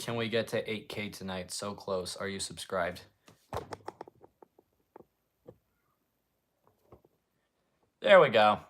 can we get to 8K tonight? So close. Are you subscribed? There we go.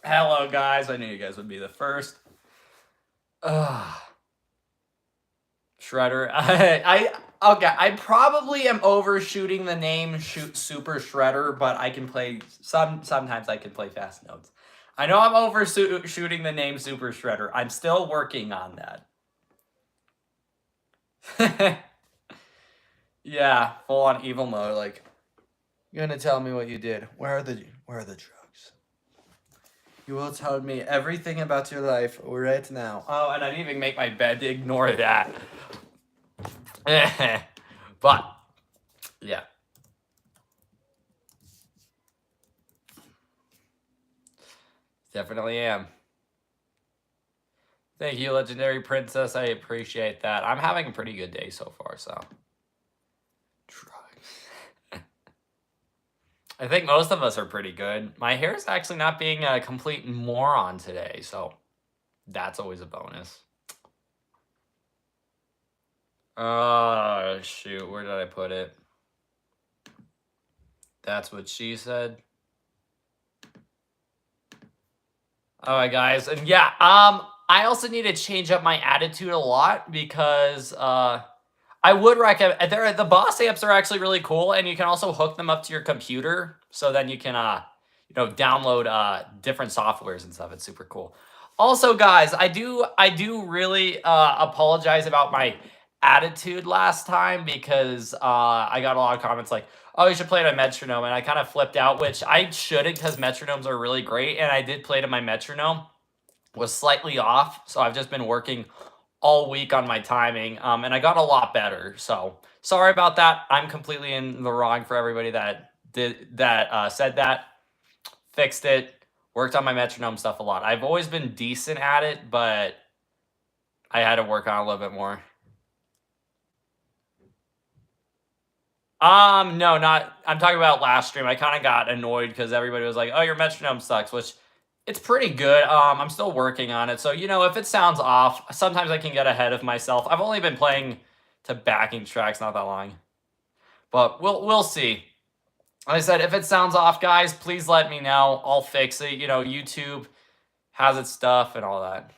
Hello, guys. I knew you guys would be the first. Shredder. Okay. I probably am overshooting the name Super Shredder, but I can play sometimes I can play fast notes. I know I'm overshooting the name Super Shredder. I'm still working on that. Yeah, full on evil mode. Like, you're gonna tell me what you did. Where are the drugs? You will tell me everything about your life right now. Oh, and I didn't even make my bed. Ignore that. But, yeah. Definitely am. Thank you, Legendary Princess. I appreciate that. I'm having a pretty good day so far, so. Drugs. I think most of us are pretty good. My hair is actually not being a complete moron today, so that's always a bonus. Oh, shoot. Where did I put it? That's what she said. All right, guys. And yeah, I also need to change up my attitude a lot because I would recommend the boss amps are actually really cool, and you can also hook them up to your computer, so then you can download different softwares and stuff. It's super cool. Also, guys, I do really apologize about my attitude last time because I got a lot of comments like, oh, you should play it on metronome, and I kind of flipped out, which I shouldn't because metronomes are really great, and I did play to my metronome. Was slightly off, so I've just been working all week on my timing, and I got a lot better. So sorry about that. I'm completely in the wrong for everybody that said that. Fixed it. Worked on my metronome stuff a lot. I've always been decent at it, but I had to work on it a little bit more. No, not. I'm talking about last stream. I kind of got annoyed because everybody was like, "Oh, your metronome sucks," which it's pretty good. I'm still working on it. So, if it sounds off, sometimes I can get ahead of myself. I've only been playing to backing tracks not that long. But we'll see. Like I said, if it sounds off, guys, please let me know. I'll fix it. YouTube has its stuff and all that.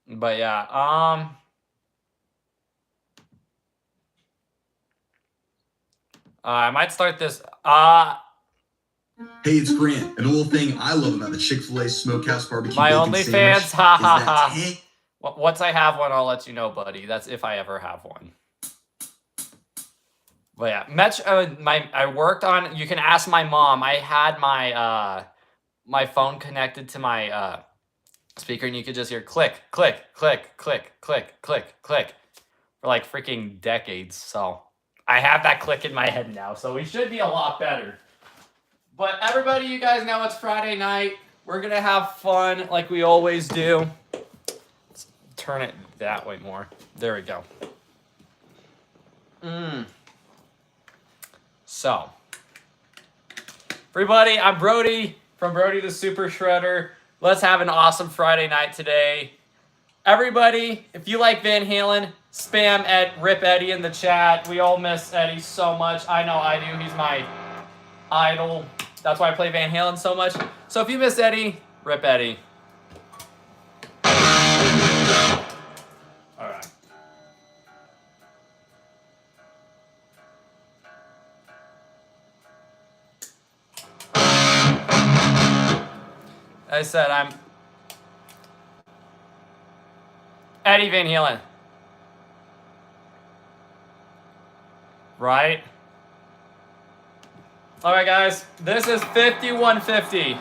But yeah, I might start this. Hey, it's Grant. And the little thing I love about the Chick-fil-A Smokehouse Barbecue My Bacon OnlyFans, Sandwich ha ha is ha. that Once I have one, I'll let you know, buddy. That's if I ever have one. But yeah, I worked on. You can ask my mom. I had my phone connected to my speaker, and you could just hear click, click, click, click, click, click, click for like freaking decades. So I have that click in my head now. So we should be a lot better. But everybody, you guys know it's Friday night. We're going to have fun like we always do. Let's turn it that way more. There we go. So, everybody, I'm Brody from Brody the Super Shredder. Let's have an awesome Friday night today. Everybody, if you like Van Halen, spam at Rip Eddie in the chat. We all miss Eddie so much. I know I do. He's my idol. That's why I play Van Halen so much. So if you miss Eddie, Rip Eddie. All right. I said I'm Eddie Van Halen. Right? All right, guys. This is 5150.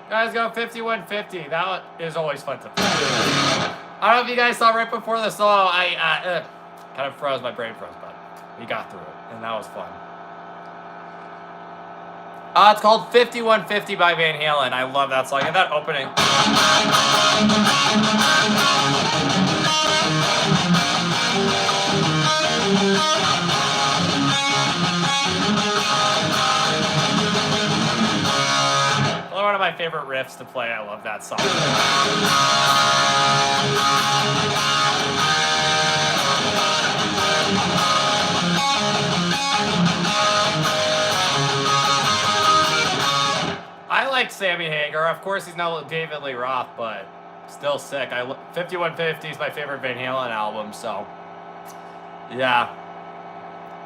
Guys, go 5150. That is always fun to play. I don't know if you guys saw right before the song, I kind of froze, my brain froze, but we got through it, and that was fun. It's called 5150 by Van Halen. I love that song, and that opening. One of my favorite riffs to play. I love that song. I like Sammy Hagar. Of course, he's no David Lee Roth, but still sick. 5150 is my favorite Van Halen album, so yeah.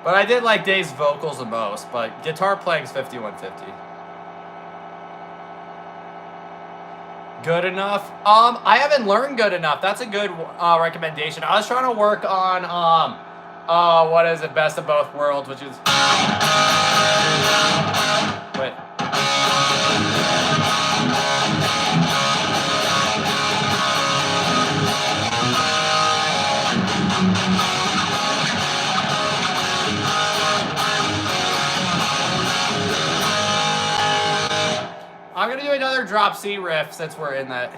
But I did like Dave's vocals the most, but guitar playing's 5150. Good enough? I haven't learned good enough. That's a good recommendation. I was trying to work on what is it, Best of Both Worlds, which is wait. I'm gonna do another drop C riff since we're in that.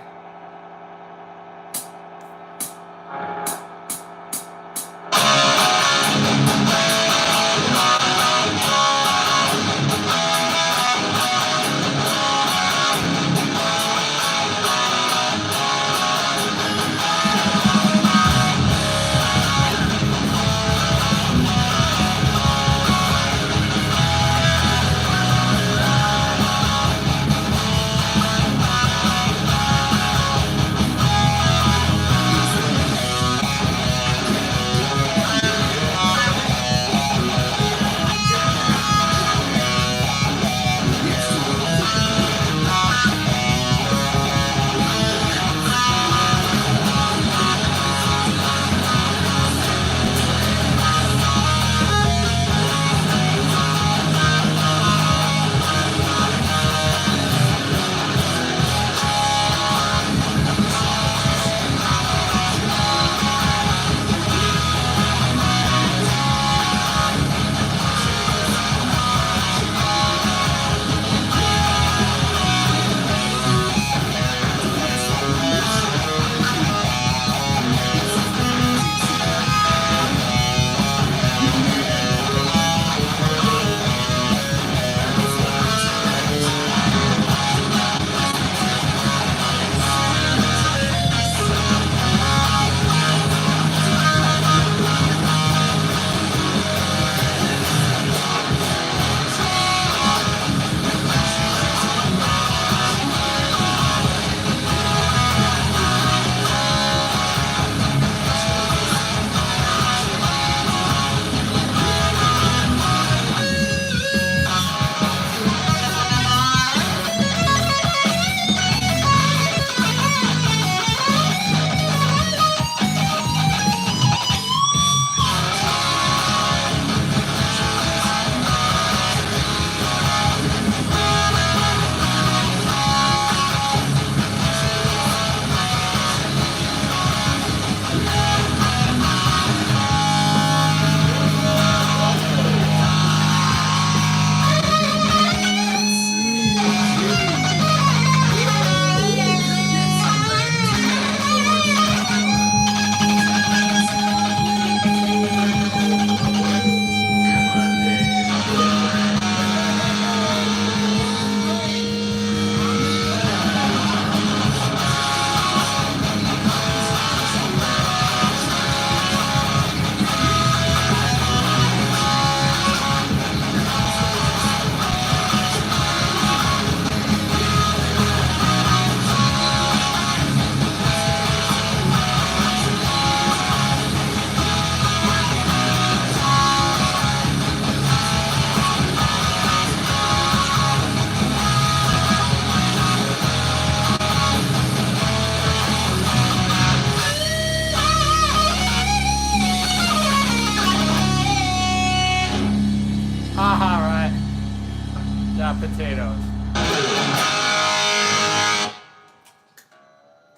potatoes.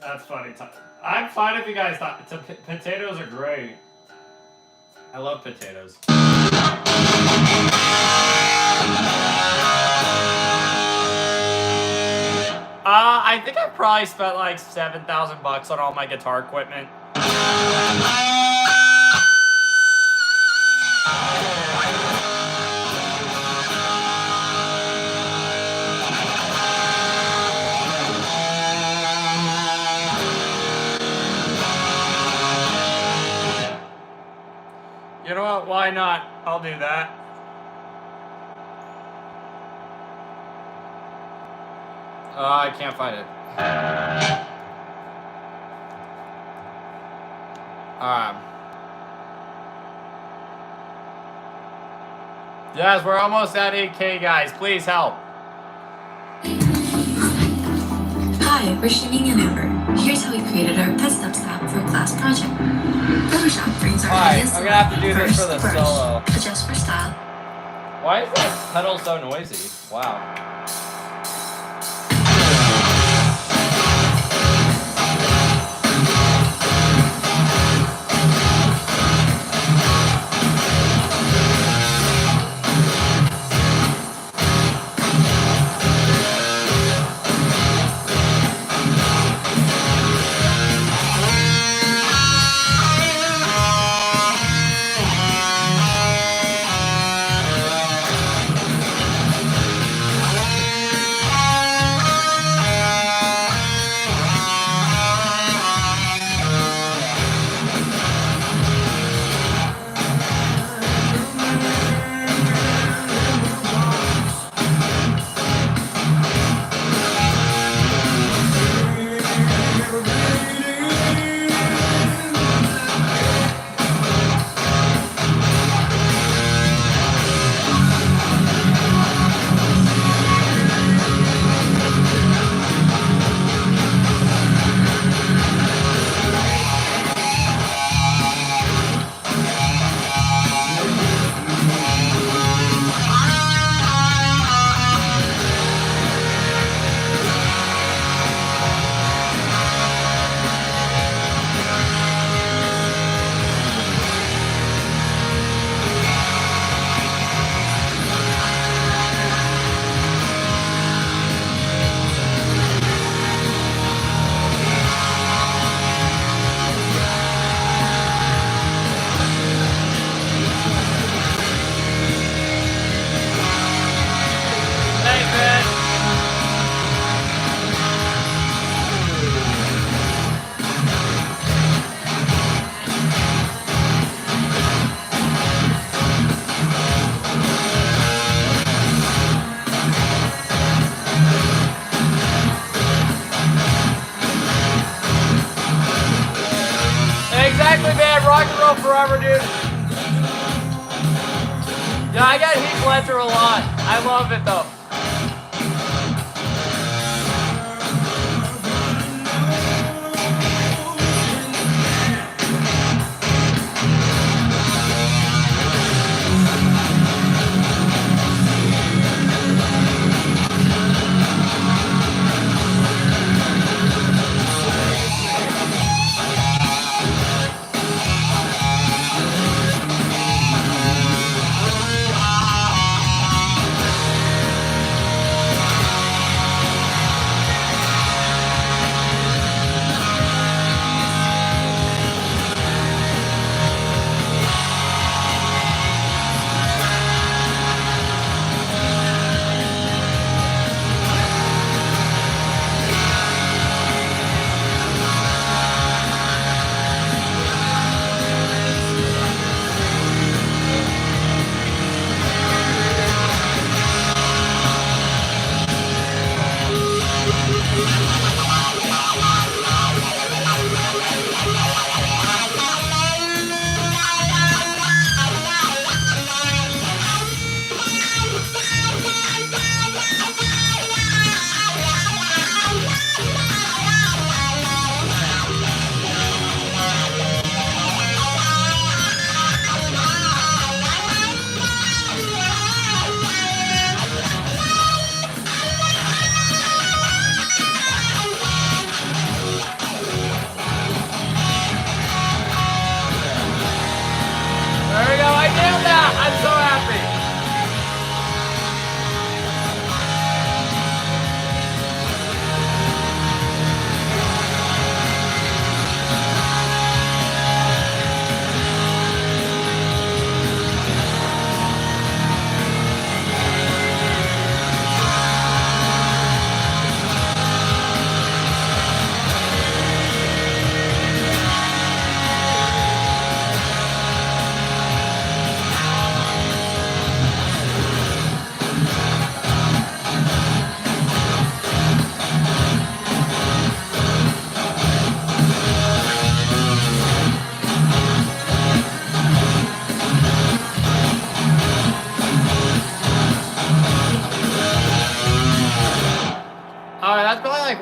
That's funny. I'm fine if you guys thought potatoes are great. I love potatoes. I think I probably spent like $7,000 on all my guitar equipment. You know what? Why not? I'll do that. I can't find it. Yes, we're almost at 8K, guys. Please help. Hi, we're Shaming and Amber. Here's how we created our pet steps app for a class project. Photoshop brings our Alright, I'm gonna have to do this for the solo. Adjust for style. Why is that pedal so noisy? Wow. Exactly, man. Rock and roll forever, dude. Yeah, I got Heath Ledger a lot. I love it, though.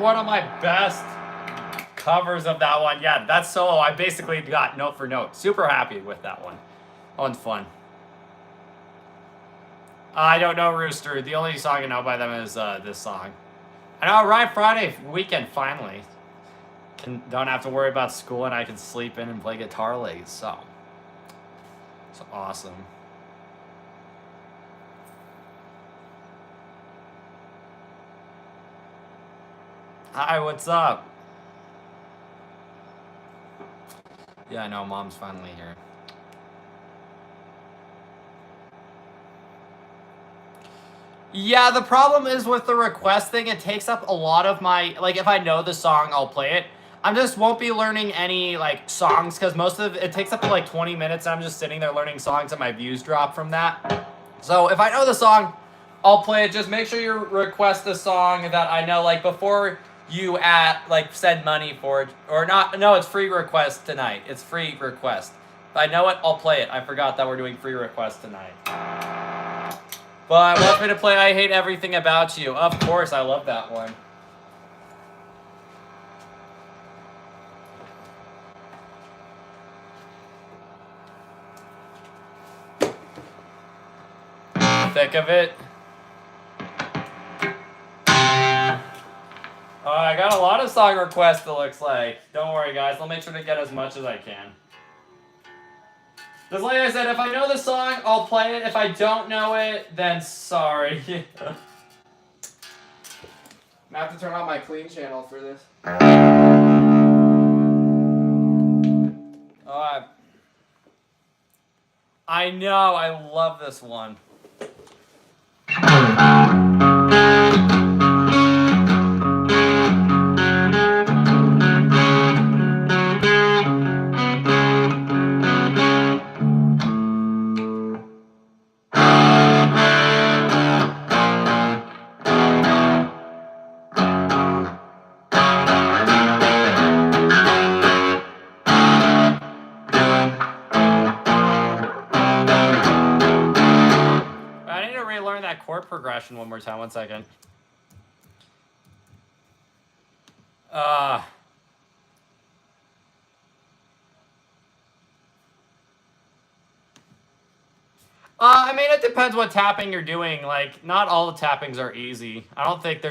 one of my best covers of that one. Yeah, that solo I basically got note for note. Super happy with that one. That one's fun. I don't know Rooster. The only song I know by them is this song. I know, right? Friday weekend finally. Don't have to worry about school, and I can sleep in and play guitar late. So it's awesome. Hi, what's up? Yeah, I know, Mom's finally here. Yeah, the problem is with the request thing, it takes up a lot of my, like, if I know the song, I'll play it. I just won't be learning any, like, songs, because most of it takes up to, like, 20 minutes, and I'm just sitting there learning songs, and my views drop from that. So, if I know the song, I'll play it. Just make sure you request the song that I know, like, before you send money for it, or not. No, it's free request tonight. It's free request. If I know it, I'll play it. I forgot that we're doing free request tonight. But wants me to play I Hate Everything About You. Of course, I love that one. Thick of it. I got a lot of song requests, it looks like. Don't worry, guys. I'll make sure to get as much as I can. Just like I said, if I know the song, I'll play it. If I don't know it, then sorry. I'm gonna have to turn on my clean channel for this. I know, I love this one. Chord progression one more time. 1 second. I mean, it depends what tapping you're doing. Like, not all the tappings are easy. I don't think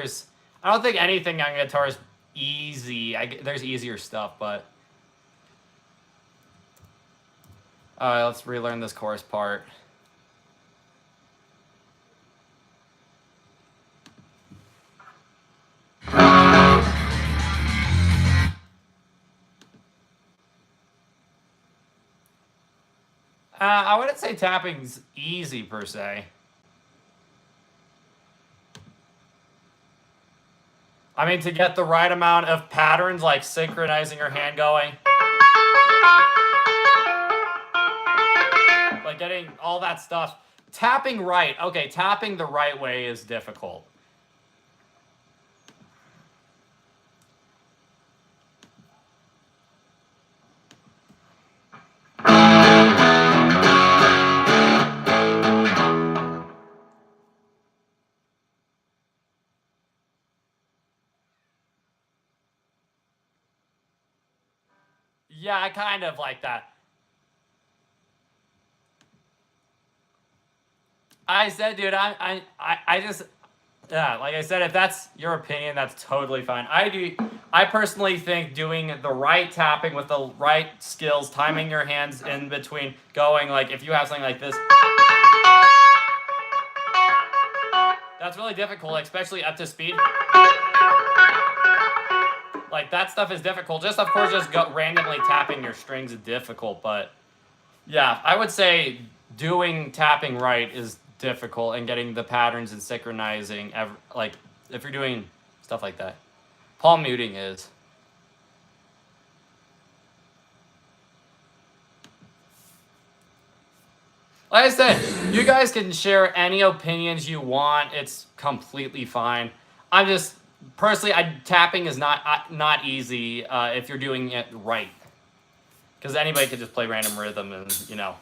anything on guitar is easy. There's easier stuff, but. Alright, let's relearn this chorus part. I wouldn't say tapping's easy, per se. I mean, to get the right amount of patterns, like synchronizing your hand going. Like getting all that stuff. Tapping right. Okay, tapping the right way is difficult. Yeah, I kind of like that. I said, dude, I just, yeah, like I said, if that's your opinion, that's totally fine. I personally think doing the right tapping with the right skills, timing your hands in between, going, like, if you have something like this, that's really difficult, especially up to speed. Like, that stuff is difficult. Just, of course, just randomly tapping your strings is difficult, but yeah, I would say doing tapping right is difficult, and getting the patterns and synchronizing, like, if you're doing stuff like that. Palm muting is. Like I said, you guys can share any opinions you want. It's completely fine. I'm just, personally, tapping is not easy if you're doing it right. Because anybody could just play random rhythm and, you know.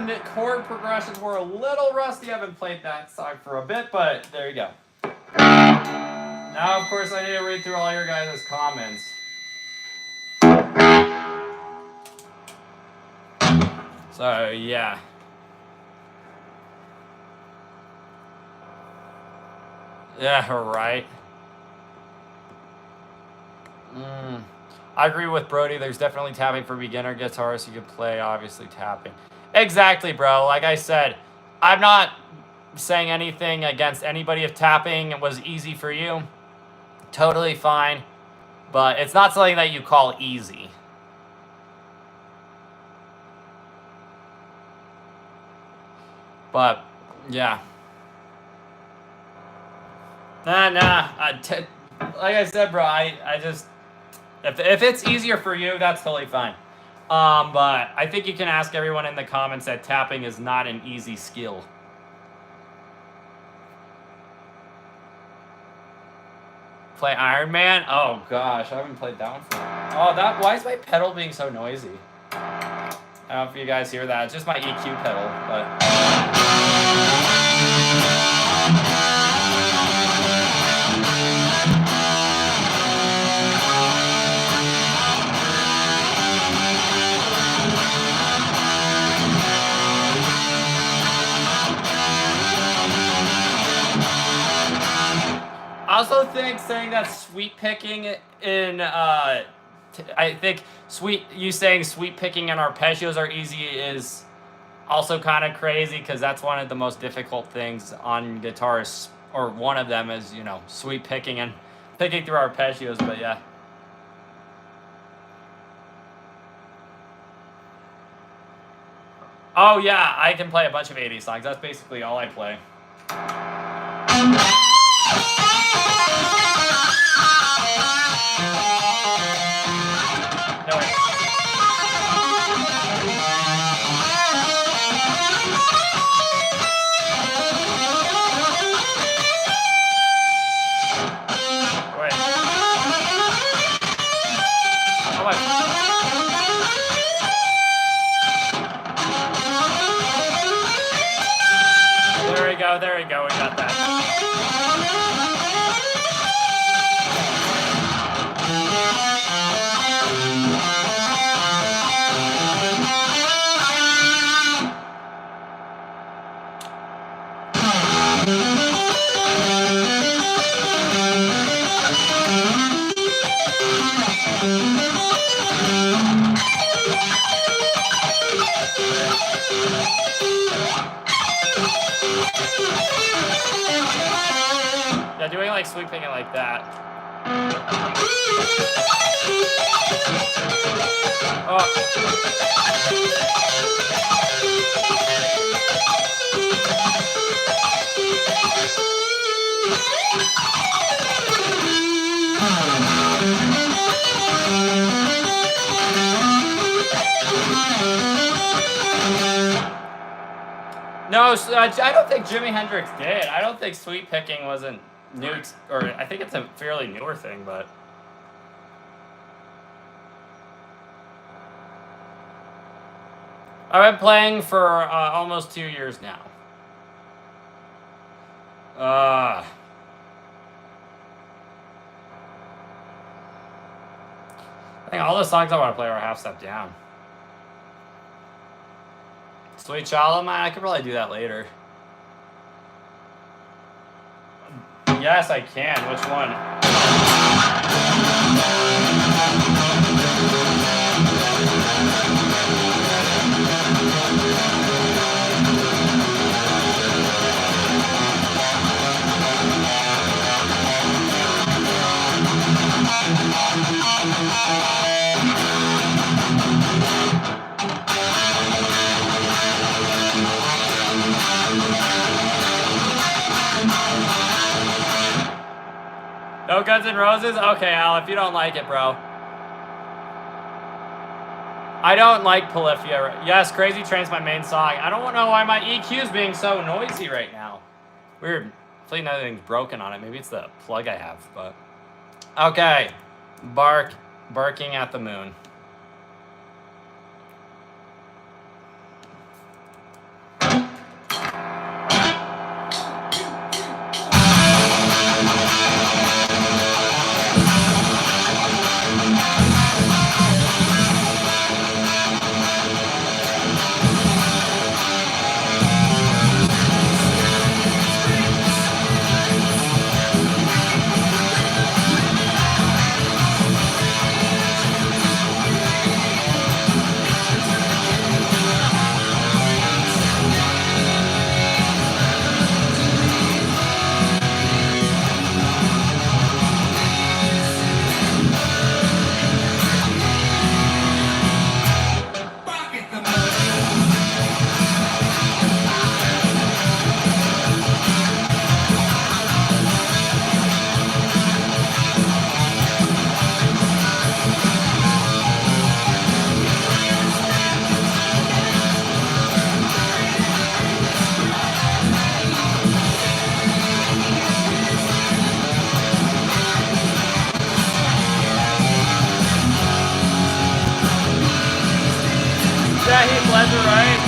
the chord progressions were a little rusty. I haven't played that song for a bit, but there you go. Now, of course, I need to read through all your guys' comments. So, yeah. Yeah, right. I agree with Brody. There's definitely tapping for beginner guitarists. You can play, obviously, tapping. Exactly, bro. Like I said, I'm not saying anything against anybody if tapping was easy for you. Totally fine. But it's not something that you call easy. But, yeah. Nah. Like I said, bro, I just... If it's easier for you, that's totally fine. But I think you can ask everyone in the comments that tapping is not an easy skill. Play Iron Man? Oh gosh, I haven't played that one for why is my pedal being so noisy? I don't know if you guys hear that. It's just my EQ pedal, but I also think saying that sweet picking in I think you saying sweet picking and arpeggios are easy is also kind of crazy, because that's one of the most difficult things on guitars, or one of them is, you know, sweet picking and picking through arpeggios, but yeah. Oh yeah, I can play a bunch of 80s songs. That's basically all I play. No, wait. Wait. Oh my. There we go, we got that. Yeah, doing like sweeping it like that. Oh. No, I don't think Jimi Hendrix did. I don't think sweep picking wasn't new, or I think it's a fairly newer thing, but... I've been playing for almost 2 years now. I think all the songs I want to play are half step down. Sweet Child, I could probably do that later. Yes, I can. Which one? No Guns N' Roses? Okay, Al, if you don't like it, bro. I don't like Polyphia. Yes, Crazy Train's my main song. I don't know why my EQ is being so noisy right now. Weird. Hopefully nothing's broken on it. Maybe it's the plug I have, but... Okay. Barking at the moon. faster, right?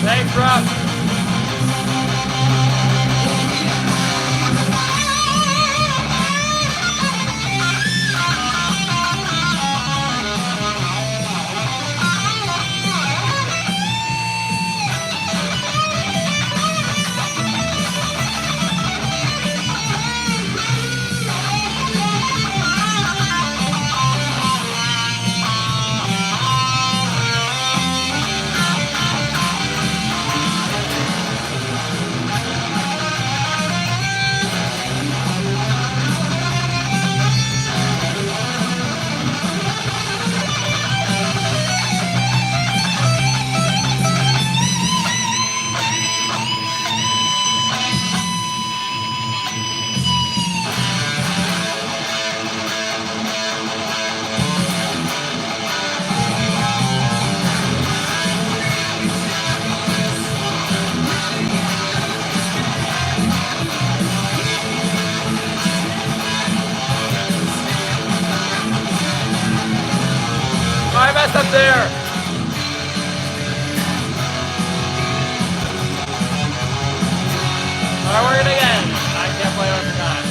Thanks, Rob. I messed up there. Alright, we're gonna again. I can't play over time.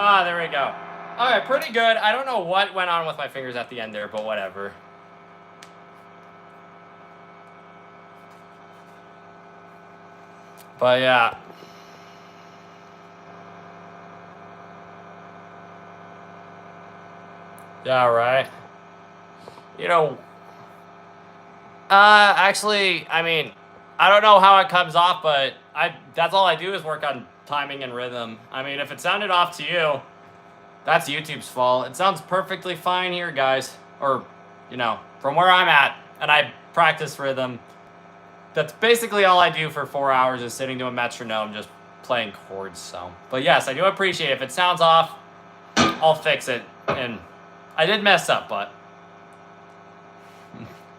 Ah, there we go. Alright, pretty good. I don't know what went on with my fingers at the end there, but whatever. But yeah. Yeah, right. You know, actually, I mean, I don't know how it comes off, but that's all I do is work on timing and rhythm. I mean, if it sounded off to you, that's YouTube's fault. It sounds perfectly fine here, guys. Or, you know, from where I'm at, and I practice rhythm. That's basically all I do for 4 hours is sitting to a metronome, just playing chords, so. But yes, I do appreciate it. If it sounds off, I'll fix it. And I did mess up, but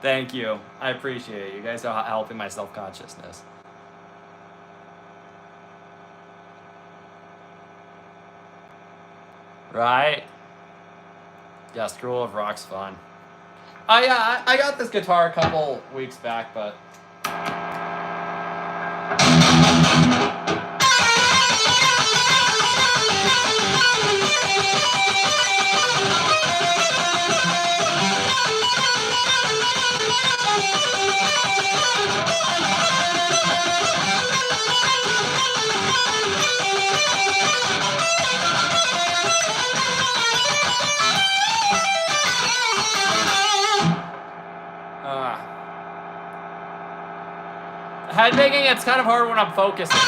thank you. I appreciate it. You guys are helping my self-consciousness. Right? Yeah, Scroll of Rock's fun. Oh yeah, I got this guitar a couple weeks back, but headbanging, it's kind of hard when I'm focusing.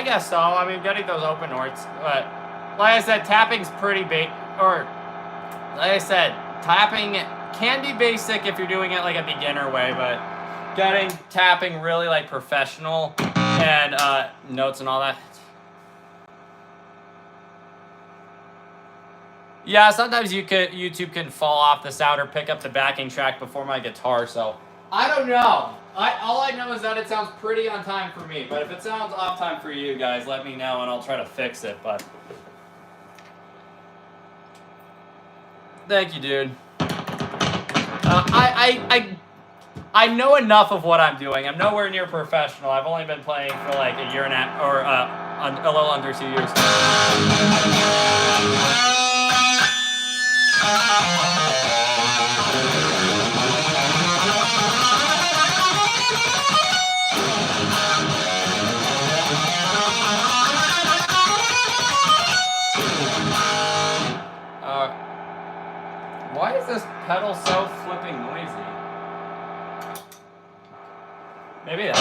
I guess so. I mean, getting those open notes, but like I said, tapping's pretty or like I said, tapping can be basic if you're doing it like a beginner way, but getting tapping really like professional and notes and all that. Yeah, sometimes YouTube can fall off the sound or pick up the backing track before my guitar, so I don't know. All I know is that it sounds pretty on time for me, but if it sounds off time for you guys, let me know and I'll try to fix it, but thank you, dude. I know enough of what I'm doing. I'm nowhere near professional. I've only been playing for like a year and a half, or a little under 2 years. Why is this pedal so flipping noisy? Maybe that.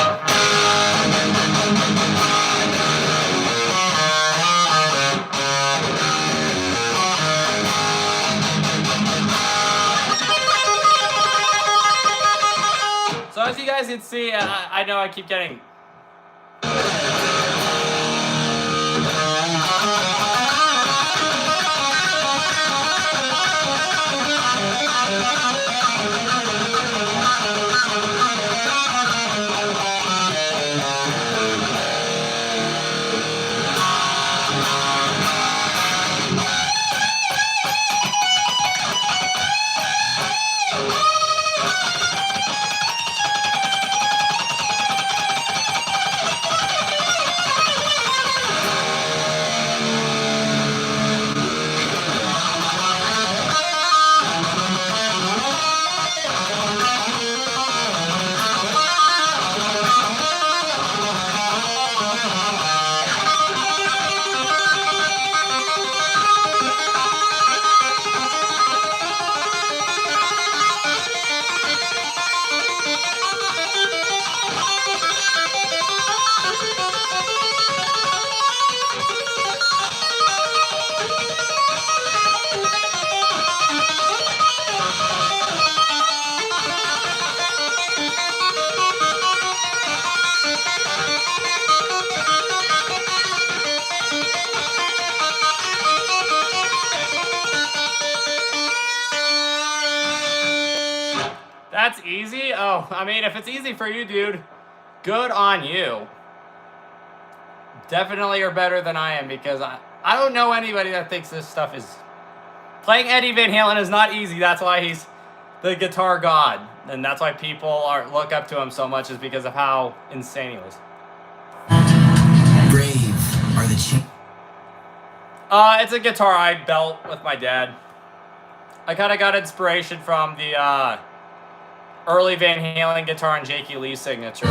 So as you guys can see, I know I keep getting... That's easy? Oh, I mean, if it's easy for you, dude, good on you. Definitely are better than I am, because I don't know anybody that thinks this stuff is... Playing Eddie Van Halen is not easy. That's why he's the guitar god. And that's why people look up to him so much, is because of how insane he was. Brave are the It's a guitar I built with my dad. I kind of got inspiration from the early Van Halen guitar and Jakey Lee's signature.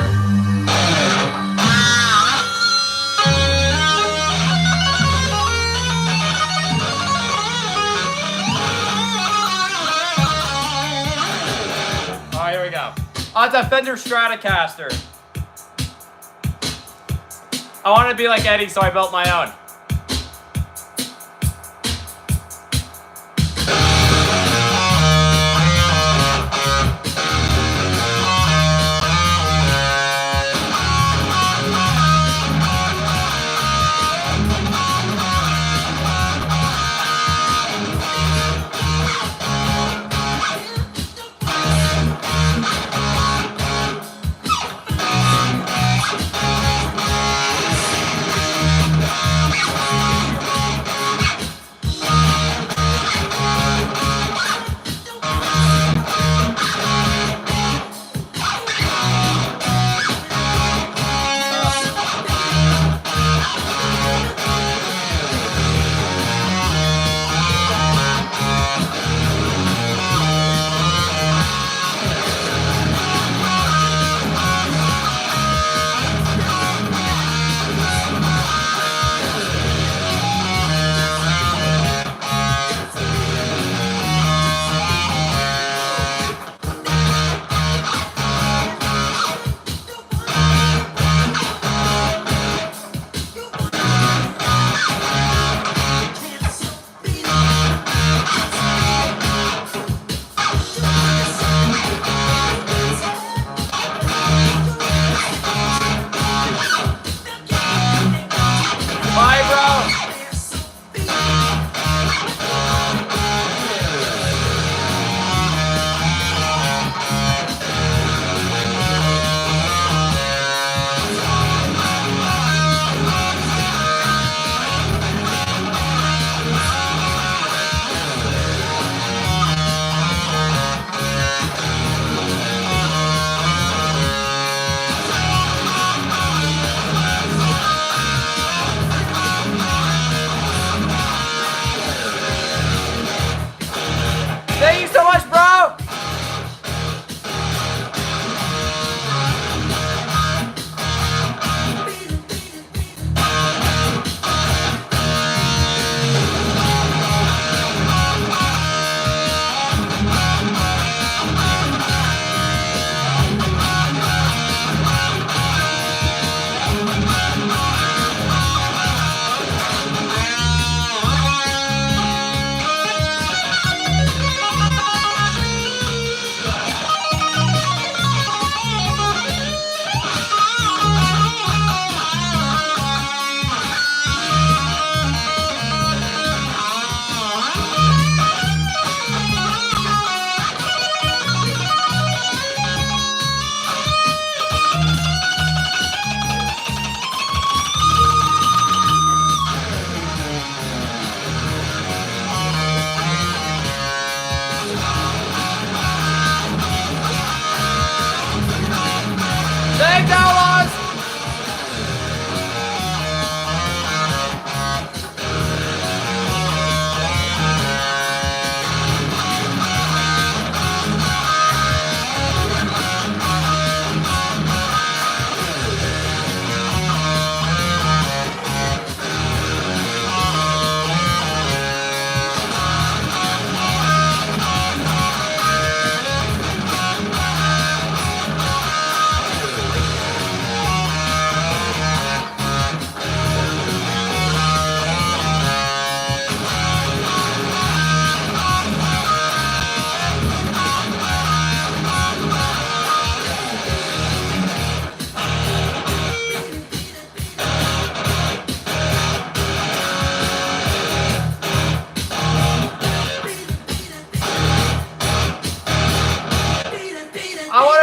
Oh, here we go. Oh, it's a Fender Stratocaster. I wanted to be like Eddie, so I built my own.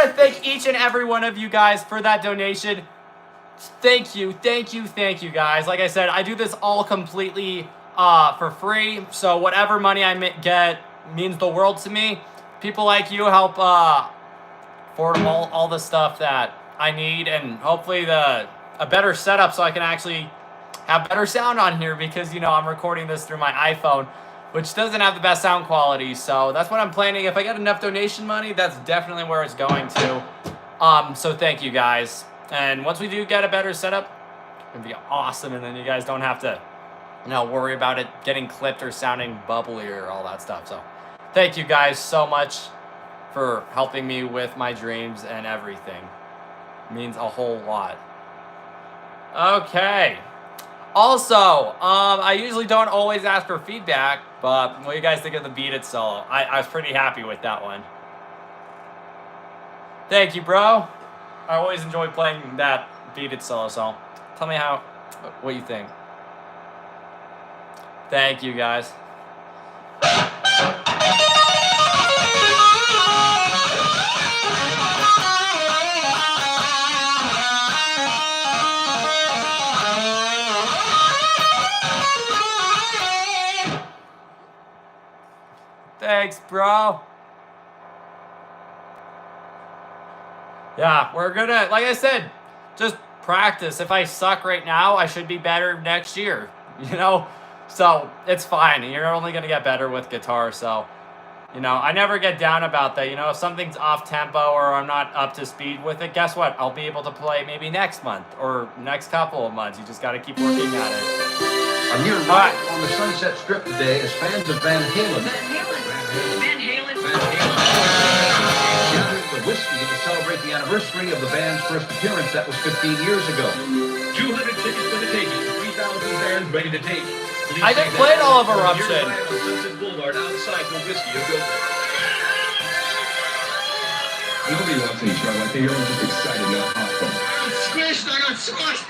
to thank each and every one of you guys for that donation. Thank you, thank you, thank you, guys. Like I said, I do this all completely for free, so whatever money I get means the world to me. People like you help afford all the stuff that I need, and hopefully a better setup so I can actually have better sound on here, because, you know, I'm recording this through my iPhone, which doesn't have the best sound quality. So that's what I'm planning. If I get enough donation money, that's definitely where it's going to. So thank you guys. And once we do get a better setup, it'll be awesome, and then you guys don't have to, you know, worry about it getting clipped or sounding bubbly or all that stuff. So thank you guys so much for helping me with my dreams and everything. It means a whole lot. Okay. Also, I usually don't always ask for feedback, but what do you guys think of the Beat It solo? I was pretty happy with that one. Thank you, bro. I always enjoy playing that Beat It solo, so tell me what you think. Thank you, guys. Thanks, bro. Yeah, we're gonna, like I said, just practice. If I suck right now, I should be better next year, you know? So, it's fine. You're only gonna get better with guitar, so, you know, I never get down about that. You know, if something's off-tempo or I'm not up to speed with it, guess what? I'll be able to play maybe next month or next couple of months. You just gotta keep working at it. I'm here right on the Sunset Strip today as fans of Van Halen. Van Halen. Gathered the whiskey to celebrate the anniversary of the band's first appearance. That was 15 years ago. 200 tickets for the taking. 3,000 fans ready to take. Please I just played all of Eruption. Sunset Boulevard outside the whiskey of Go. Nobody wants any trouble. I think everyone's just excited, not hostile. Squished, I got squished.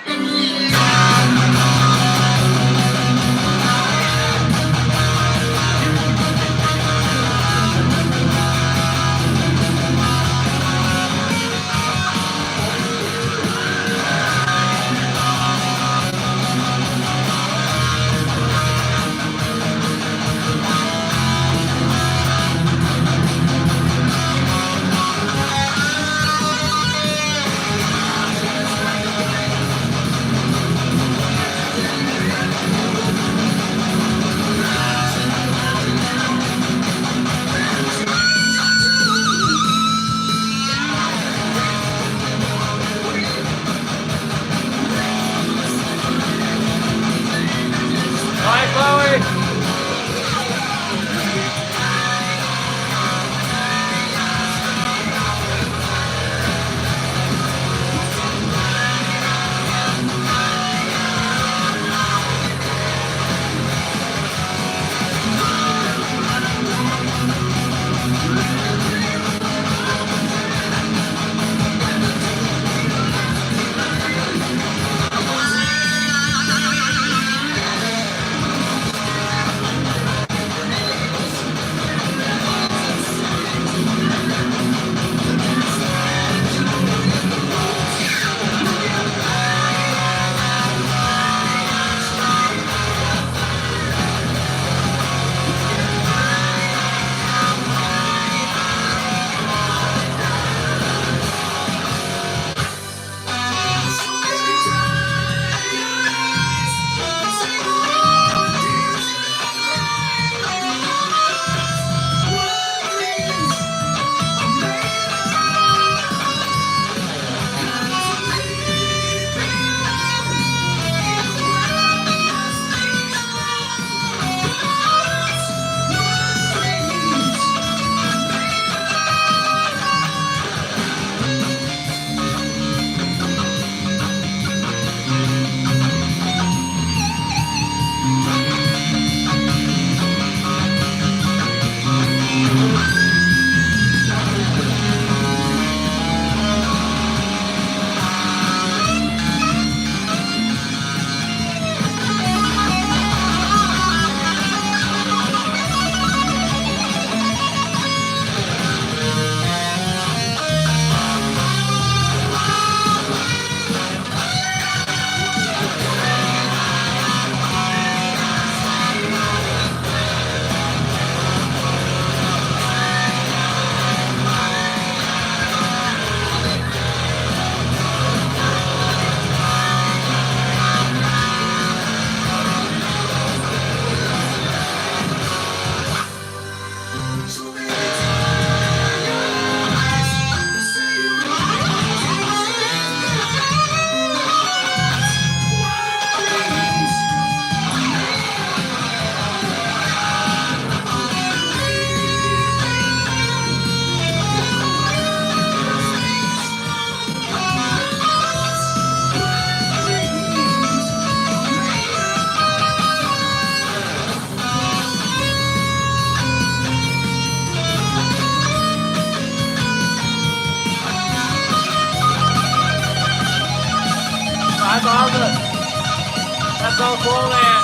So cool, man.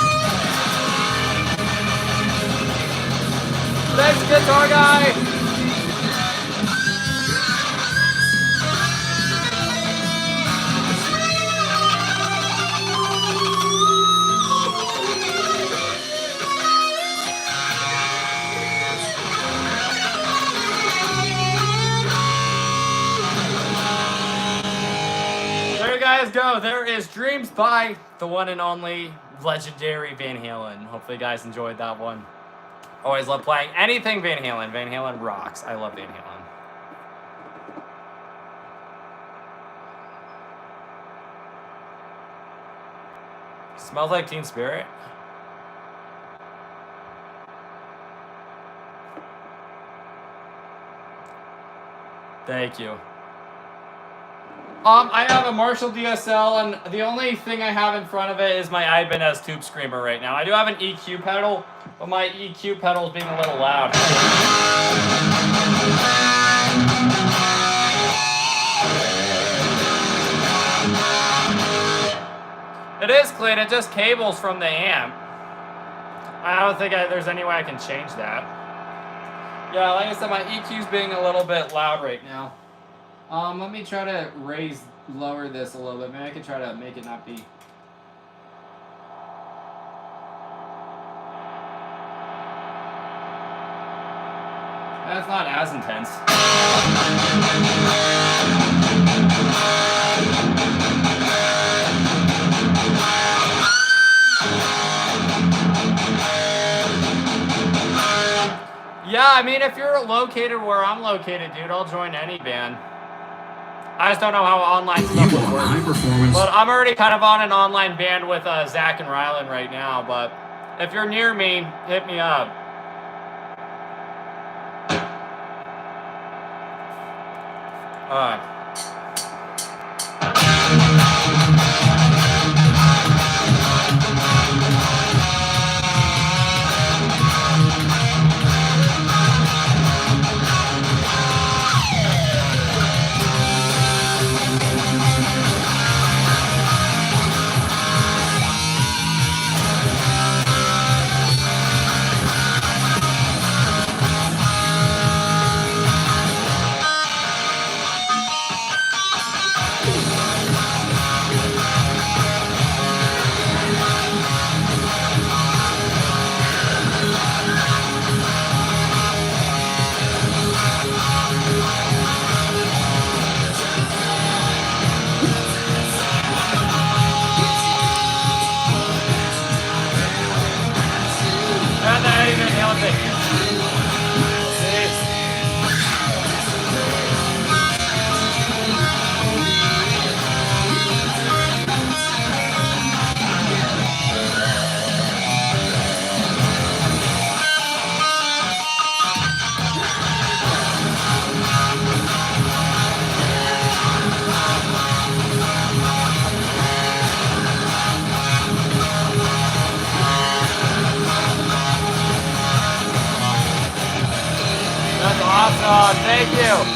Thanks, guitar guy. There you guys go. There is Dreams by the one and only legendary Van Halen. Hopefully you guys enjoyed that one. Always love playing anything Van Halen. Van Halen rocks. I love Van Halen. Smells like Teen Spirit. Thank you. I have a Marshall DSL, and the only thing I have in front of it is my Ibanez Tube Screamer right now. I do have an EQ pedal, but my EQ pedal is being a little loud. It is clean, it just cables from the amp. I don't think there's any way I can change that. Yeah, like I said, my EQ's being a little bit loud right now. Let me try to lower this a little bit. Maybe I can try to make it not be. That's not as intense. Yeah, I mean, if you're located where I'm located, dude, I'll join any band. I just don't know how online stuff would work. High performance. But I'm already kind of on an online band with Zach and Rylan right now. But if you're near me, hit me up. Awesome, thank you.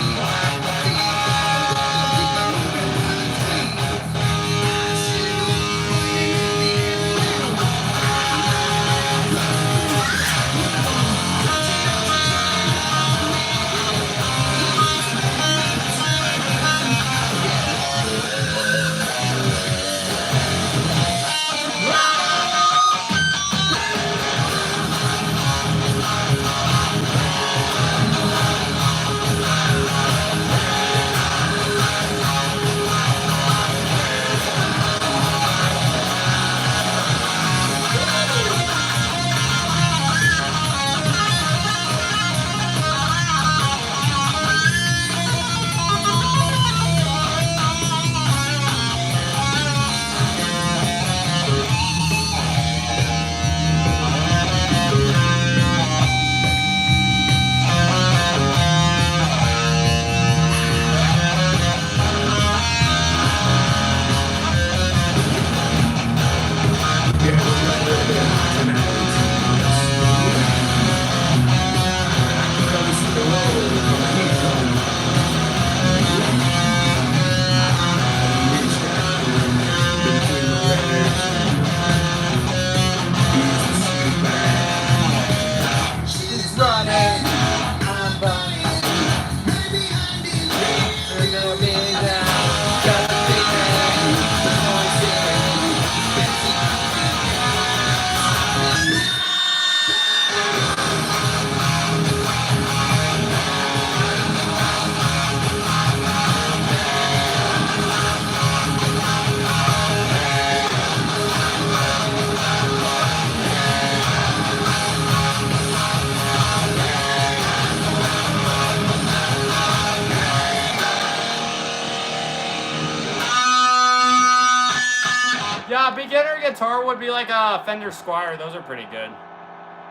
beginner guitar would be like a Fender Squire. Those are pretty good.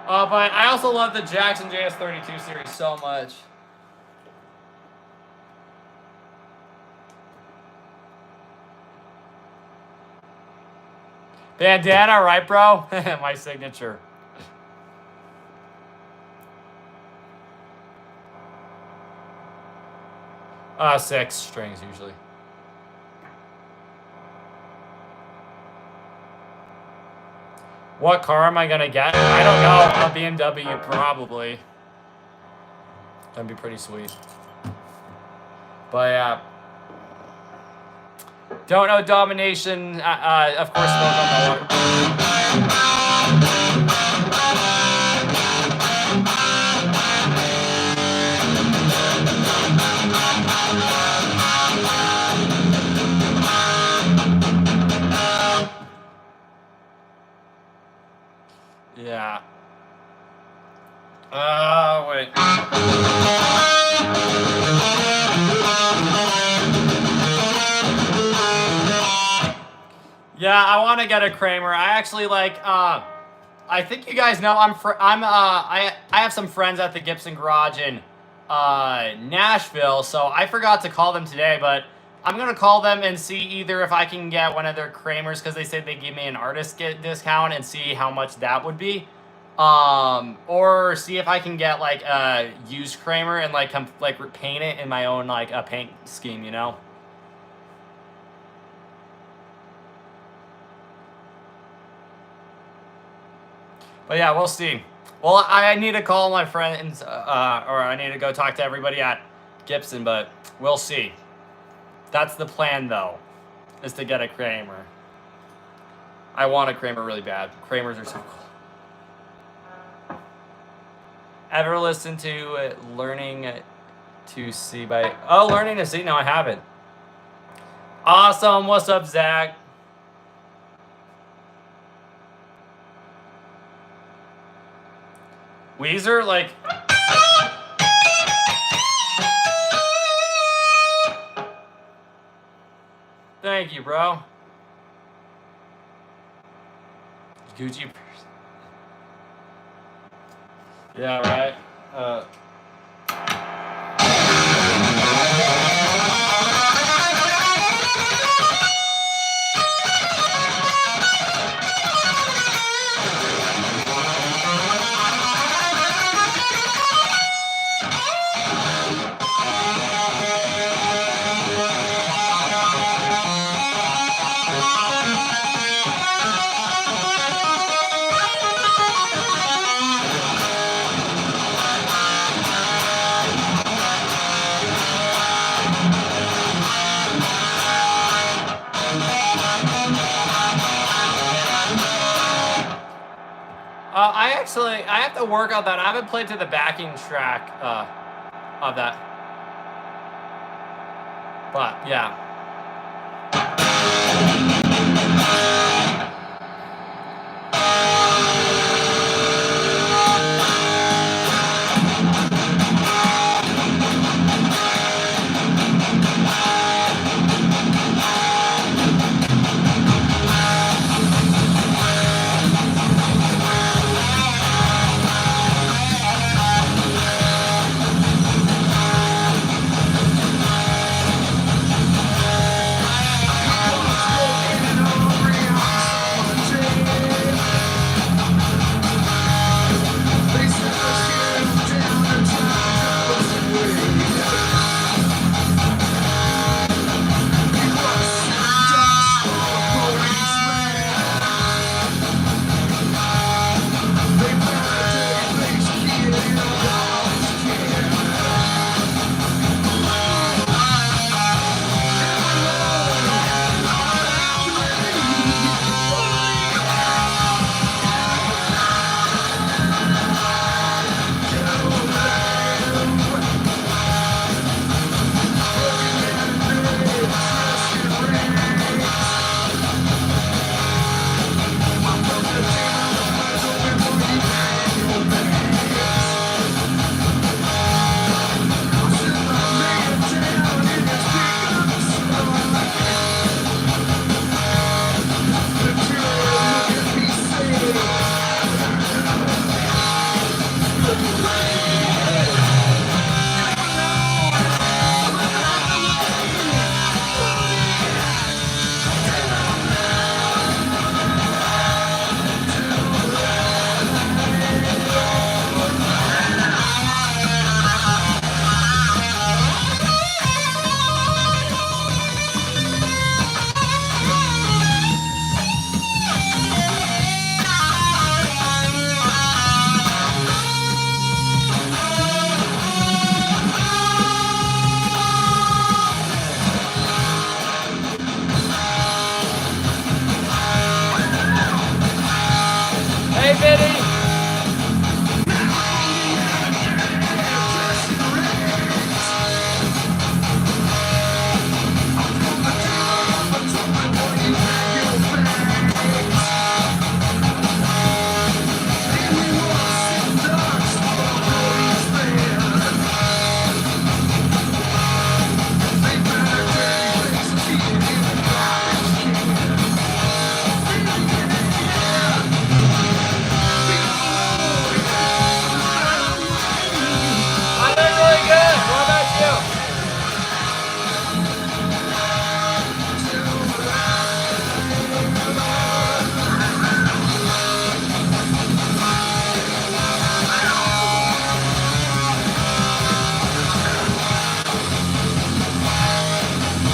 But I also love the Jackson JS32 series so much. Bandana, right, bro? My signature. 6 strings usually. What car am I gonna get? I don't know. A BMW probably. That'd be pretty sweet. But yeah. Don't know domination. Of course, don't know. Yeah. Wait. Yeah, I want to get a Kramer. I actually like. I think you guys know I have some friends at the Gibson Garage in Nashville, so I forgot to call them today, but I'm gonna call them and see either if I can get one of their Kramers because they said they give me an artist discount and see how much that would be, or see if I can get like a used Kramer and like paint it in my own like a paint scheme, you know. But yeah, we'll see. Well, I need to call my friends, or I need to go talk to everybody at Gibson, but we'll see. That's the plan, though, is to get a Kramer. I want a Kramer really bad. Kramers are so cool. Ever listen to Learning to See by... Oh, Learning to See? No, I haven't. Awesome. What's up, Zach? Weezer, like... Thank you, bro. Gucci. Yeah, right. I have to work on that. I haven't played to the backing track of that. But, yeah.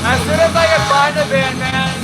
As soon as I can find a band, man.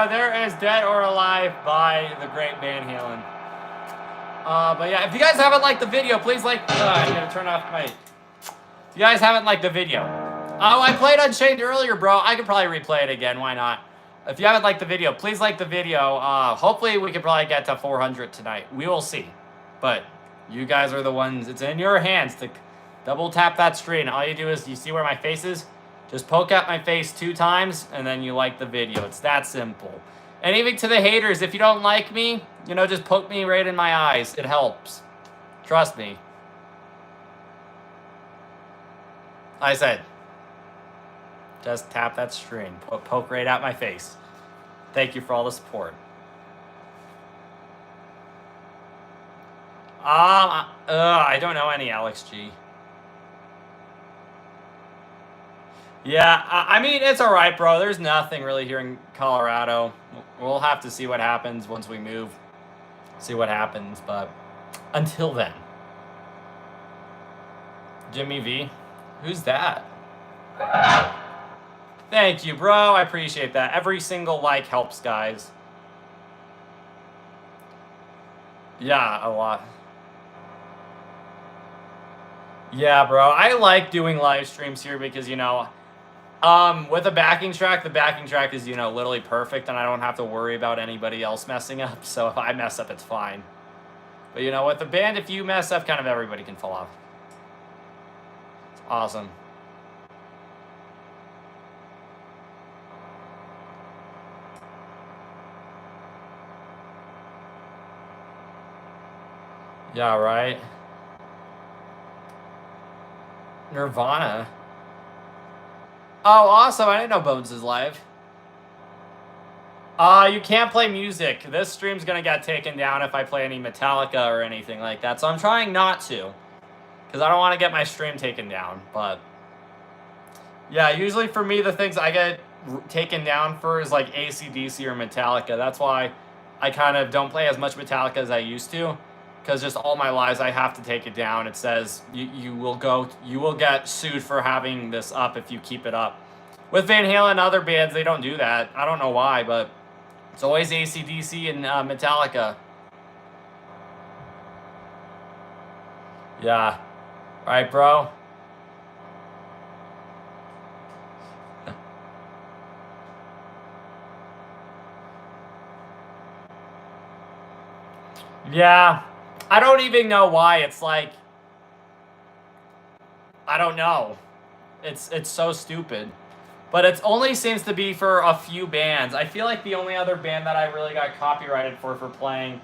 There is Dead or Alive by the great Van Halen. But yeah, if you guys haven't liked the video, please like, I'm gonna turn off my, if you guys haven't liked the video. Oh, I played Unchained earlier, bro. I could probably replay it again, why not? If you haven't liked the video, please like the video. Hopefully we can probably get to 400 tonight. We will see. But you guys are the ones, it's in your hands to double tap that screen. All you do is, you see where my face is? Just poke at my face 2 times, and then you like the video. It's that simple. And even to the haters, if you don't like me, you know, just poke me right in my eyes. It helps. Trust me. I said, just tap that screen. Poke right at my face. Thank you for all the support. I don't know any Alex G. Yeah, I mean, it's all right, bro. There's nothing really here in Colorado. We'll have to see what happens once we move. See what happens, but until then. Jimmy V? Who's that? Thank you, bro. I appreciate that. Every single like helps, guys. Yeah, a lot. Yeah, bro. I like doing live streams here because, you know, with the backing track is, you know, literally perfect, and I don't have to worry about anybody else messing up. So if I mess up, it's fine. But, you know, with the band, if you mess up, kind of everybody can fall off. It's awesome. Yeah, right. Nirvana. Oh, awesome. I didn't know Bones is live. You can't play music. This stream's gonna get taken down if I play any Metallica or anything like that. So I'm trying not to, because I don't want to get my stream taken down. But yeah, usually for me, the things I get taken down for is like AC/DC or Metallica. That's why I kind of don't play as much Metallica as I used to. Because just all my lives, I have to take it down. It says you will get sued for having this up if you keep it up. With Van Halen and other bands, they don't do that. I don't know why, but it's always AC/DC and Metallica. Yeah. Right, bro? Yeah. I don't even know why. It's like, I don't know. It's so stupid. But it only seems to be for a few bands. I feel like the only other band that I really got copyrighted for playing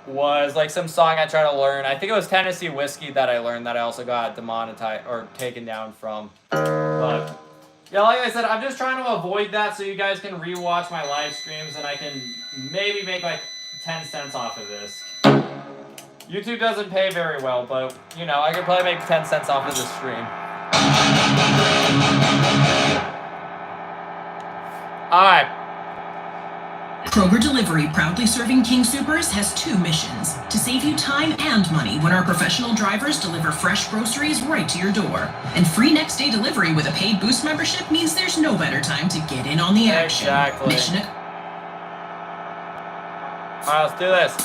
was like some song I tried to learn. I think it was Tennessee Whiskey that I learned that I also got demonetized or taken down from. But yeah, like I said, I'm just trying to avoid that so you guys can rewatch my live streams and I can maybe make like 10 cents off of this. YouTube doesn't pay very well, but, you know, I could probably make 10 cents off of this stream. Alright. Kroger Delivery, proudly serving King Soopers, has 2 missions. To save you time and money when our professional drivers deliver fresh groceries right to your door. And free next-day delivery with a paid Boost membership means there's no better time to get in on the action. Exactly. Mission. Alright, let's do this.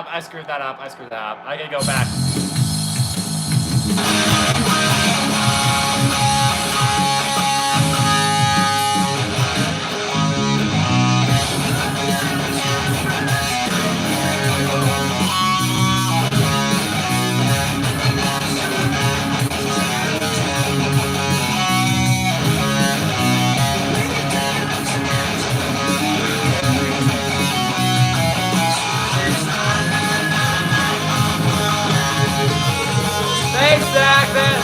up. I screwed that up. I gotta go back. Thanks, Zach, man.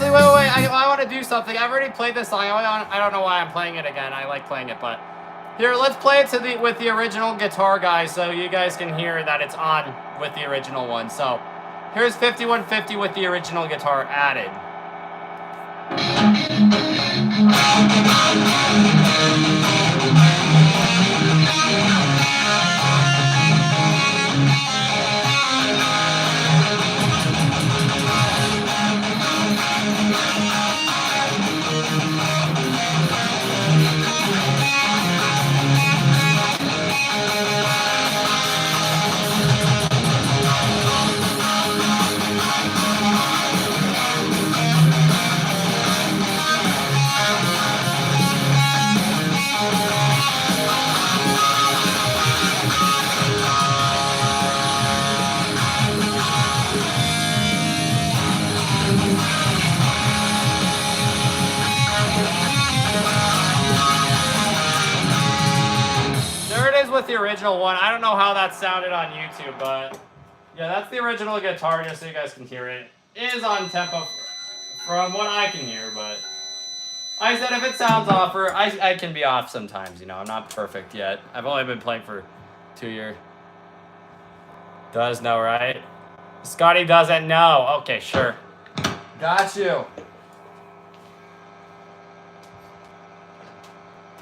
Wait. I want to do something. I've already played this song. I don't know why I'm playing it again. I like playing it, but here, let's play it with the original guitar, guys, so you guys can hear that it's on with the original one. So here's 5150 with the original guitar added. With the original one. I don't know how that sounded on YouTube, but yeah, that's the original guitar, just so you guys can hear it. It is on tempo from what I can hear, but I said if it sounds off, or I can be off sometimes, you know. I'm not perfect yet. I've only been playing for 2 years. Does know, right? Scotty doesn't know. Okay, sure. Got you.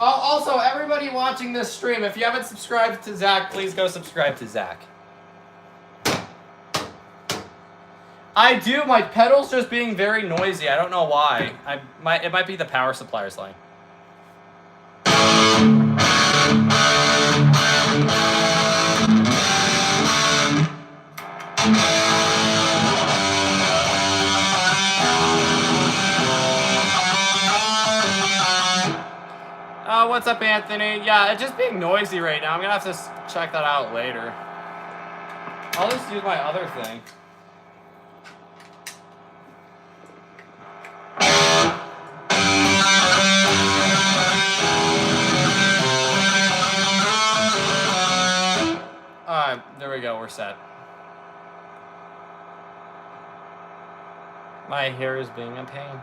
Also, everybody watching this stream, if you haven't subscribed to Zach, please go subscribe to Zach. I do. My pedal's just being very noisy. I don't know why. It might be the power supply or something. What's up, Anthony? Yeah, it's just being noisy right now. I'm gonna have to check that out later. I'll just use my other thing. Alright, there we go. We're set. My hair is being a pain.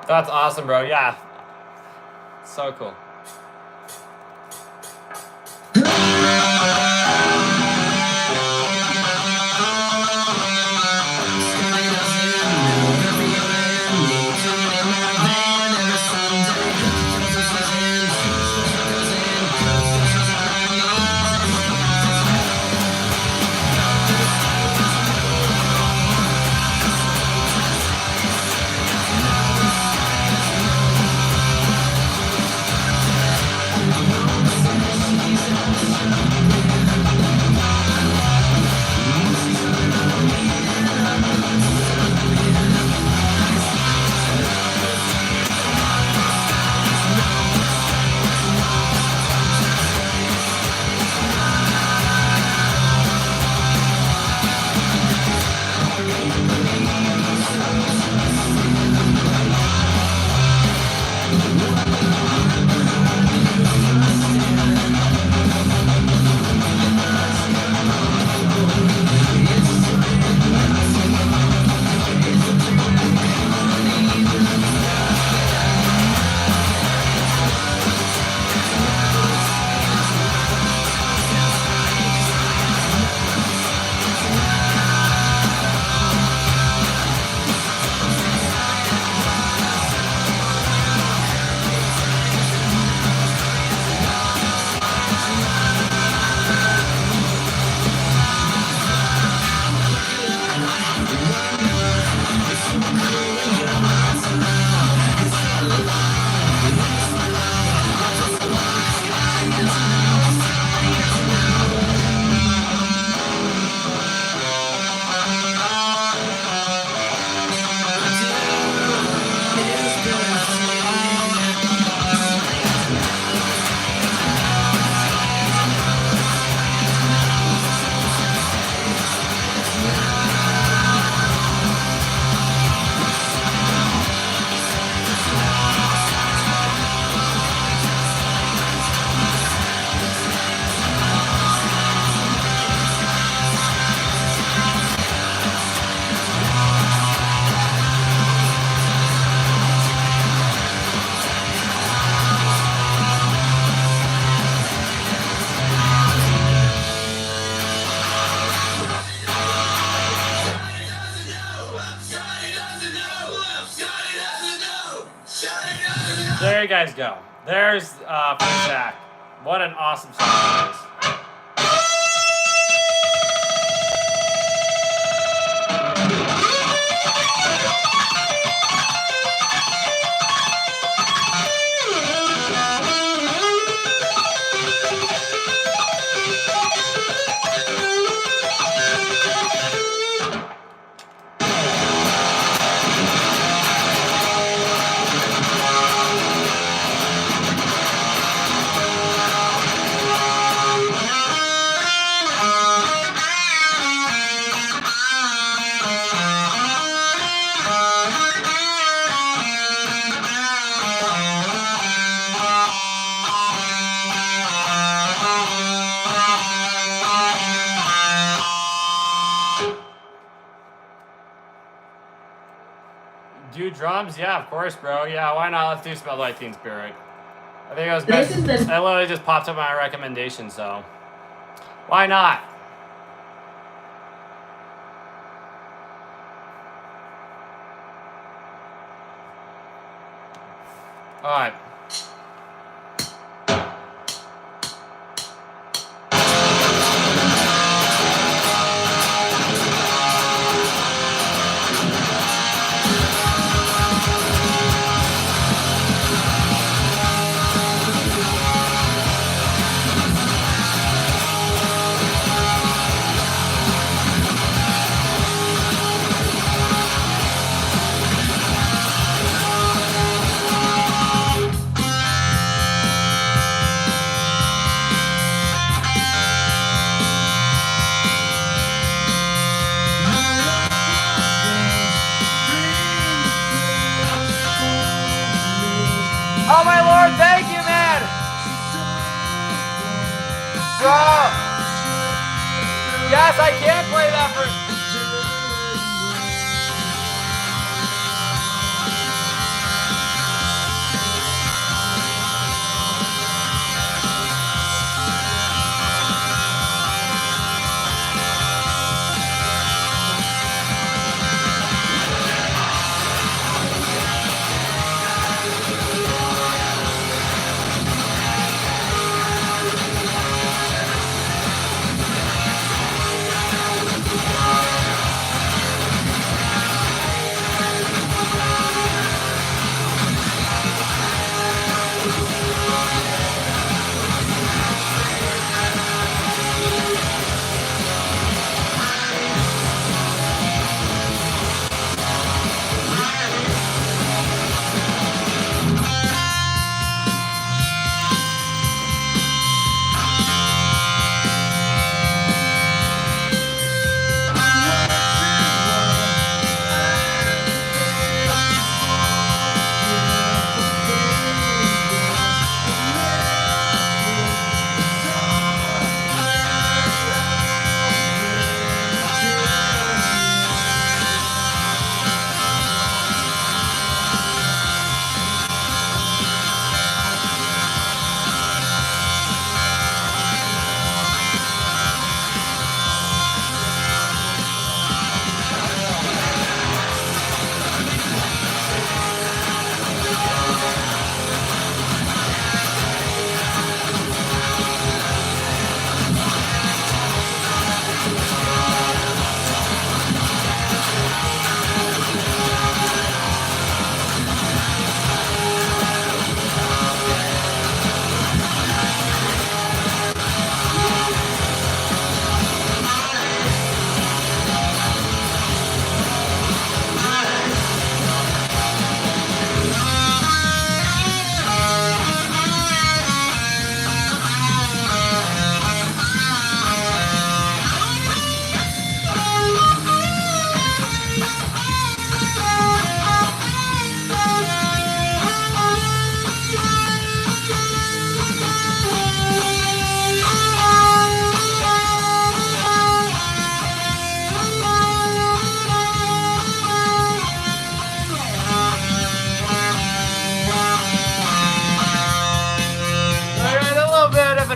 That's awesome, bro. Yeah. So cool. There you guys go. There's for Zach. What an awesome song it is. Do drums? Yeah, of course, bro. Yeah, why not? Let's do Smell Like Teen Spirit. I think it was best. I literally just popped up my recommendation, so why not? All right. Oh my lord, thank you, man! Bro! Yes, I can play that for...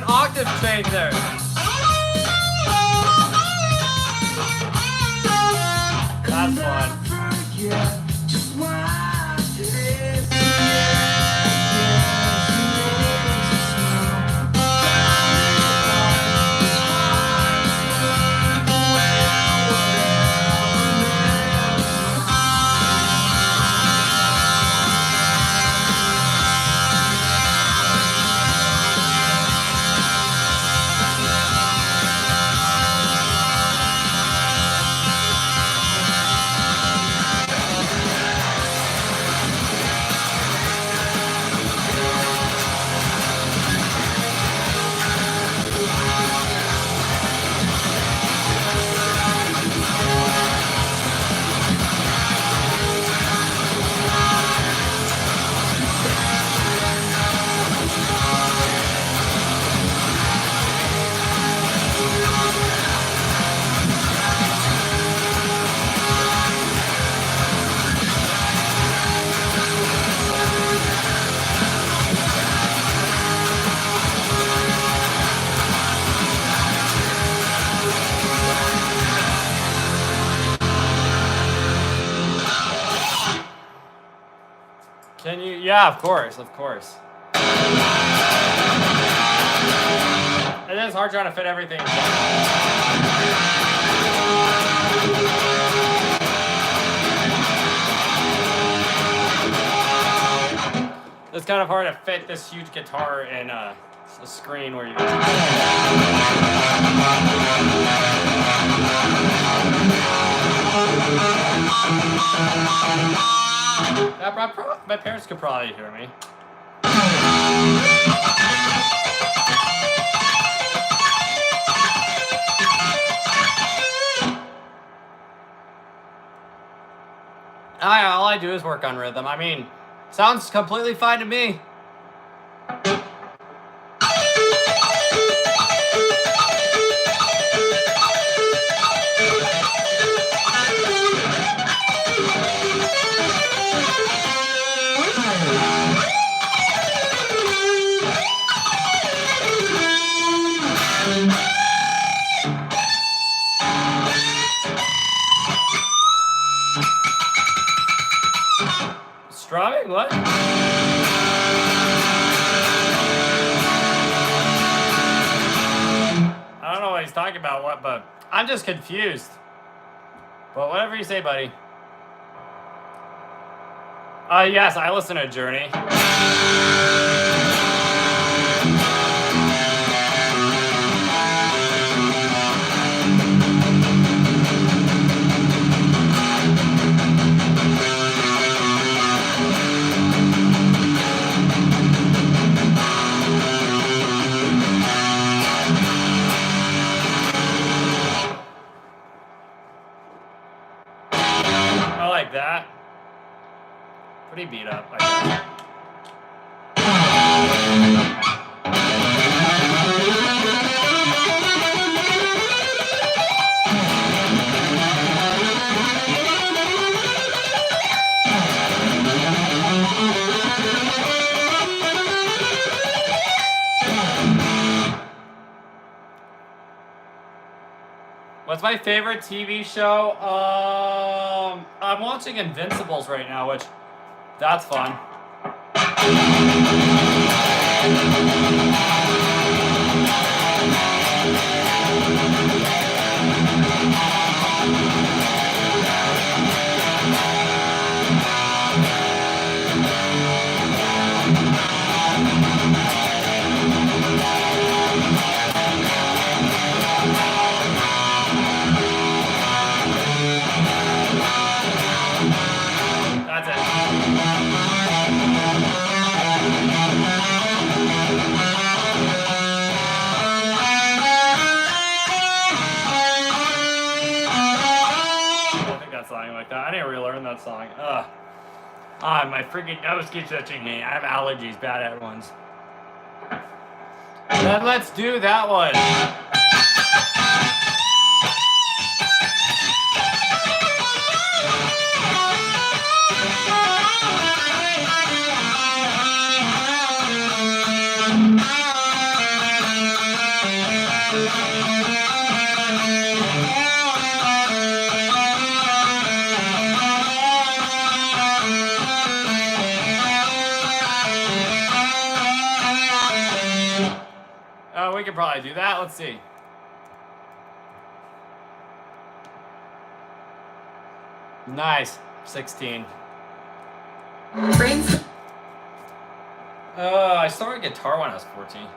octave change there. That's fun. Can you? Yeah, of course, of course. It is hard trying to fit everything in. It's kind of hard to fit this huge guitar in a screen where you. My parents could probably hear me. All I do is work on rhythm. I mean, sounds completely fine to me. Strumming? What? I don't know what he's talking about, but I'm just confused. But whatever you say, buddy. Yes, I listen to Journey. I like that. Pretty beat up, I guess. What's my favorite TV show? I'm watching Invincibles right now, which that's fun. That's it. I think that song like that. I didn't relearn that song. Ugh. My freaking nose keeps itching me. I have allergies, bad ones. Then let's do that one. We could probably do that. Let's see. Nice. 16. Brains. I started guitar when I was 14.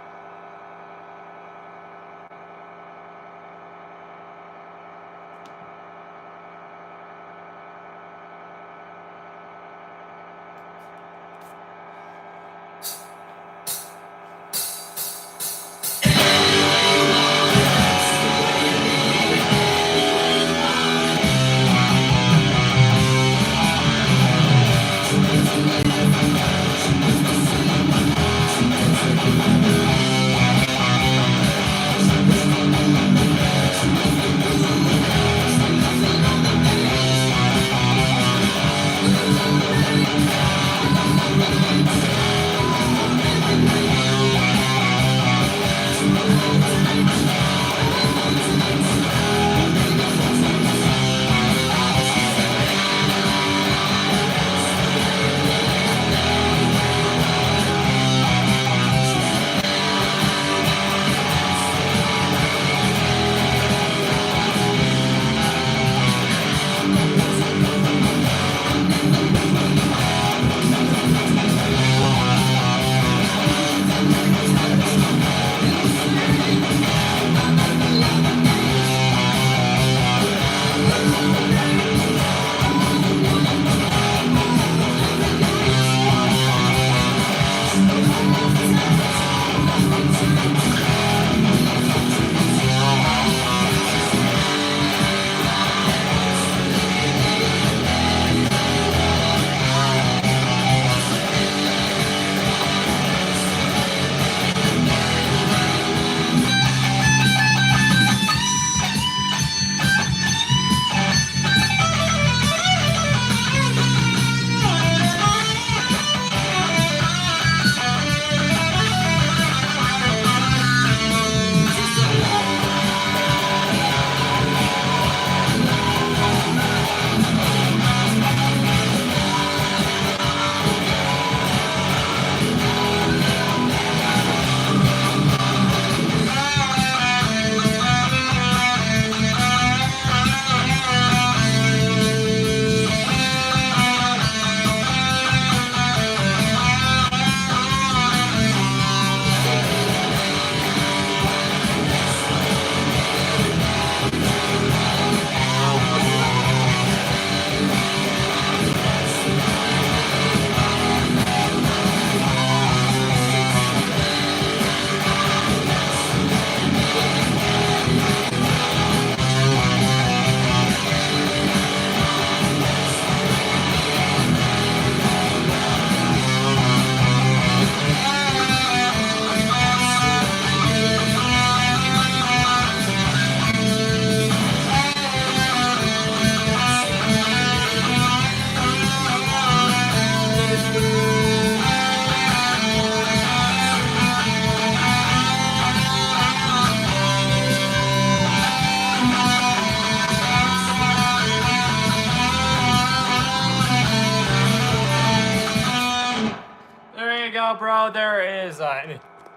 go, bro. There is.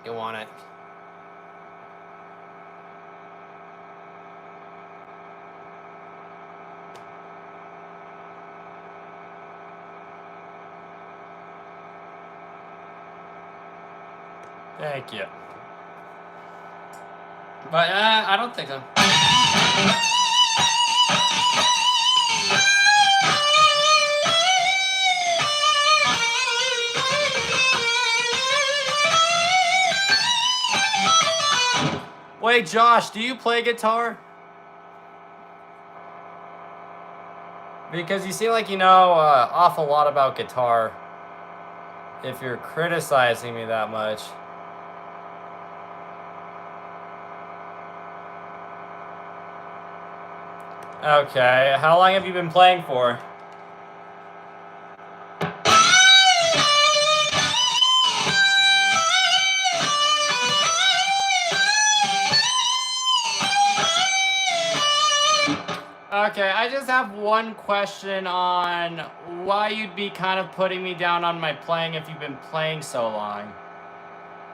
You want it? Thank you. But I don't think so. Wait, Josh, do you play guitar? Because you seem like you know awful lot about guitar. If you're criticizing me that much. Okay, how long have you been playing for? Okay, I just have one question on why you'd be kind of putting me down on my playing if you've been playing so long.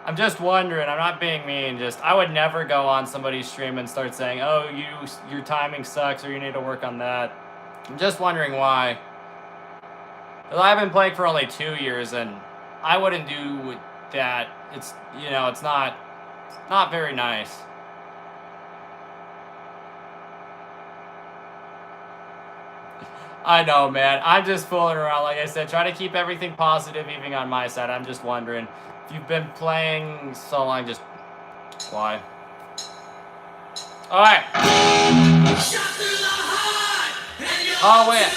I'm just wondering, I'm not being mean, just I would never go on somebody's stream and start saying, oh, your timing sucks or you need to work on that. I'm just wondering why. 'Cause I've been playing for only 2 years and I wouldn't do that. It's, you know, it's not very nice. I know, man. I'm just fooling around. Like I said, try to keep everything positive even on my side. I'm just wondering, if you've been playing so long, just why? Alright. Oh, wait.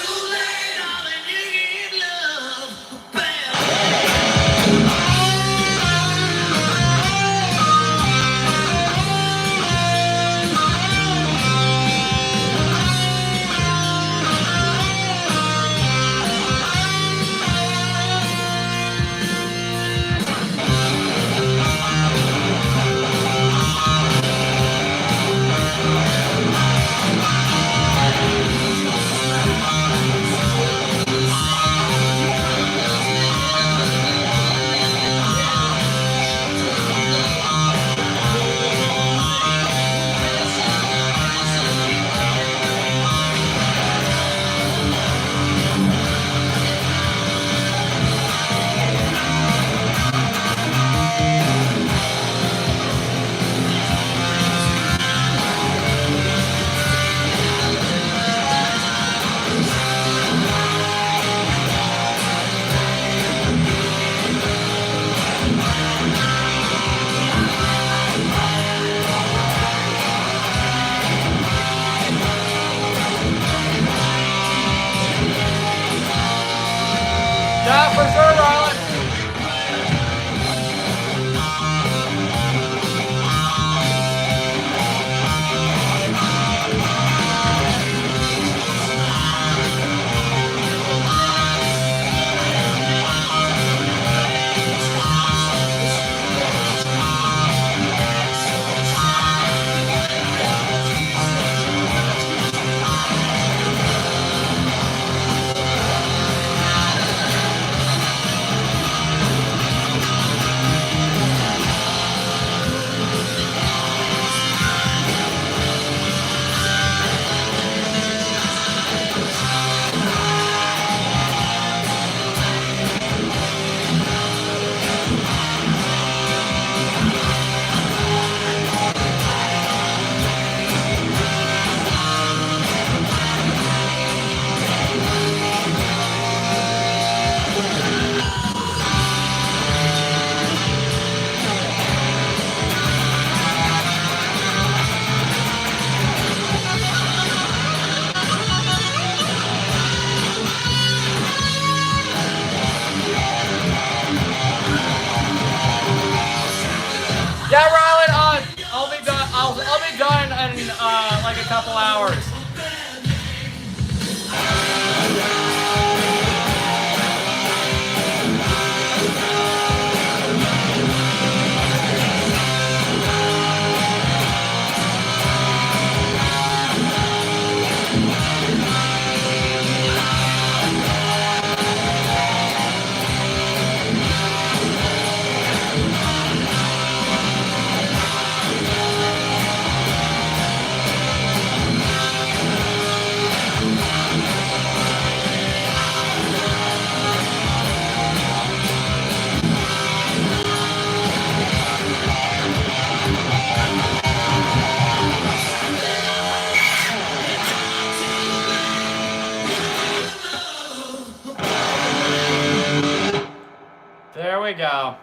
we go.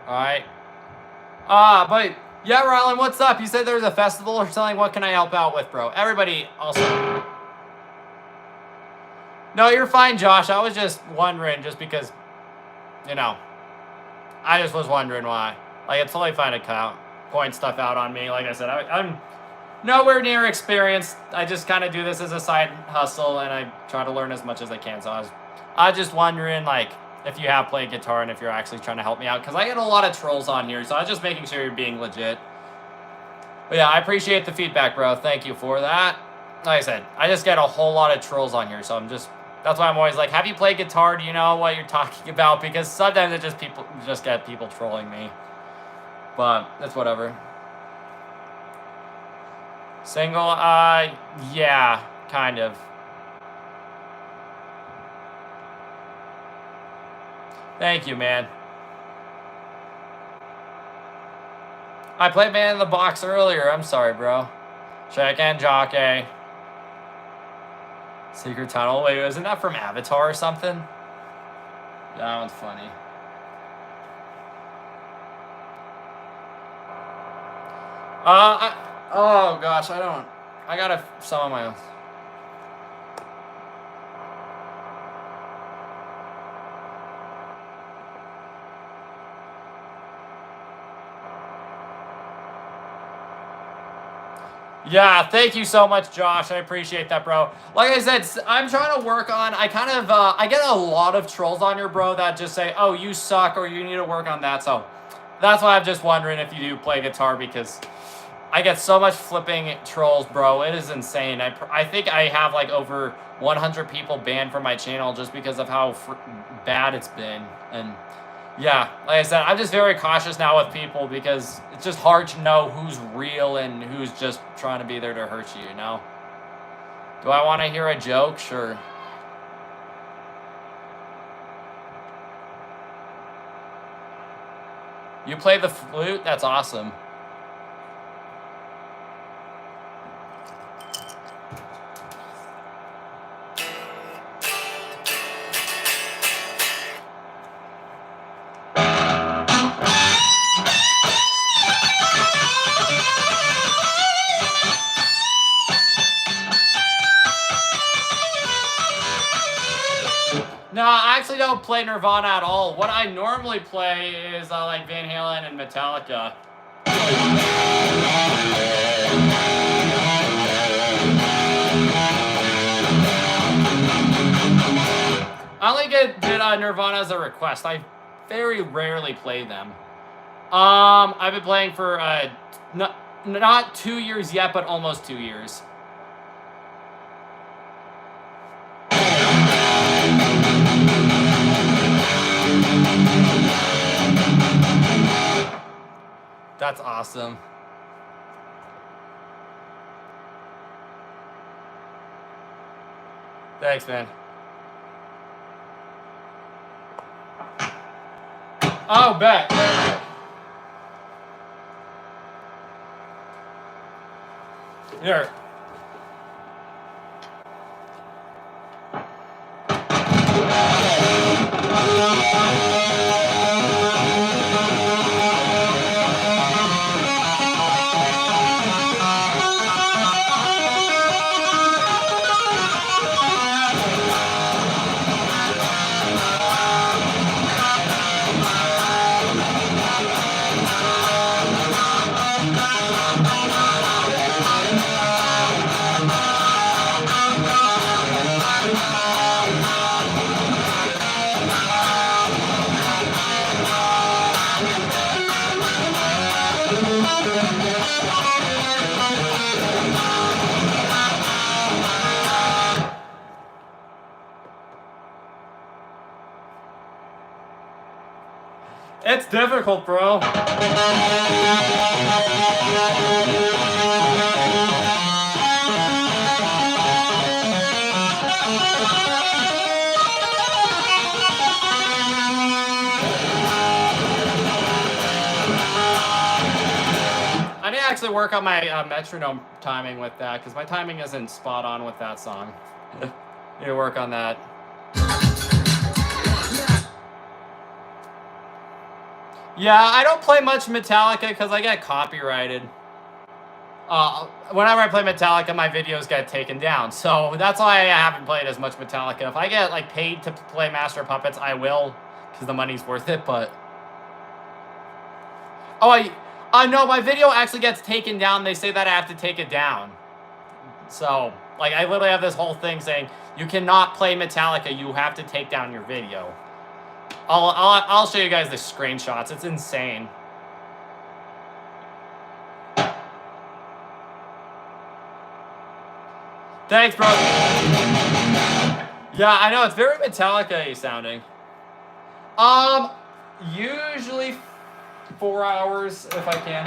Alright. But yeah, Rylan, what's up? You said there's a festival or something. What can I help out with, bro? Everybody also. No, you're fine, Josh. I was just wondering, just because, you know, I just was wondering why. Like, it's totally fine to point stuff out on me. Like I said, I'm nowhere near experienced. I just kind of do this as a side hustle, and I try to learn as much as I can. So I was just wondering, like, if you have played guitar and if you're actually trying to help me out. Because I get a lot of trolls on here, so I was just making sure you're being legit. But yeah, I appreciate the feedback, bro. Thank you for that. Like I said, I just get a whole lot of trolls on here, so I'm just... That's why I'm always like, have you played guitar? Do you know what you're talking about? Because sometimes it just get people trolling me. But it's whatever. Single, yeah, kind of. Thank you, man. I played Man in the Box earlier. I'm sorry, bro. Check and jockey. Secret Tunnel. Wait, isn't that from Avatar or something? That one's funny. Oh gosh, I gotta some of my own. Yeah, thank you so much, Josh. I appreciate that, bro. Like I said, I'm trying to work on, I get a lot of trolls on here, bro, that just say, oh, you suck, or you need to work on that. So that's why I'm just wondering if you do play guitar, because I get so much flipping trolls, bro. It is insane. I think I have like over 100 people banned from my channel just because of how bad it's been. And yeah, like I said, I'm just very cautious now with people because it's just hard to know who's real and who's just trying to be there to hurt you, you know? Do I want to hear a joke? Sure. You play the flute? That's awesome. No, I actually don't play Nirvana at all. What I normally play is like Van Halen and Metallica. I only did Nirvana as a request. I very rarely play them. I've been playing for not 2 years yet, but almost 2 years. That's awesome. Thanks, man. Oh, bet. Here. It's difficult, bro. I need to actually work on my metronome timing with that, because my timing isn't spot on with that song. Need to work on that. Yeah, I don't play much Metallica because I get copyrighted. Whenever I play Metallica, my videos get taken down. So that's why I haven't played as much Metallica. If I get like paid to play Master of Puppets, I will, because the money's worth it. But no, my video actually gets taken down. They say that I have to take it down. So like I literally have this whole thing saying you cannot play Metallica. You have to take down your video. I'll show you guys the screenshots. It's insane. Thanks, bro. Yeah, I know it's very Metallica-y sounding. Usually 4 hours if I can.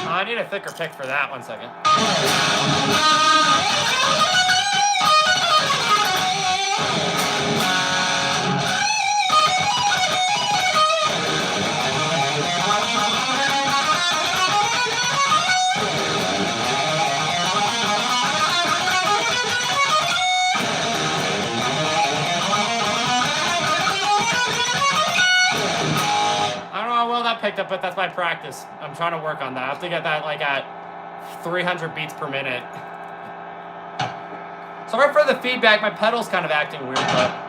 I need a thicker pick for that. 1 second. Picked up, but that's my practice. I'm trying to work on that. I have to get that like at 300 beats per minute. Sorry for the feedback. My pedal's kind of acting weird, but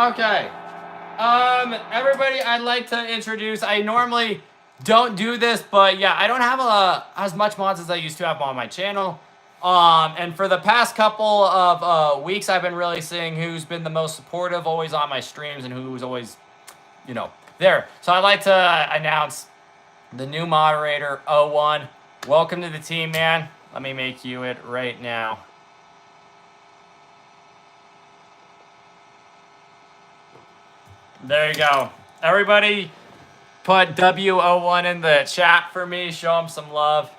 Okay. Everybody, I'd like to introduce, I normally don't do this, but yeah, I don't have as much mods as I used to have on my channel. And for the past couple of weeks, I've been really seeing who's been the most supportive, always on my streams, and who's always, you know, there. So I'd like to announce the new moderator, 01. Welcome to the team, man. Let me make you it right now. There you go. Everybody put W01 in the chat for me. Show him some love.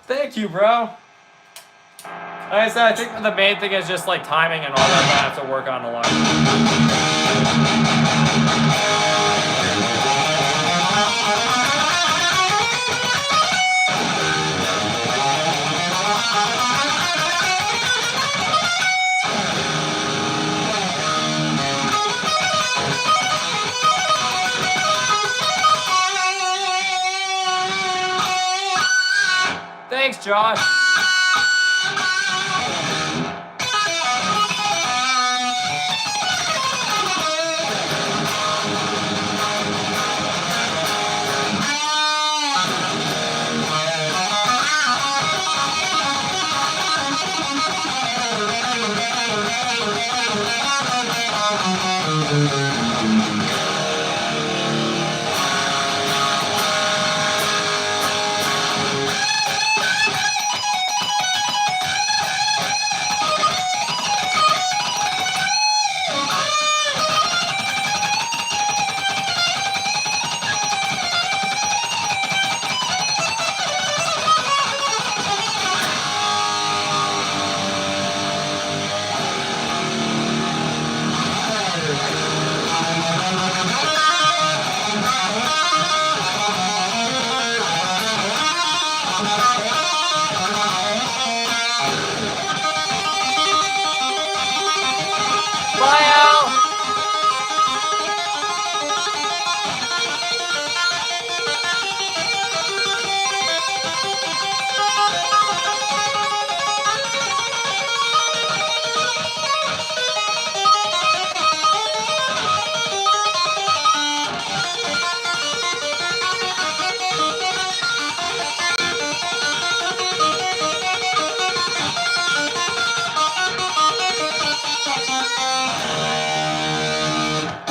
Thank you, bro. Like I said, I think the main thing is just like timing and all that I have to work on a lot. Thanks, Josh.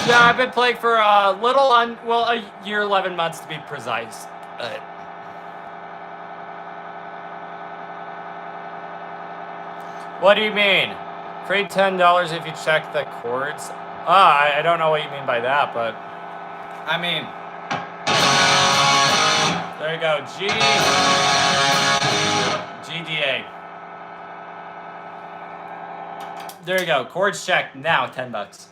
Yeah, I've been playing for a year, 11 months to be precise. What do you mean? Trade $10 if you check the chords? I don't know what you mean by that, but I mean, there you go. GDA. There you go. Chords checked now, $10.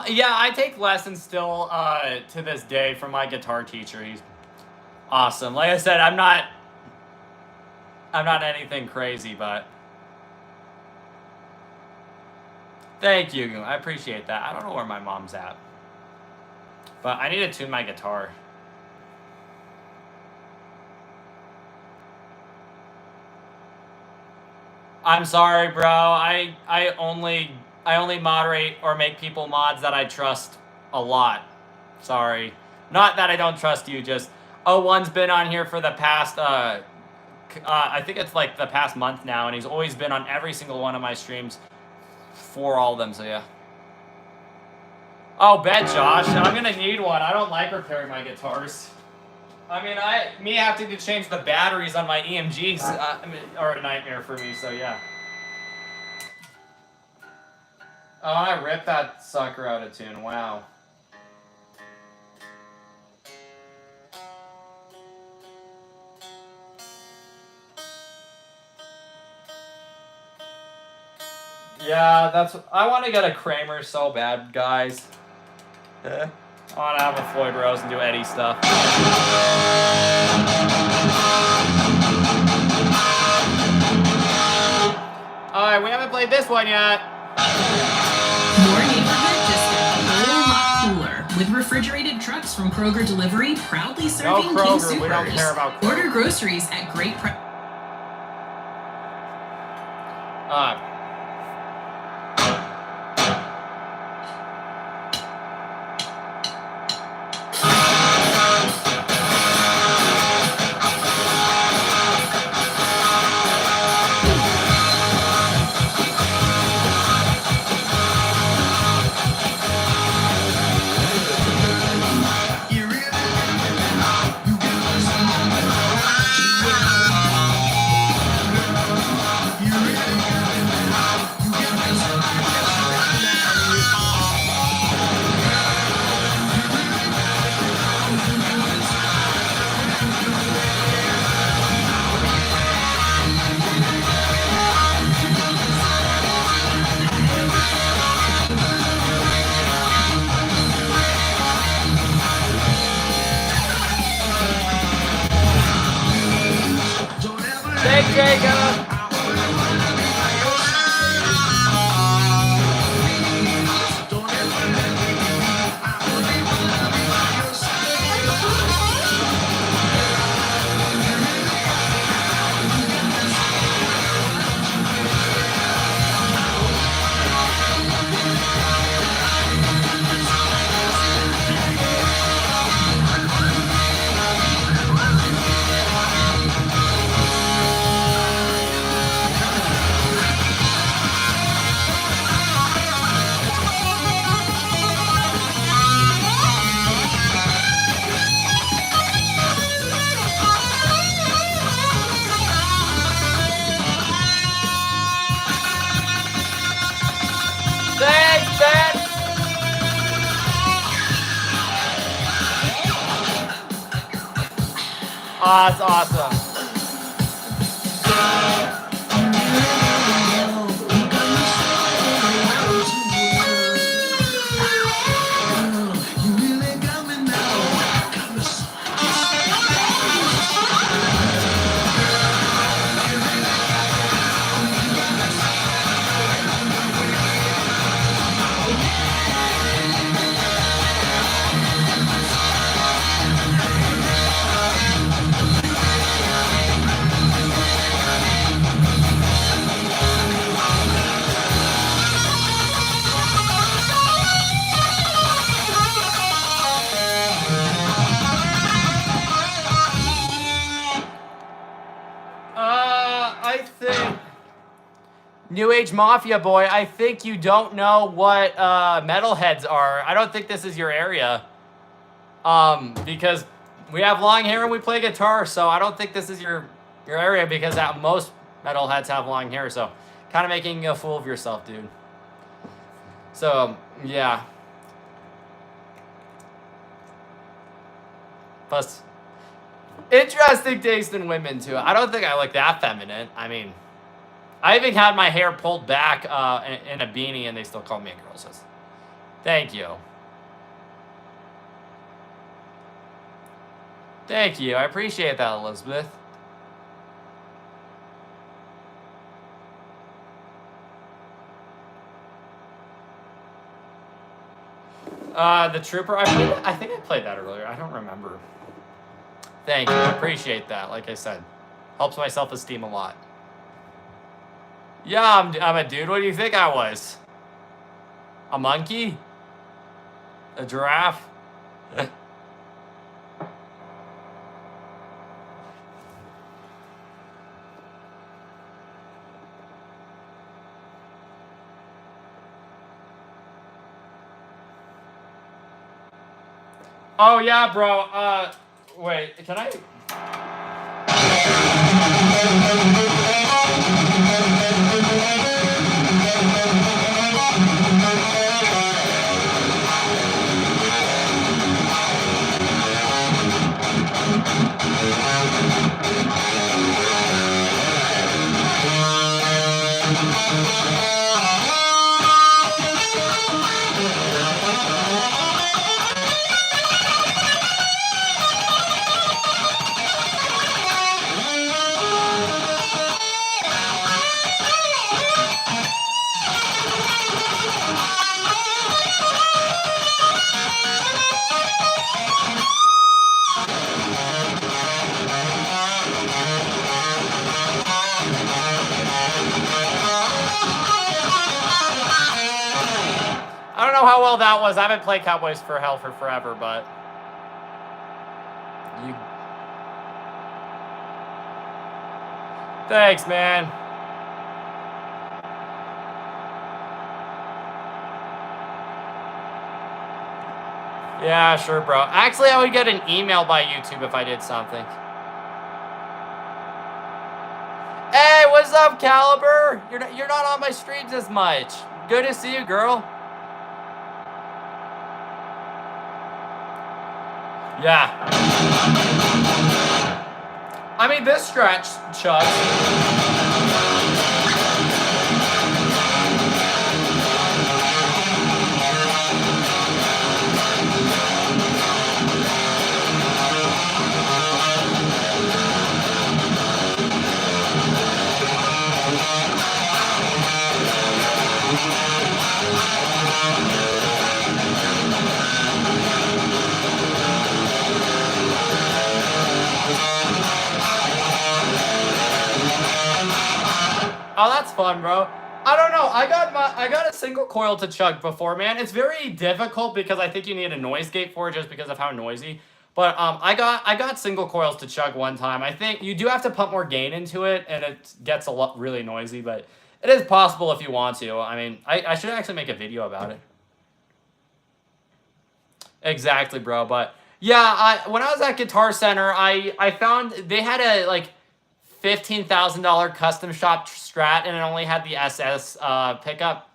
Yeah, I take lessons still to this day from my guitar teacher. He's awesome. Like I said, I'm not anything crazy, but thank you. I appreciate that. I don't know where my mom's at, but I need to tune my guitar. I'm sorry, bro. I only moderate or make people mods that I trust a lot. Sorry. Not that I don't trust you, just 01's been on here for the past, I think it's like the past month now, and he's always been on every single one of my streams for all of them, so yeah. Oh, bet, Josh. I'm gonna need one. I don't like repairing my guitars. I mean, me having to change the batteries on my EMGs are a nightmare for me, so yeah. Oh, I ripped that sucker out of tune. Wow. Yeah, I want to get a Kramer so bad, guys. I want to have a Floyd Rose and do Eddie stuff. Alright, we haven't played this one yet. Your neighborhood just got a whole lot cooler with refrigerated trucks from Kroger Delivery proudly serving King Kroger, Supers. we don't care about Kroger. Order groceries at great price. Thanks, Jacob. Thanks, Ben. Oh, that's awesome. I think New Age Mafia boy, I think you don't know what metalheads are. I don't think this is your area. Because we have long hair and we play guitar, so I don't think this is your area because most metalheads have long hair, so kind of making a fool of yourself, dude. So, yeah. Plus, interesting taste in women, too. I don't think I look that feminine. I mean, I even had my hair pulled back in a beanie, and they still call me a girl. So, thank you. Thank you. I appreciate that, Elizabeth. The Trooper. I think I played that earlier. I don't remember. Thank you. I appreciate that. Like I said, helps my self-esteem a lot. Yeah, I'm a dude. What do you think I was? A monkey? A giraffe? Oh yeah, bro. Wait, can I? know how well that was. I haven't played Cowboys for Hell for forever, but you. Thanks, man. Yeah, sure, bro. Actually, I would get an email by YouTube if I did something. Hey, what's up, Caliber? You're not on my streams as much. Good to see you, girl. Yeah. I mean, this stretch, Chuck. Oh, that's fun, bro. I don't know. I got a single coil to chug before, man. It's very difficult because I think you need a noise gate for it just because of how noisy. But I got single coils to chug one time. I think you do have to pump more gain into it, and it gets a lot really noisy. But it is possible if you want to. I mean, I should actually make a video about it. Exactly, bro. But yeah, when I was at Guitar Center, I found they had a like $15,000 custom shop Strat, and it only had the SS pickup,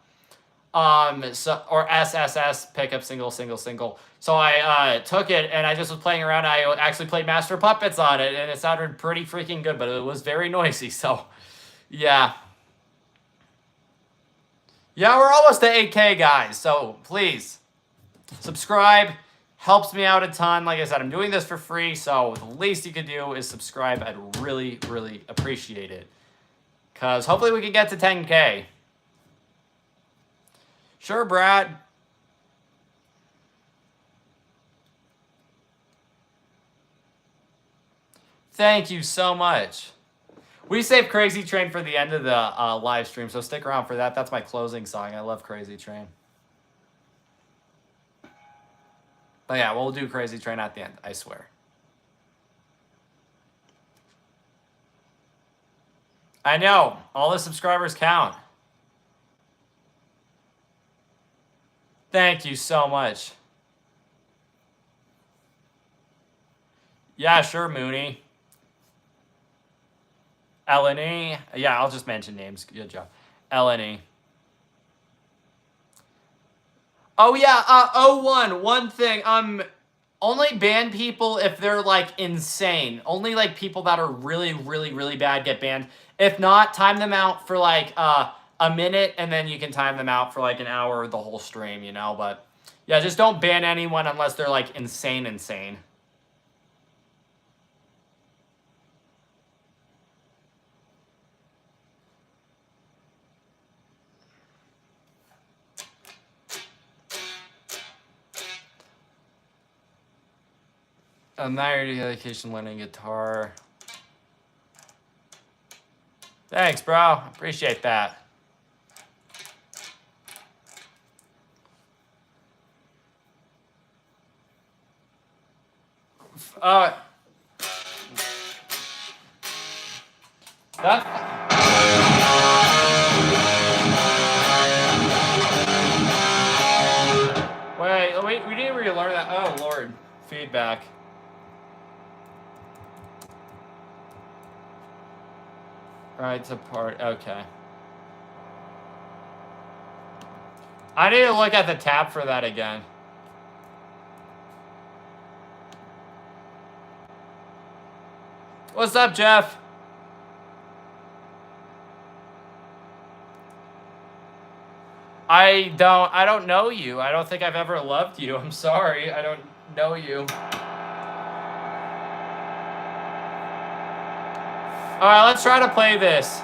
or SSS pickup, single. So I took it and I just was playing around. I actually played Master Puppets on it, and it sounded pretty freaking good, but it was very noisy. So yeah, we're almost to 8K, guys. So please subscribe. Helps me out a ton. Like I said, I'm doing this for free, so the least you could do is subscribe. I'd really, really appreciate it. Because hopefully we can get to 10K. Sure, Brad. Thank you so much. We saved Crazy Train for the end of the live stream, so stick around for that. That's my closing song. I love Crazy Train. But yeah, we'll do Crazy Train at the end, I swear. I know, all the subscribers count. Thank you so much. Yeah, sure, Mooney. Eleni. Yeah, I'll just mention names. Good job. Eleni. Oh yeah, one thing. Only ban people if they're like insane. Only like people that are really, really, really bad get banned. If not, time them out for like a minute, and then you can time them out for like an hour or the whole stream, you know. But yeah, just don't ban anyone unless they're like insane. I'm married to education, learning guitar. Thanks, bro. Appreciate that. Wait, we didn't really learn that. Oh, Lord. Feedback. Right to part. Okay. I need to look at the tab for that again. What's up, Jeff? I don't know you. I don't think I've ever loved you. I'm sorry. I don't know you. All right, let's try to play this.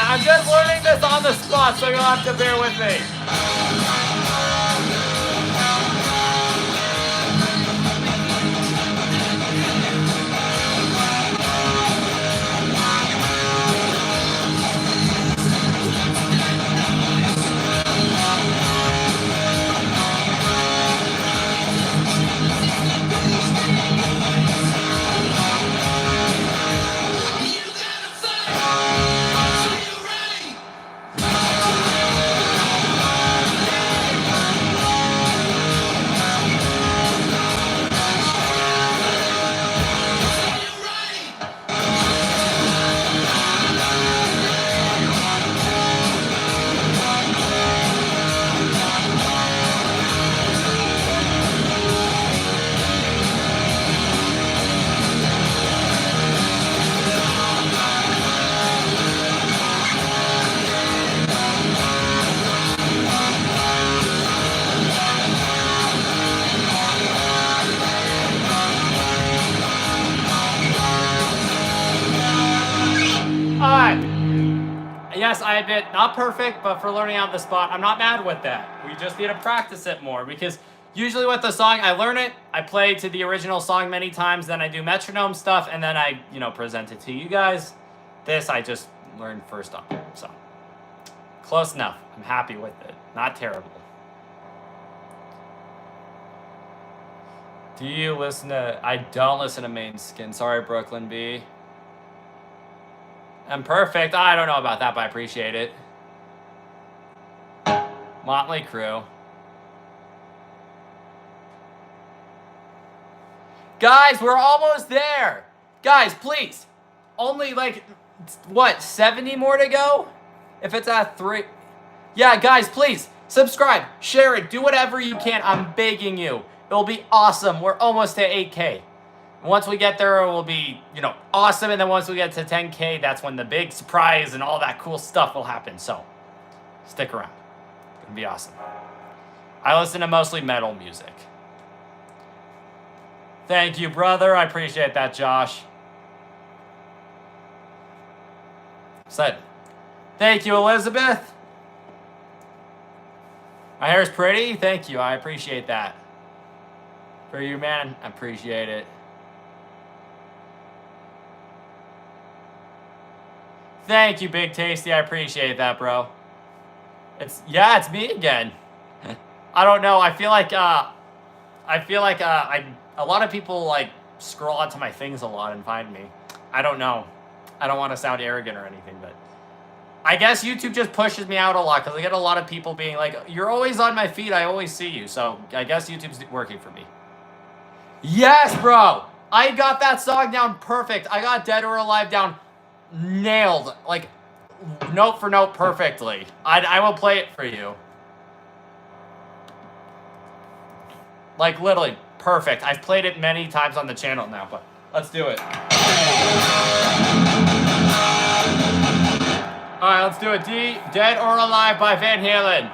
I'm just learning this on the spot, so you'll have to bear with me. Yes, I admit, not perfect, but for learning on the spot, I'm not mad with that. We just need to practice it more, because usually with the song, I learn it, I play to the original song many times, then I do metronome stuff, and then I, present it to you guys. This, I just learned first up, so. Close enough. I'm happy with it. Not terrible. Do you listen to... I don't listen to Main Skin. Sorry, Brooklyn B. I'm perfect. I don't know about that, but I appreciate it. Motley Crue. Guys, we're almost there. Guys, please. Only like, what, 70 more to go? If it's at 3. Yeah, guys, please. Subscribe. Share it. Do whatever you can. I'm begging you. It'll be awesome. We're almost to 8K. Once we get there, it will be, awesome. And then once we get to 10K, that's when the big surprise and all that cool stuff will happen. So, stick around. It's going to be awesome. I listen to mostly metal music. Thank you, brother. I appreciate that, Josh. Said. Thank you, Elizabeth. My hair's pretty. Thank you. I appreciate that. For you, man, I appreciate it. Thank you, Big Tasty. I appreciate that, bro. It's me again. I don't know. I feel like a lot of people like scroll onto my things a lot and find me. I don't know. I don't want to sound arrogant or anything, but I guess YouTube just pushes me out a lot because I get a lot of people being like, "You're always on my feed. I always see you." So I guess YouTube's working for me. Yes, bro. I got that song down perfect. I got Dead or Alive down nailed, like note for note perfectly. I will play it for you. Like literally perfect. I've played it many times on the channel now, but let's do it. Alright, let's do it. Dead or Alive by Van Halen.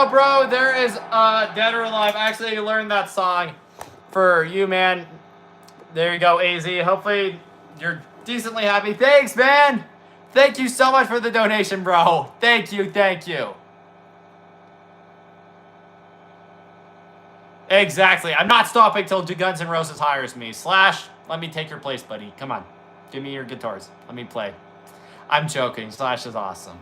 bro, there is Dead or Alive. I actually learned that song for you, man. There you go, AZ. Hopefully you're decently happy. Thanks, man. Thank you so much for the donation, bro. Thank you, thank you. Exactly. I'm not stopping till Guns N' Roses hires me. Slash, let me take your place, buddy. Come on. Give me your guitars. Let me play. I'm joking. Slash is awesome.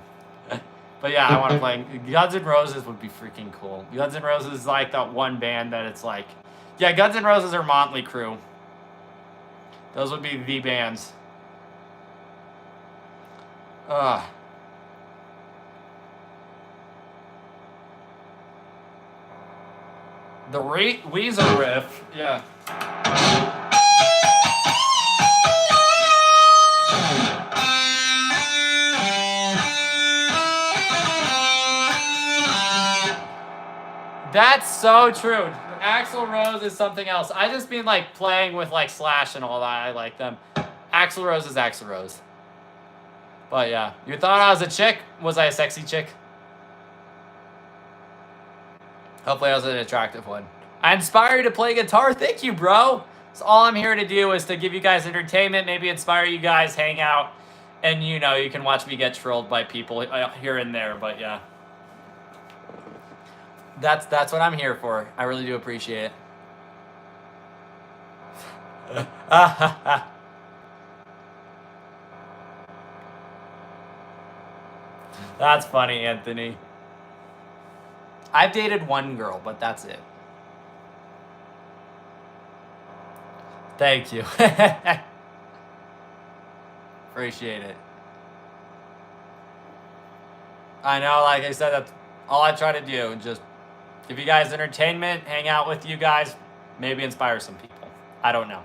But yeah, I want to play. Guns N' Roses would be freaking cool. Guns N' Roses is like that one band that it's like... Yeah, Guns N' Roses or Motley Crue. Those would be the bands. Ugh. The Weezer riff, yeah. That's so true. Axl Rose is something else. I just mean like playing with like Slash and all that. I like them. Axl Rose is Axl Rose. But yeah, you thought I was a chick? Was I a sexy chick? Hopefully I was an attractive one. I inspire you to play guitar. Thank you, bro. So all I'm here to do is to give you guys entertainment, maybe inspire you guys, hang out, and you know, you can watch me get trolled by people here and there, but yeah. That's what I'm here for. I really do appreciate it. That's funny, Anthony. I've dated one girl, but that's it. Thank you. Appreciate it. I know, like I said, that's all I try to do. Just give you guys entertainment, hang out with you guys, maybe inspire some people. I don't know.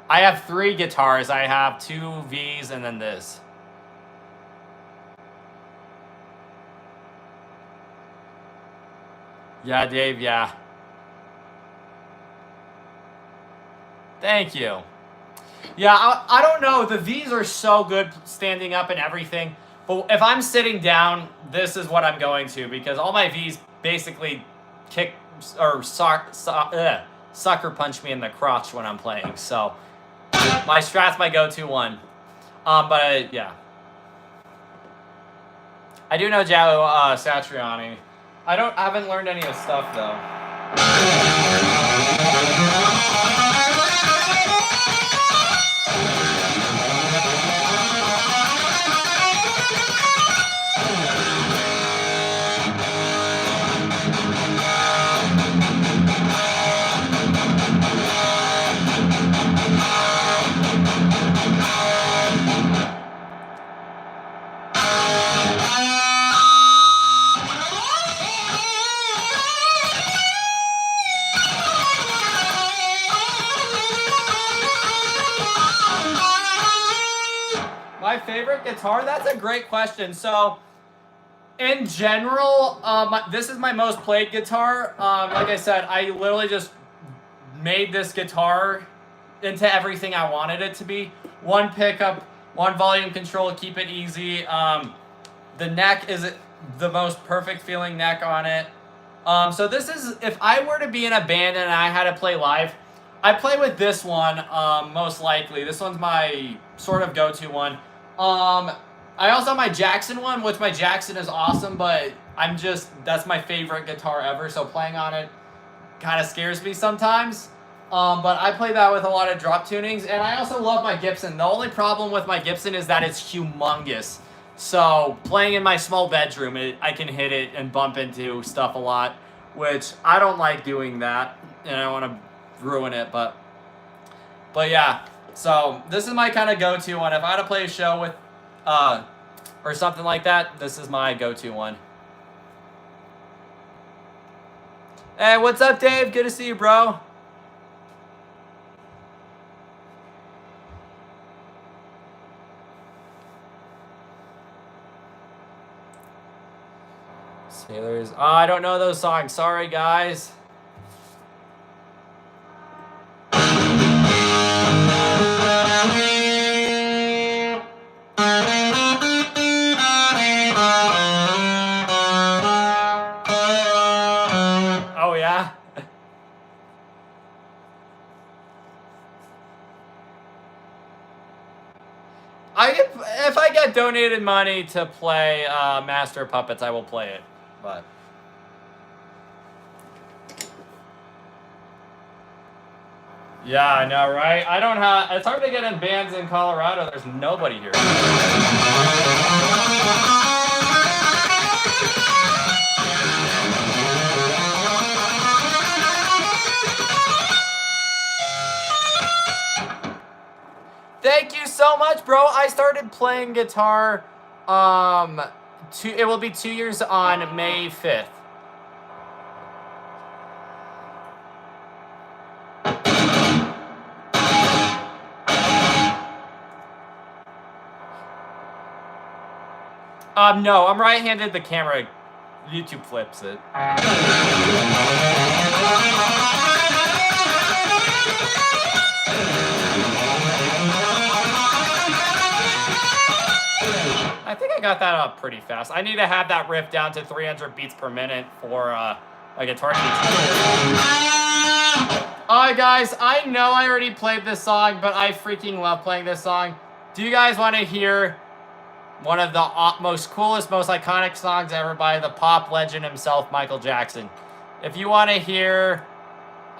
I have 3 guitars. I have 2 V's and then this. Yeah, Dave, yeah. Thank you. Yeah, I don't know. The V's are so good standing up and everything. But if I'm sitting down, this is what I'm going to. Because all my V's basically kick or sucker punch me in the crotch when I'm playing. So, my Strat's my go-to one. But, yeah. I do know Joe Satriani. I haven't learned any of his stuff, though. My favorite guitar? That's a great question. So, in general, this is my most played guitar. Like I said, I literally just made this guitar into everything I wanted it to be. One pickup, one volume control, keep it easy. The neck is the most perfect feeling neck on it. So this is, if I were to be in a band and I had to play live, I play with this one, most likely. This one's my sort of go-to one. I also have my Jackson one, which my Jackson is awesome, but that's my favorite guitar ever, so playing on it kind of scares me sometimes. But I play that with a lot of drop tunings, and I also love my Gibson. The only problem with my Gibson is that it's humongous. So playing in my small bedroom, I can hit it and bump into stuff a lot, which I don't like doing that, and I don't want to ruin it, but yeah. So this is my kind of go-to one. If I had to play a show with, or something like that, this is my go-to one. Hey, what's up, Dave? Good to see you, bro. Sailors. Oh, I don't know those songs. Sorry, guys. get donated money to play Master of Puppets, I will play it. But yeah, I know, right? I don't have. It's hard to get in bands in Colorado. There's nobody here. Thank you so much, bro. I started playing guitar. It will be 2 years on May 5th. No, I'm right-handed. The camera, YouTube flips it. I think I got that up pretty fast. I need to have that riff down to 300 beats per minute for a guitar teacher. Alright guys, I know I already played this song, but I freaking love playing this song. Do you guys want to hear one of the most coolest, most iconic songs ever by the pop legend himself, Michael Jackson? If you want to hear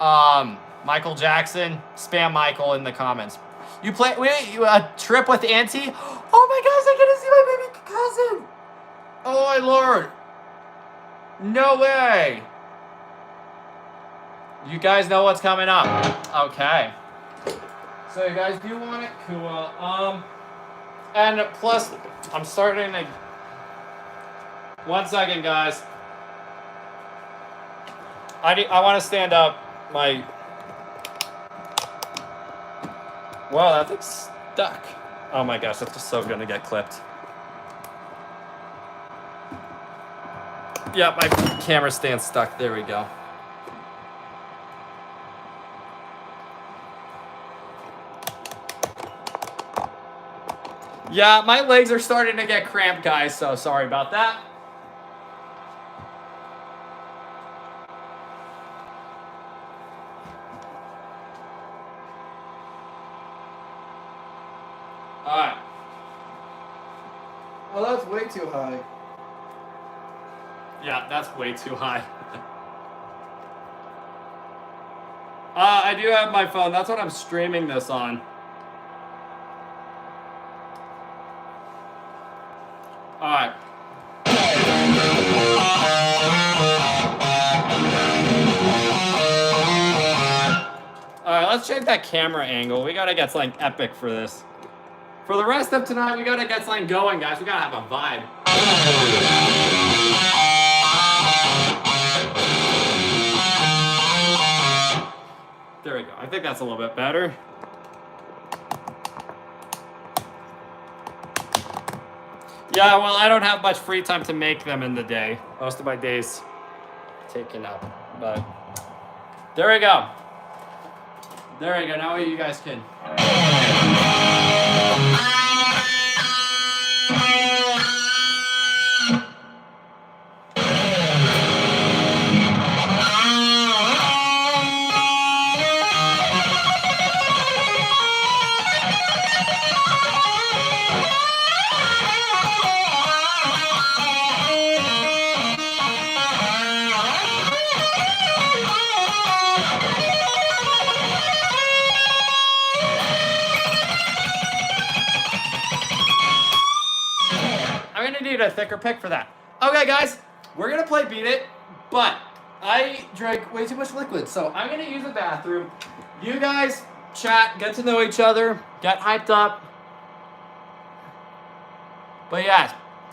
Michael Jackson, spam Michael in the comments. You play a trip with Auntie? Oh my gosh, I get to see my baby cousin! Oh my lord! No way! You guys know what's coming up. Okay. So you guys do want it? Cool. And plus, I'm starting to... 1 second, guys. I want to stand up my... Wow, that thing's stuck. Oh my gosh, that's just so gonna get clipped. Yeah, my camera stand's stuck. There we go. Yeah, my legs are starting to get cramped, guys, so sorry about that. Alright. Well, that's way too high. Yeah, that's way too high. I do have my phone. That's what I'm streaming this on. Alright. Alright, let's check that camera angle. We gotta get something epic for this. For the rest of tonight, we gotta get something going, guys. We gotta have a vibe. There we go. I think that's a little bit better. Yeah, well, I don't have much free time to make them in the day. Most of my day's taken up. But there we go. There we go. Now you guys can. A thicker pick for that. Okay, guys, we're gonna play Beat It, but I drank way too much liquid, so I'm gonna use the bathroom. You guys chat, get to know each other, get hyped up. But yeah,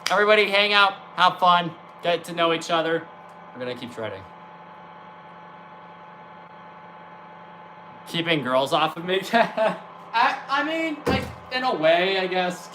everybody hang out, have fun, get to know each other. We're gonna keep shredding. Keeping girls off of me? I mean, like, in a way, I guess.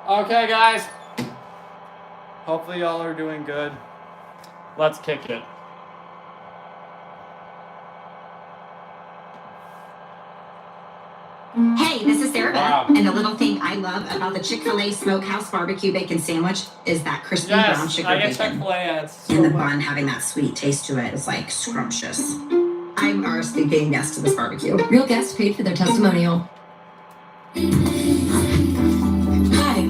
Okay, guys. Hopefully y'all are doing good. Let's kick it. Hey, this is Sarah Beth, Wow. and the little thing I love about the Chick-fil-A Smokehouse Barbecue Bacon Sandwich is that crispy brown Yes, sugar I get bacon. Chick-fil-A ads. And the bun having that sweet taste to it is like scrumptious. I'm honestly being yes to this barbecue. Real guests paid for their testimonial. Hi,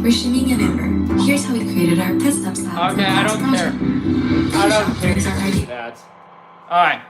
we're Shimmy and Amber. Here's how we created our pit stop stop. Okay, I don't care. I don't care Here's our ID. that. Alright.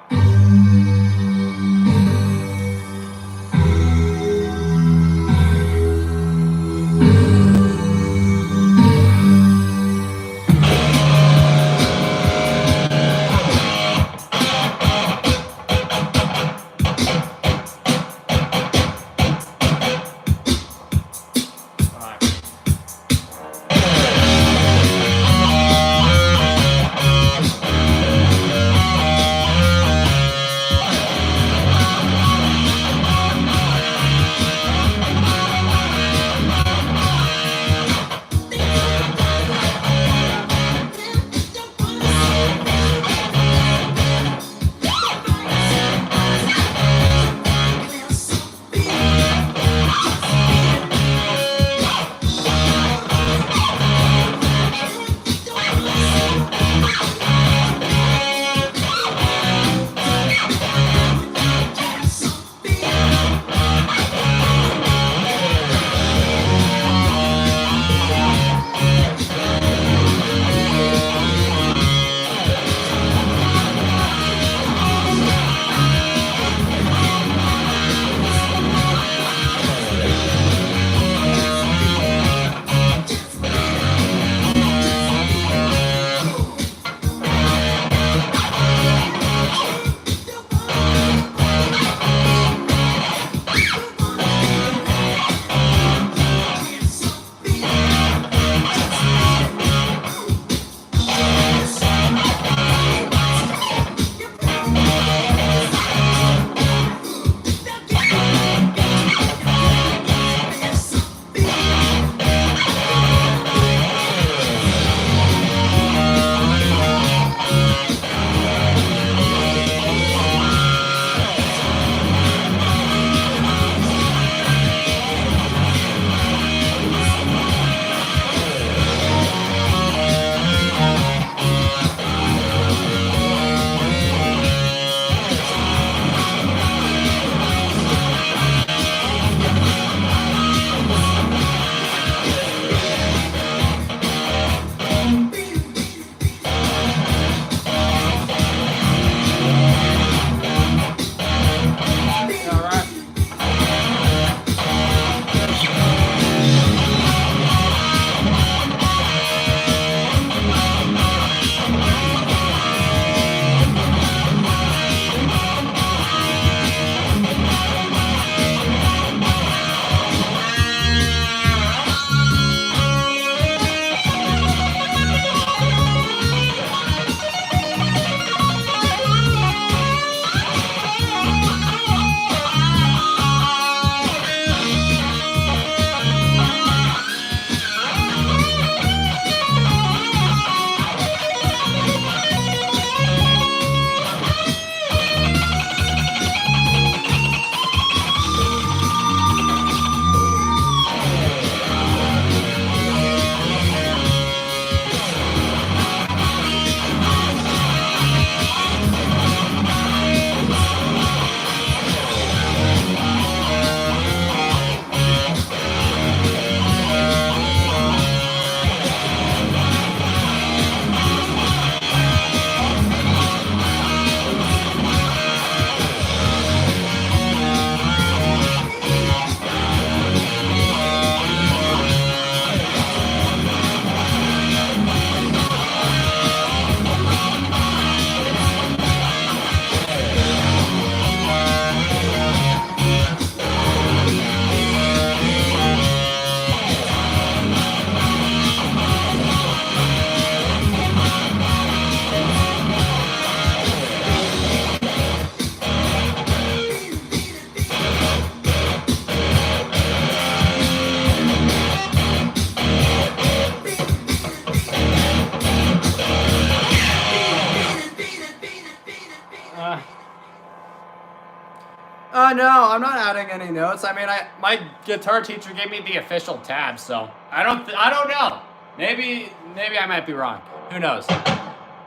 No, I'm not adding any notes. I mean, my guitar teacher gave me the official tab, so I don't know. Maybe I might be wrong. Who knows?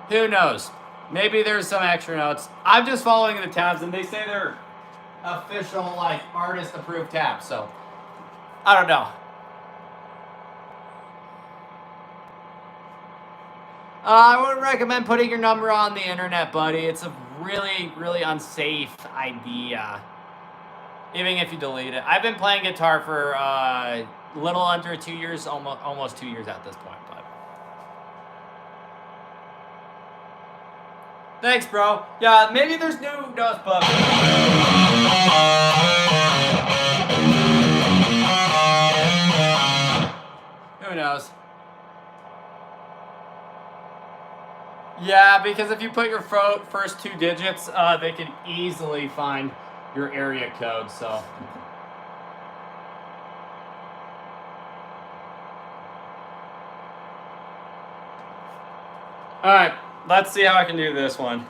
Who knows? Maybe there's some extra notes. I'm just following the tabs, and they say they're official, like, artist-approved tabs, so I don't know. I wouldn't recommend putting your number on the internet, buddy. It's a really, really unsafe idea. Even if you delete it. I've been playing guitar for a little under 2 years, almost 2 years at this point, but. Thanks, bro. Yeah, maybe there's new notes, but. Who knows? Yeah, because if you put your first 2 digits, they can easily find your area code, so. All right, let's see how I can do this one.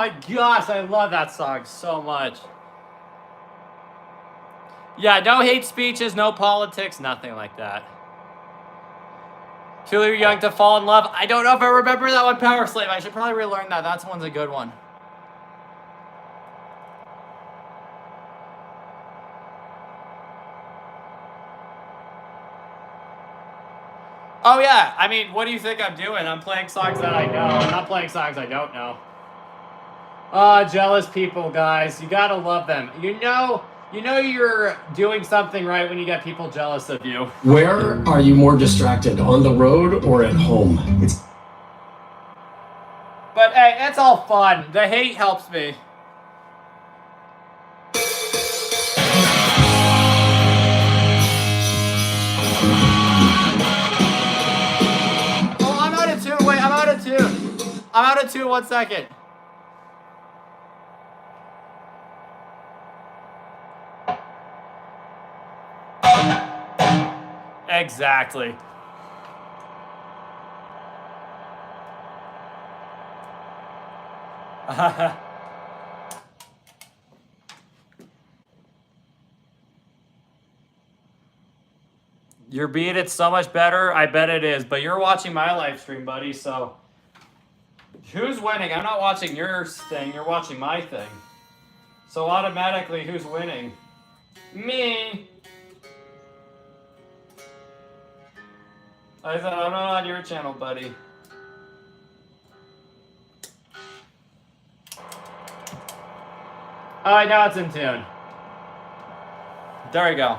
my gosh, I love that song so much. Yeah, no hate speeches, no politics, nothing like that. Too young to fall in love. I don't know if I remember that one, Power Slave. I should probably relearn that. That one's a good one. Oh yeah, I mean, what do you think I'm doing? I'm playing songs that I know. I'm not playing songs I don't know. Jealous people, guys. You gotta love them. You know you're doing something right when you get people jealous of you. Where are you more distracted, on the road or at home? But hey, it's all fun. The hate helps me. Oh, I'm out of tune. Wait, I'm out of tune. I'm out of tune. 1 second. Exactly. Your beat, it's so much better. I bet it is. But you're watching my live stream, buddy, so who's winning? I'm not watching your thing. You're watching my thing. So automatically, who's winning? Me. I thought I'm not on your channel, buddy. Alright, now it's in tune. There we go.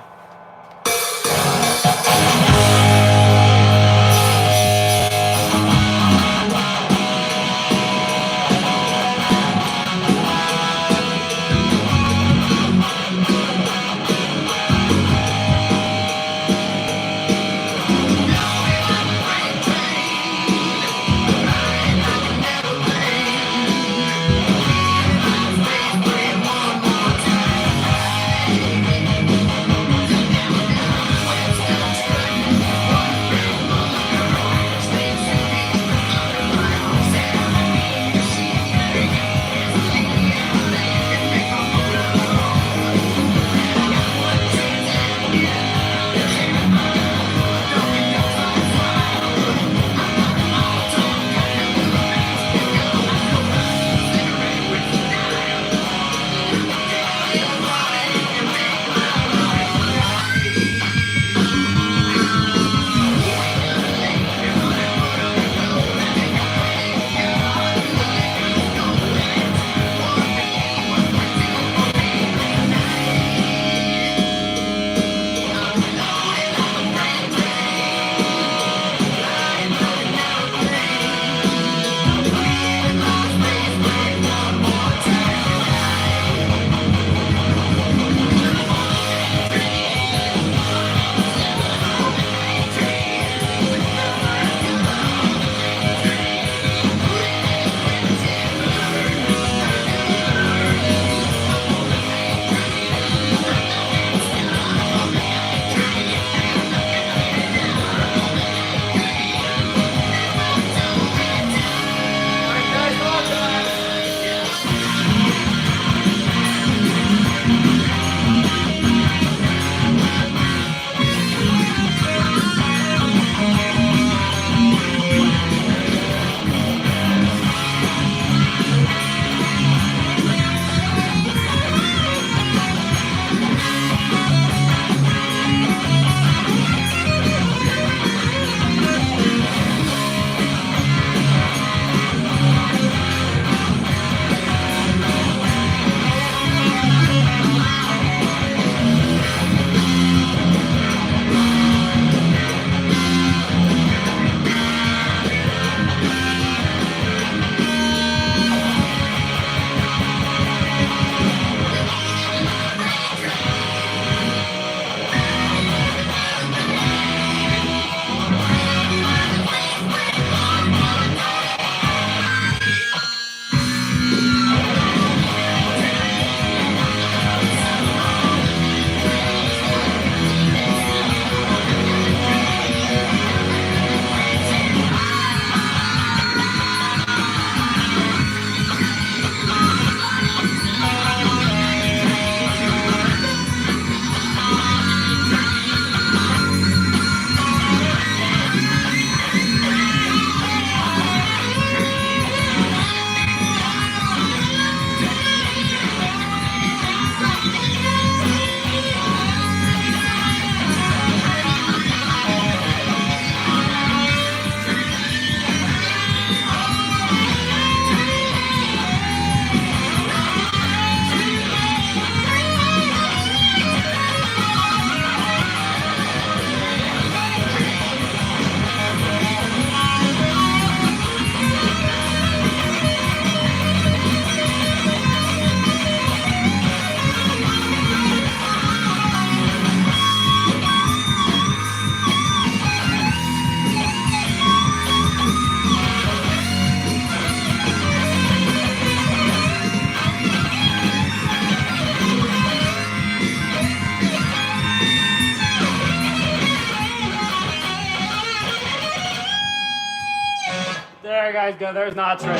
There you guys go. There's Night Train.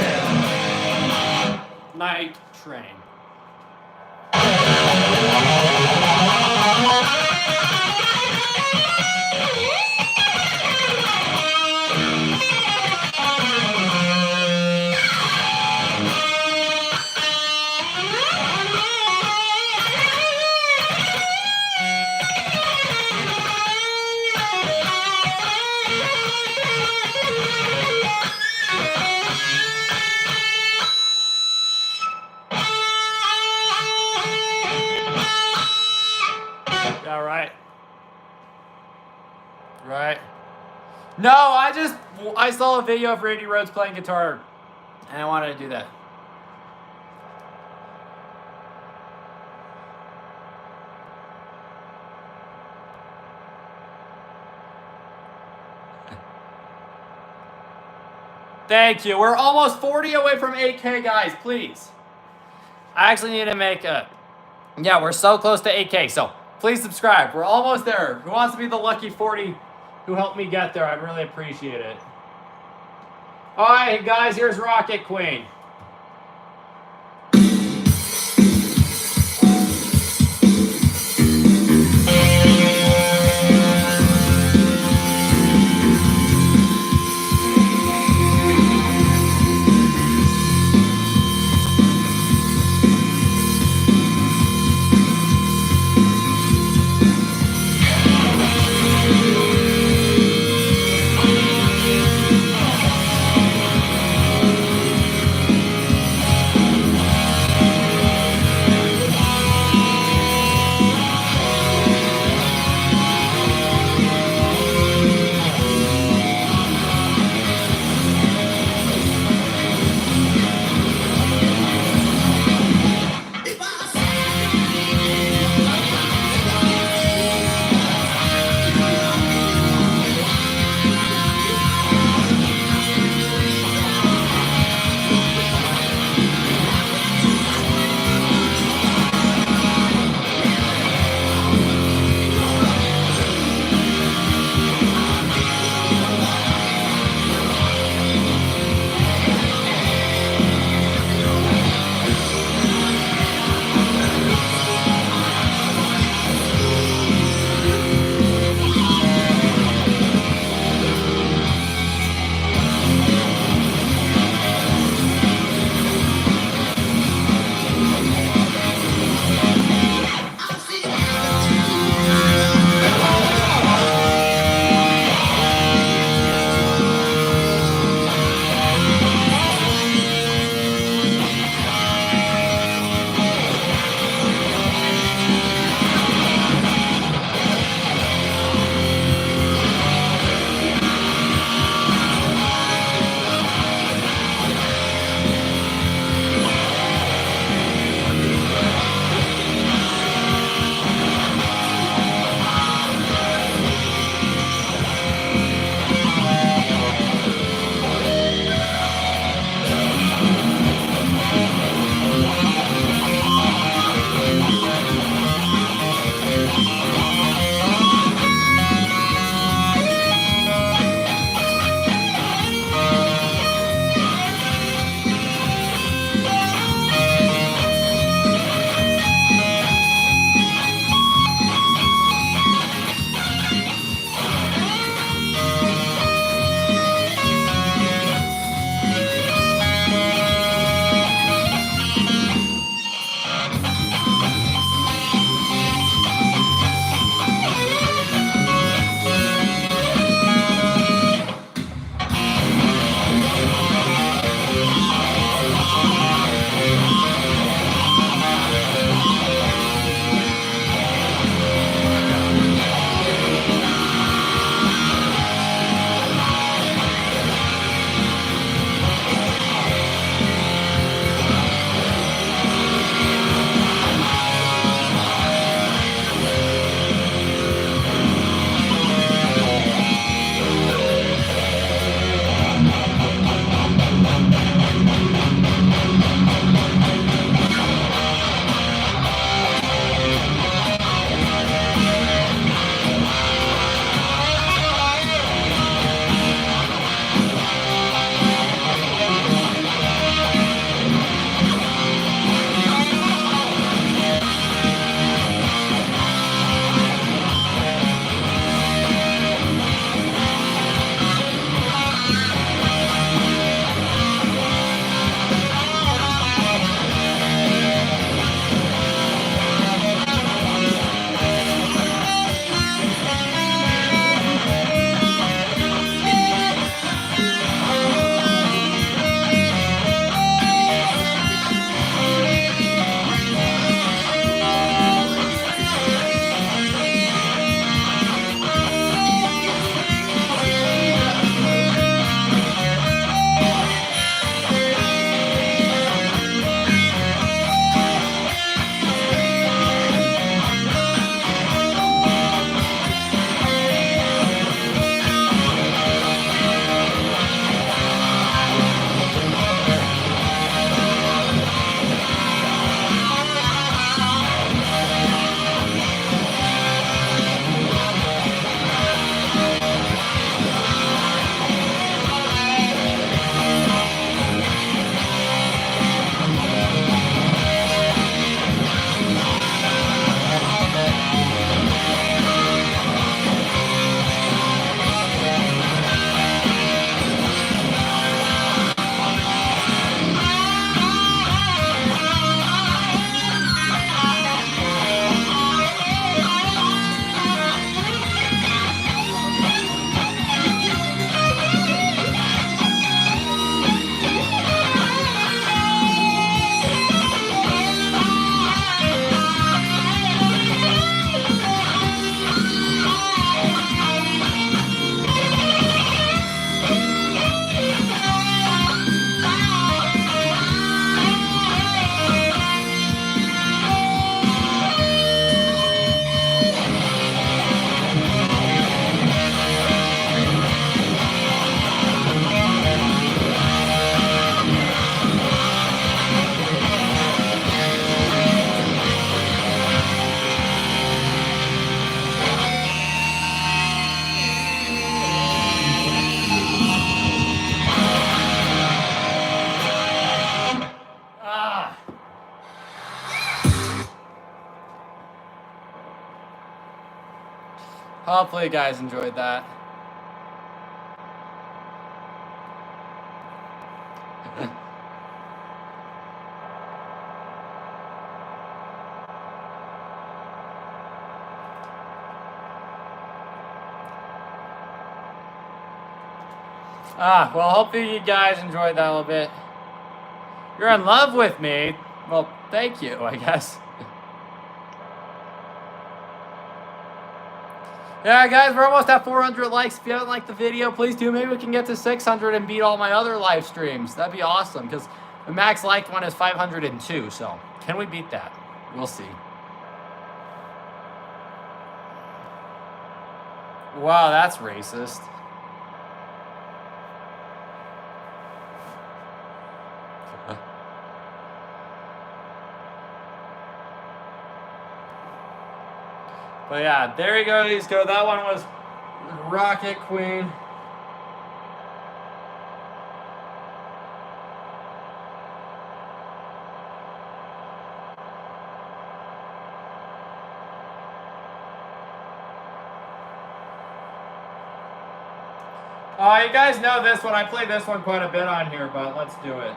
Night Train. Yeah, right. Right. No, I saw a video of Randy Rhoads playing guitar, and I wanted to do that. Thank you. We're almost 40 away from 8K, guys. Please. I actually need to make a... Yeah, we're so close to 8K, so please subscribe. We're almost there. Who wants to be the lucky 40 who helped me get there? I'd really appreciate it. All right, guys, here's Rocket Queen. Hopefully you guys enjoyed that. Well, hopefully you guys enjoyed that a little bit. You're in love with me. Well, thank you, I guess. Yeah, guys, we're almost at 400 likes. If you haven't liked the video, please do. Maybe we can get to 600 and beat all my other live streams. That'd be awesome, because the max liked one is 502, so can we beat that? We'll see. Wow, that's racist. But yeah, there you go, these go. That one was Rocket Queen. You guys know this one. I play this one quite a bit on here, but let's do it.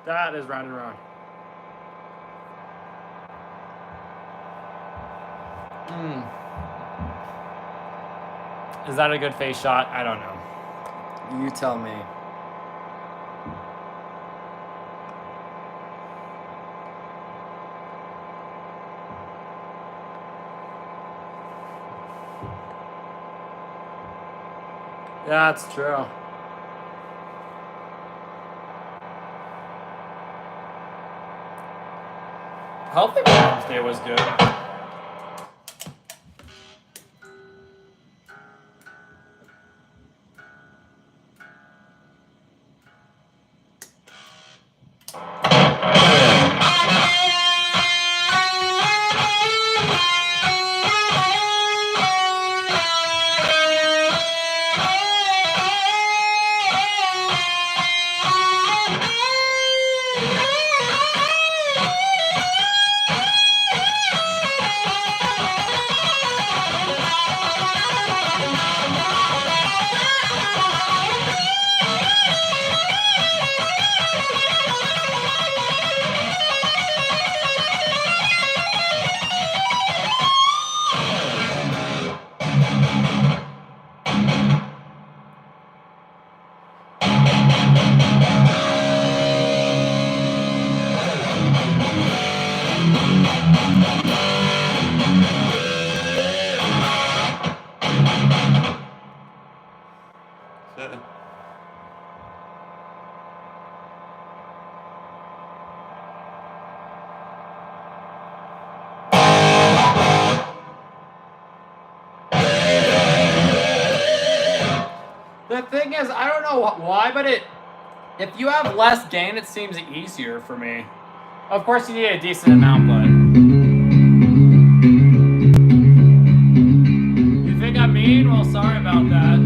That is round and round. Is that a good face shot? I don't know. You tell me. Yeah, that's true. Hopefully Wednesday was good. The thing is, I don't know why, but if you have less gain, it seems easier for me. Of course, you need a decent amount, but... You think I'm mean? Well, sorry about that.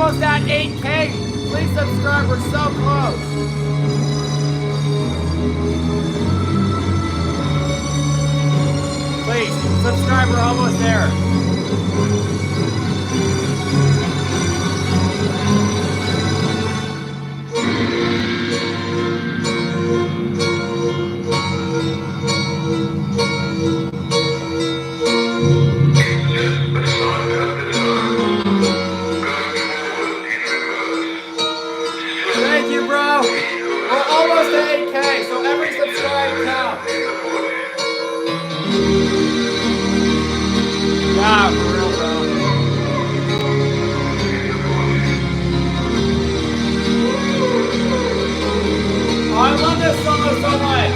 almost at 8K. Please subscribe. We're so close. Please subscribe. We're almost there. Thank you, bro. We're almost at 8K, so every subscribe counts. Yeah, for real, bro. Oh, I love this song so much.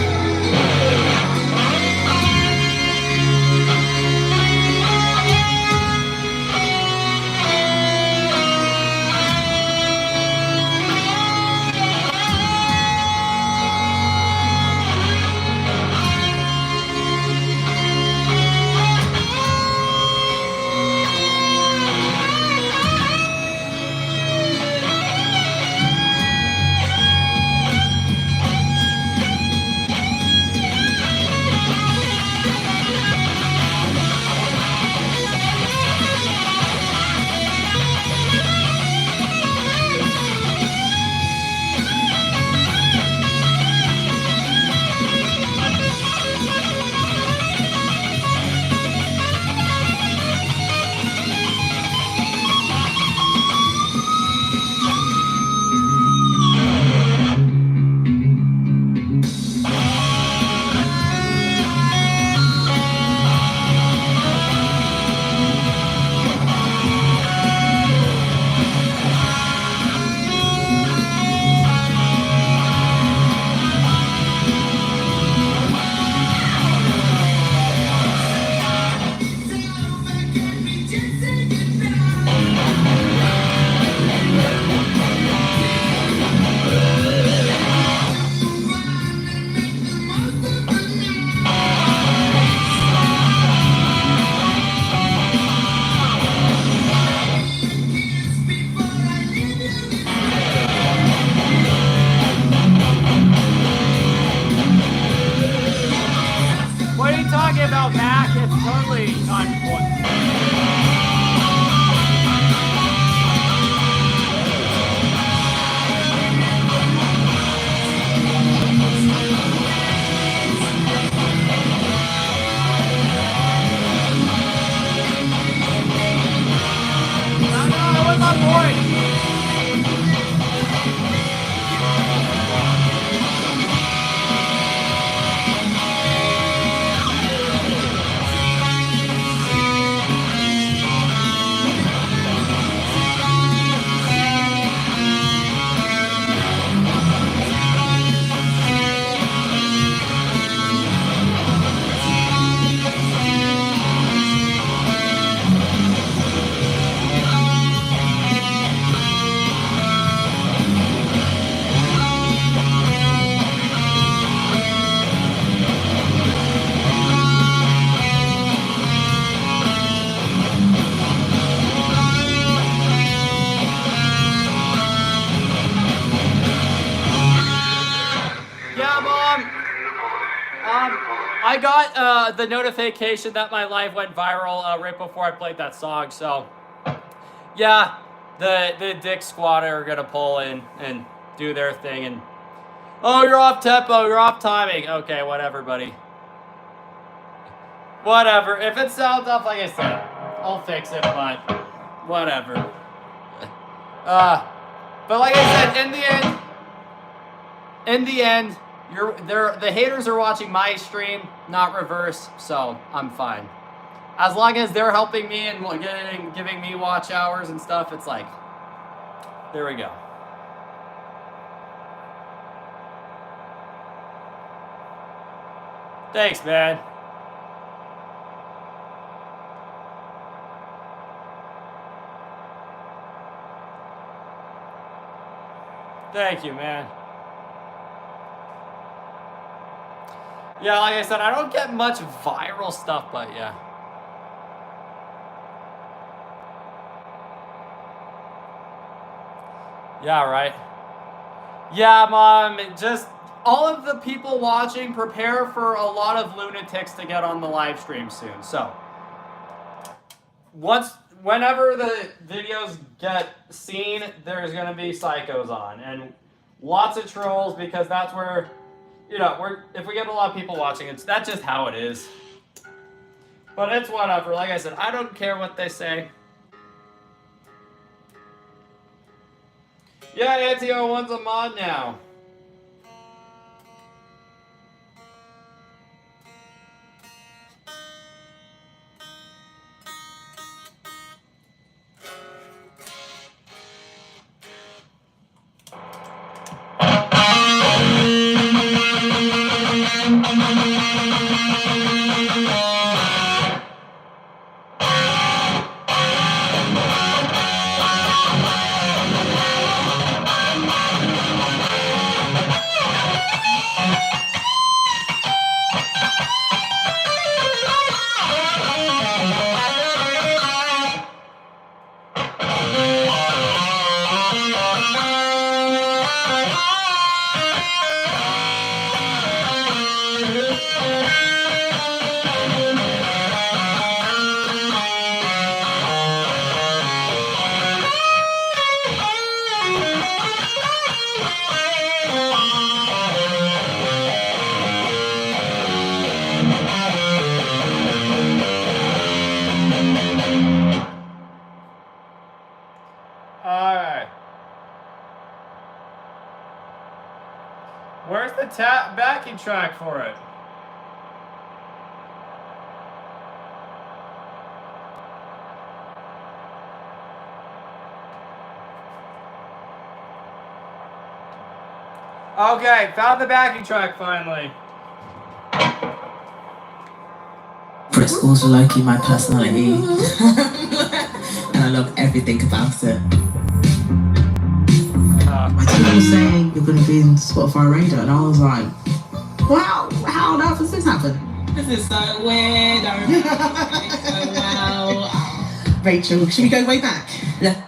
What are you talking about, Mac? It's totally on point. No, what's my point? I got the notification that my live went viral right before I played that song, so yeah, the Dick Squad are gonna pull in and do their thing, and oh, you're off tempo, you're off timing. Okay, whatever, buddy. Whatever. If it sounds off, like I said, I'll fix it, but whatever. But like I said, in the end, the haters are watching my stream, not reverse, so I'm fine. As long as they're helping me and giving me watch hours and stuff, it's like, there we go. Thanks, man. Thank you, man. Yeah, like I said, I don't get much viral stuff, but yeah. Yeah, right. Yeah, Mom, just all of the people watching, prepare for a lot of lunatics to get on the live stream soon. So, whenever the videos get seen, there's going to be psychos on. And lots of trolls, because that's where, you know, if we get a lot of people watching, that's just how it is. But it's whatever. Like I said, I don't care what they say. Yeah, ATO1's a mod now. Alright. Where's the backing track for it? Okay, found the backing track finally. Bristol's low-key my personality. And I love everything about it. My team was saying you're going to be in Spotify radar, and I was like, wow, how on earth does this happen? This is so weird. Wow. Rachel, should we go way back? Yeah.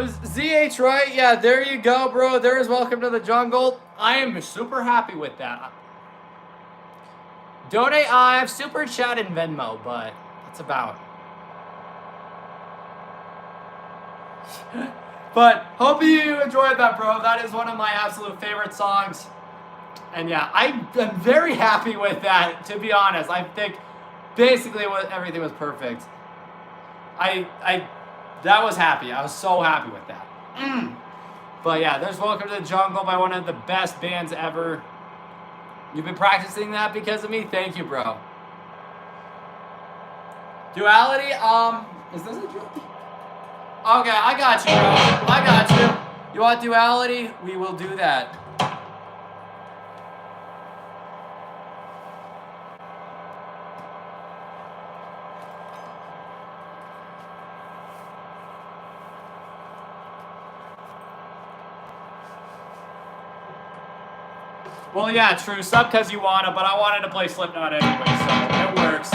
was ZH, right? Yeah, there you go, bro. There is Welcome to the Jungle. I am super happy with that. Donate, I have Super Chat and Venmo, but that's about. But hope you enjoyed that, bro. That is one of my absolute favorite songs. And yeah, I'm very happy with that, to be honest. I think basically everything was perfect. That was happy. I was so happy with that. But yeah, there's Welcome to the Jungle by one of the best bands ever. You've been practicing that because of me? Thank you, bro. Duality, is this a joke? Okay, I got you, bro. I got you. You want Duality? We will do that. Well, yeah, true. Sub because you wanna, but I wanted to play Slipknot anyway, so it works.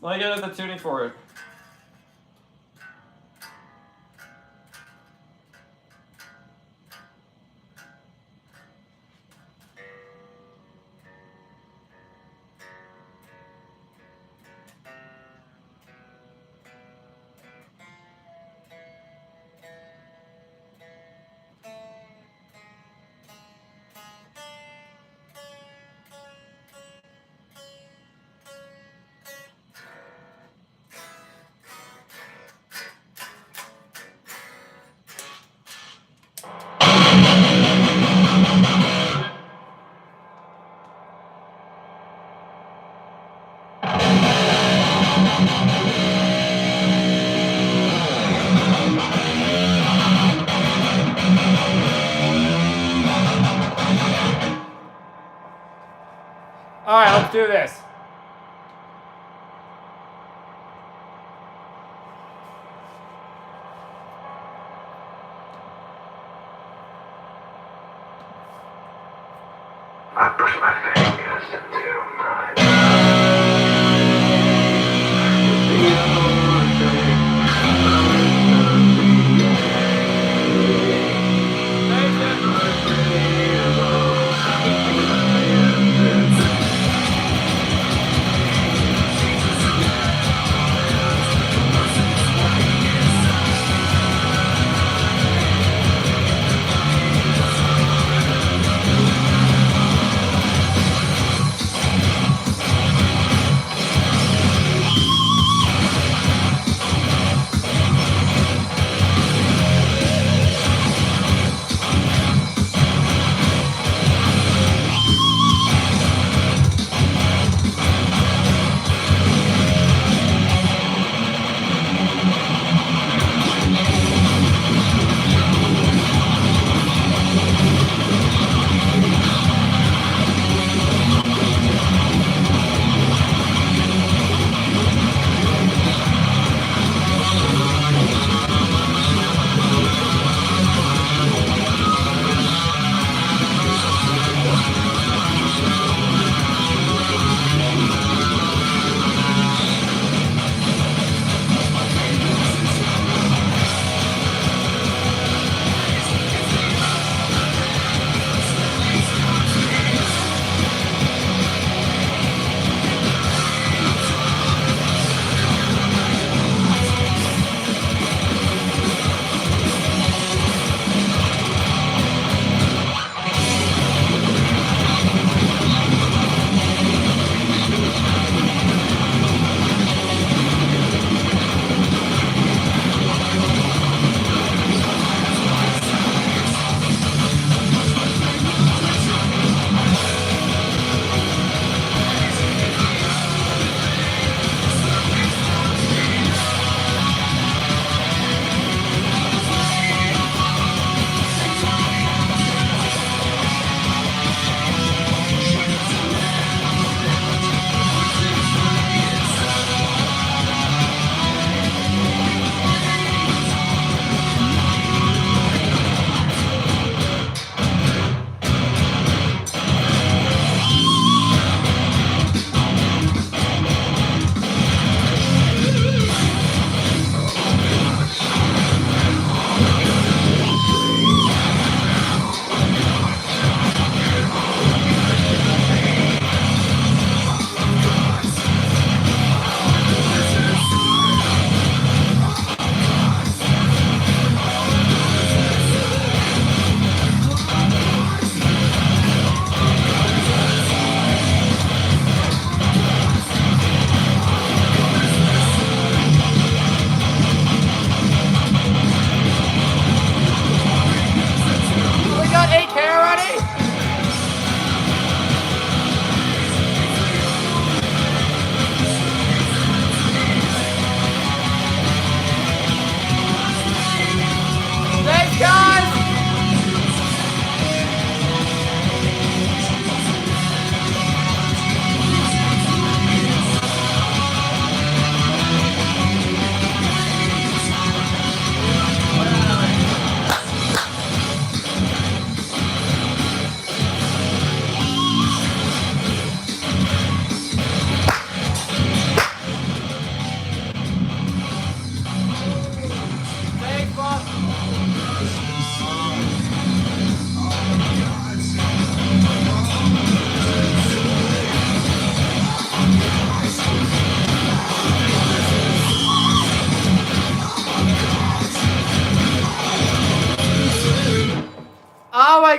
Let me get into the tuning for it. All right, let's do this. I push my fingers into my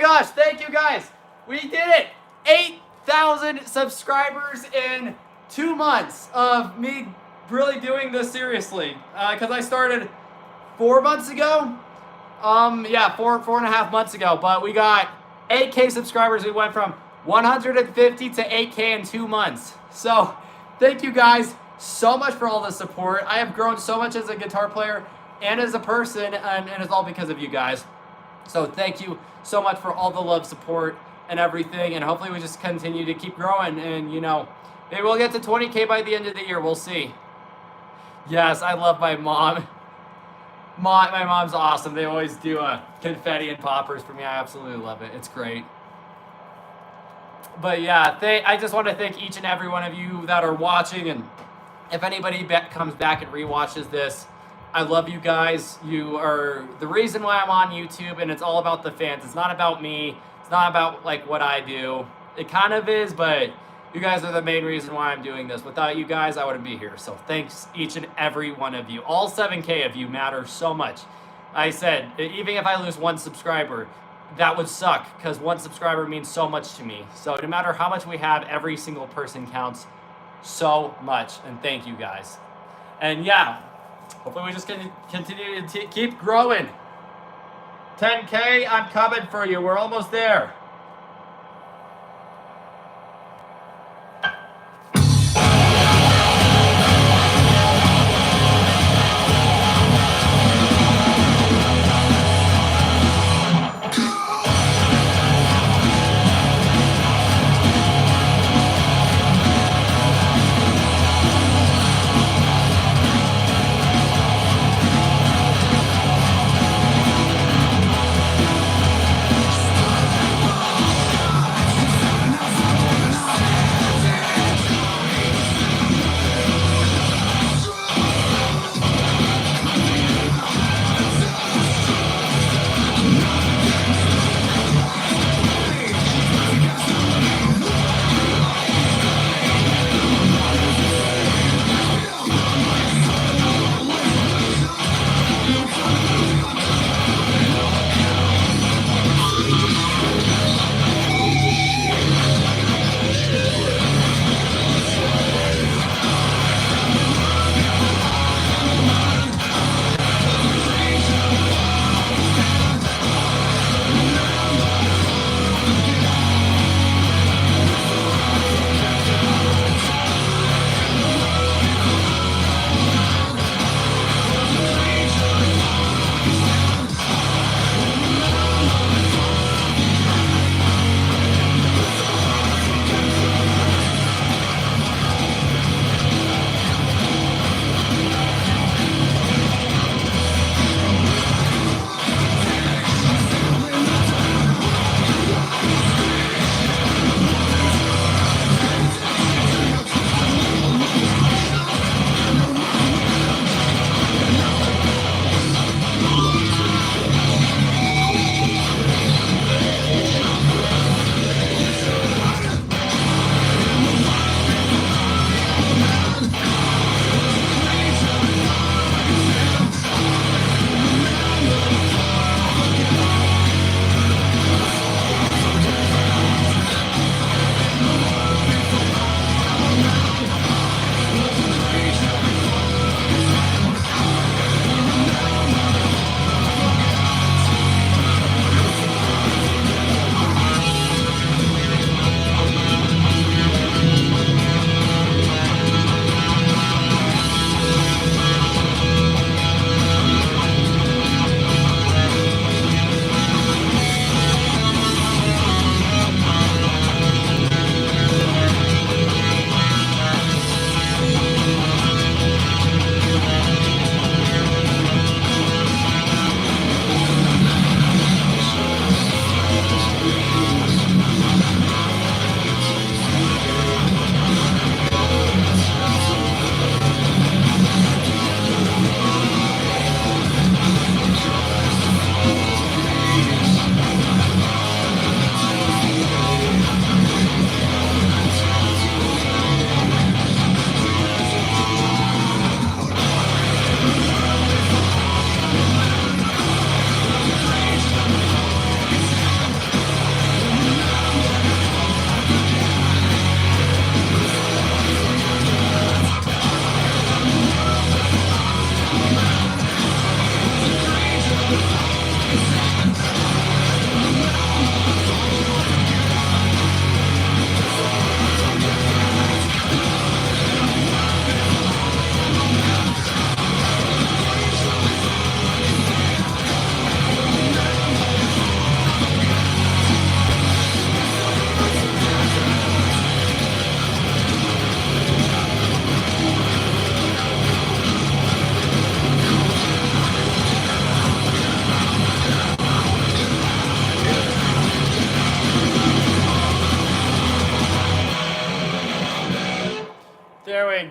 gosh, thank you guys. We did it. 8,000 subscribers in 2 months of me really doing this seriously. Because I started 4 months ago. Yeah, four and a half months ago. But we got 8K subscribers. We went from 150 to 8K in 2 months. So thank you guys so much for all the support. I have grown so much as a guitar player and as a person, and it's all because of you guys. So thank you so much for all the love, support, and everything. And hopefully we just continue to keep growing. And, you know, maybe we'll get to 20K by the end of the year. We'll see. Yes, I love my mom. My mom's awesome. They always do confetti and poppers for me. I absolutely love it. It's great. But yeah, I just want to thank each and every one of you that are watching. And if anybody comes back and rewatches this, I love you guys. You are the reason why I'm on YouTube, and it's all about the fans. It's not about me. It's not about like what I do. It kind of is, but you guys are the main reason why I'm doing this. Without you guys, I wouldn't be here. So thanks each and every one of you. All 7K of you matter so much. I said, even if I lose 1 subscriber, that would suck because 1 subscriber means so much to me. So no matter how much we have, every single person counts so much. And thank you guys. And yeah, hopefully we just can continue to keep growing. 10K, I'm coming for you. We're almost there.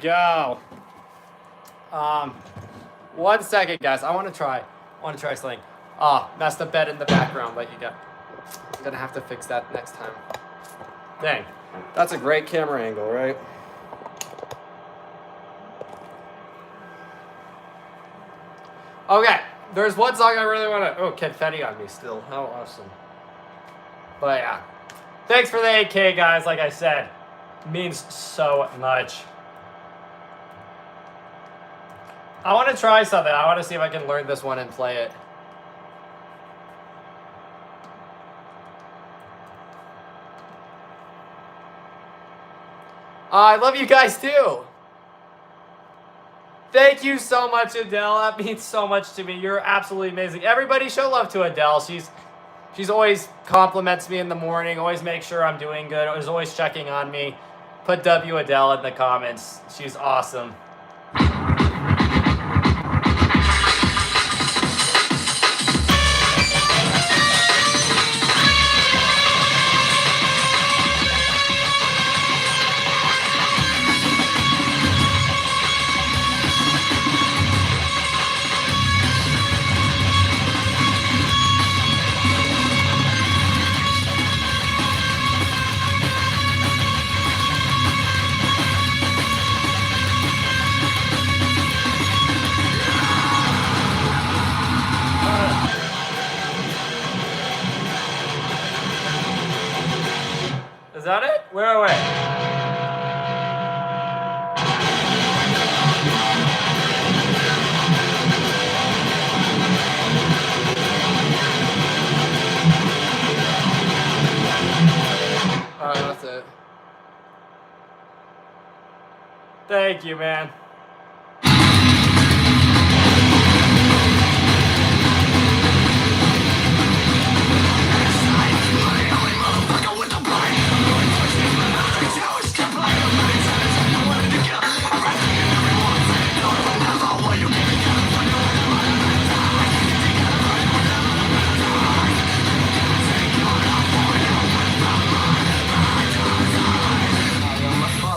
go. 1 second, guys. I want to try something. That's the bed in the background, but I'm gonna have to fix that next time. Dang, that's a great camera angle, right? Okay, there's one song I really want to... Oh, confetti on me still. How awesome. But yeah. Thanks for the 8K, guys. Like I said, means so much. I want to try something. I want to see if I can learn this one and play it. I love you guys too. Thank you so much, Adele. That means so much to me. You're absolutely amazing. Everybody show love to Adele. She's always compliments me in the morning, always makes sure I'm doing good, is always checking on me. Put W Adele in the comments. She's awesome. Is that it? Where are we? Alright, that's it. Thank you, man.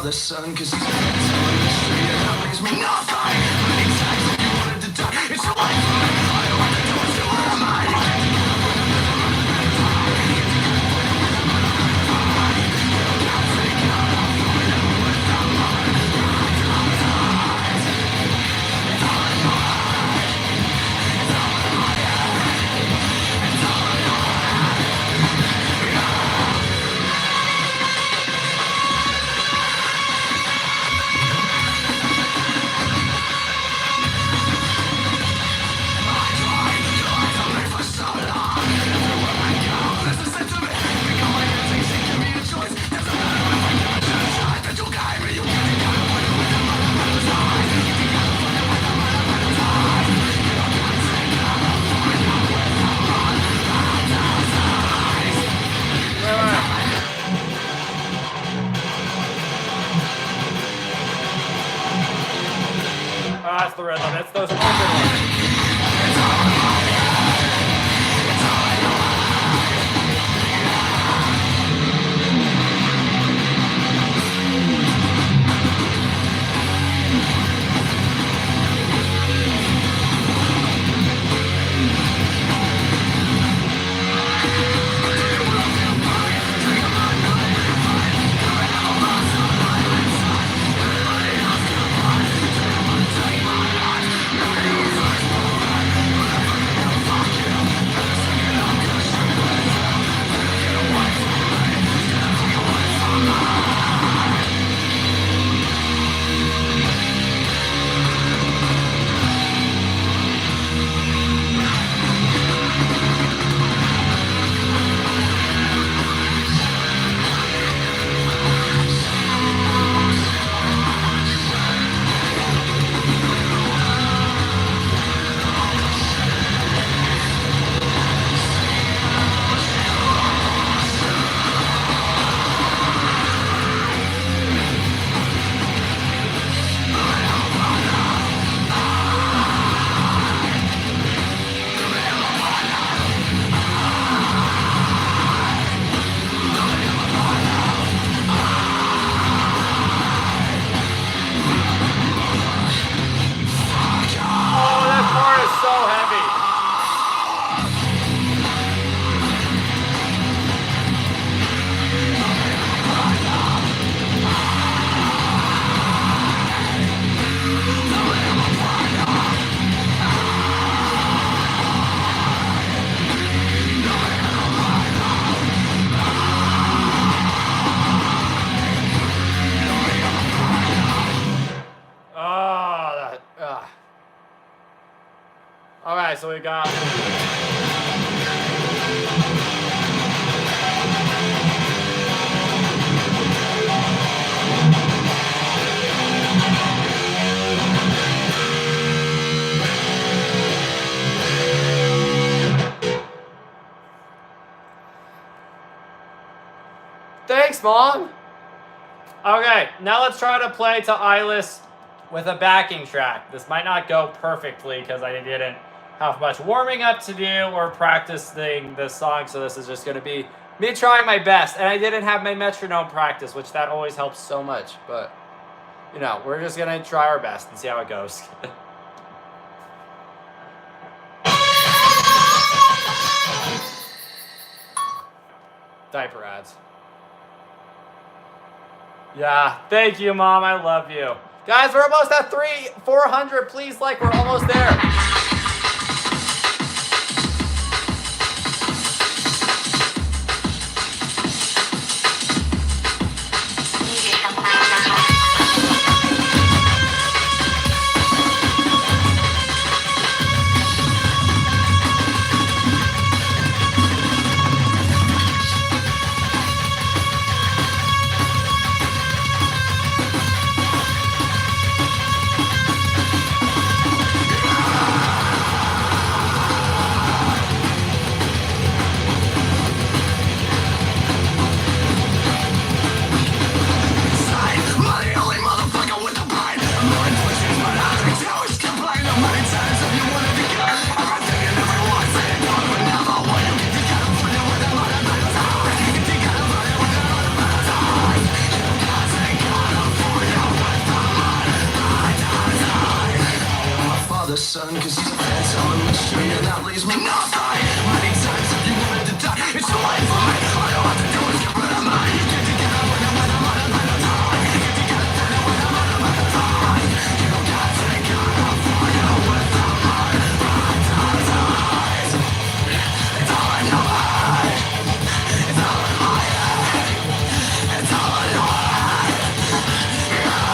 The sun, cause he's telling the street and that brings me nothing. Many times if you wanted to die, it's a life. I don't want to do it, so where am I? That's the rhythm. It's those open ones. Alright, so we got... Thanks, Mom! Okay, now let's try to play to Eyeless with a backing track. This might not go perfectly because I didn't have much warming up to do or practicing this song, so this is just going to be me trying my best. And I didn't have my metronome practice, which that always helps so much. But, you know, we're just going to try our best and see how it goes. Diaper ads. Yeah, thank you, Mom. I love you. Guys, we're almost at 400. Please, like, we're almost there. Son, cause he's a phantom, a mystery, and that leaves me nothing. Many times if you wanted to die, it's too late for me. All you have to do is get rid of me. Get together with a man, I'm out of time. Get together with a man, I'm out of time. You got to take care of for you with the mind. Right eyes. It's all in your head. It's all in my head. It's all in your head. Yeah.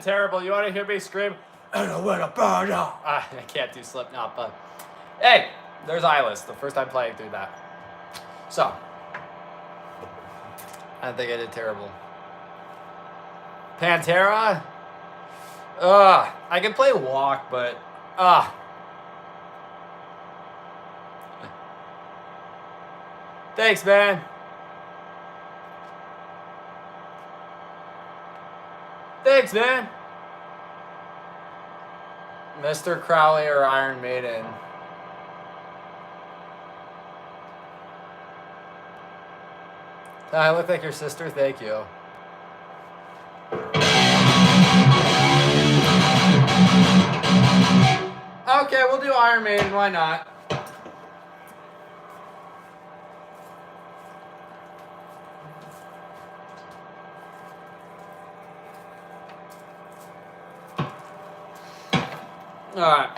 Terrible. You want to hear me scream? And I went up, I can't do Slipknot, but hey, there's Eyeless. The first time playing through that. So, I think I did terrible. Pantera? I can play Walk, but thanks, man. Thanks, man. Mr. Crowley or Iron Maiden? I look like your sister? Thank you. Okay, we'll do Iron Maiden. Why not? All right.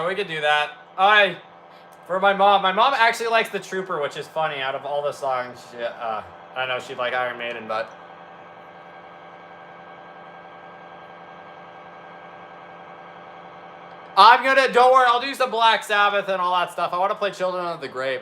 We could do that. For my mom. My mom actually likes The Trooper, which is funny. Out of all the songs, I know she'd like Iron Maiden, but don't worry, I'll do some Black Sabbath and all that stuff. I want to play Children of the Grave.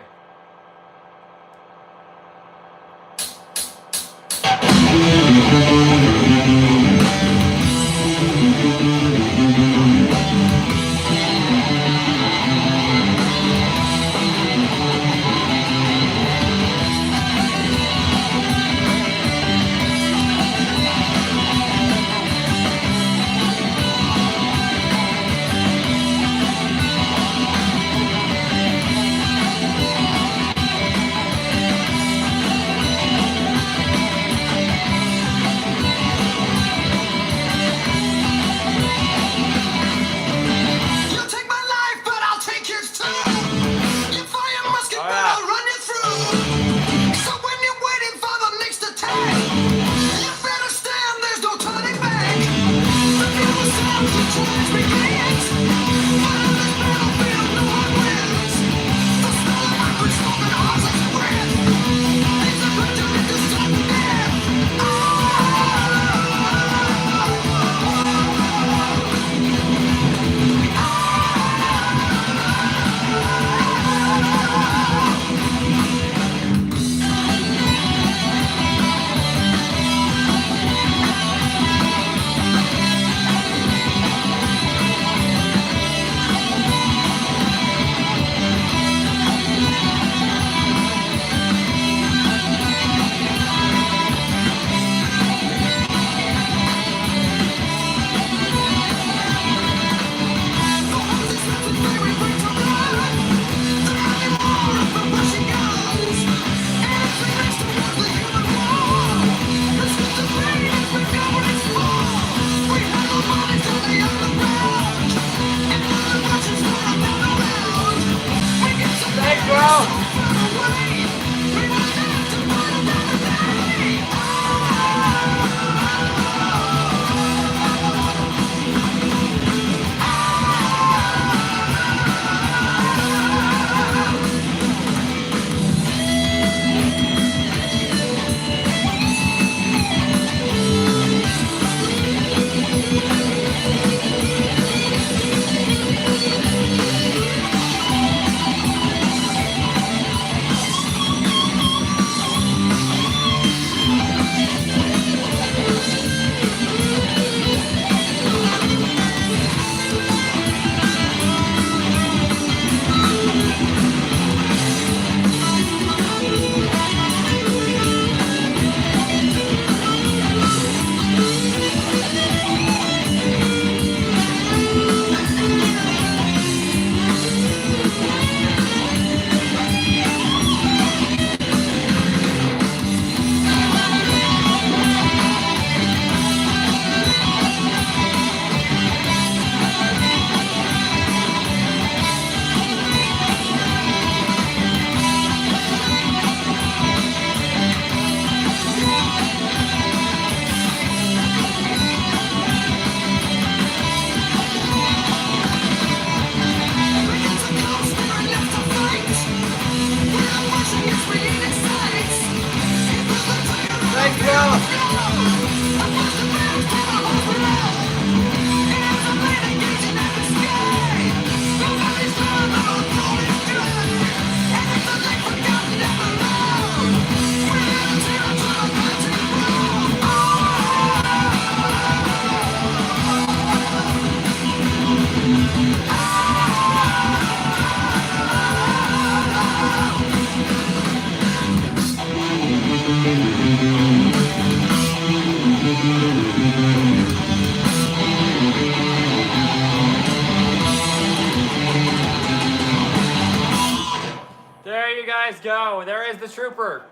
There you guys go. There is the trooper.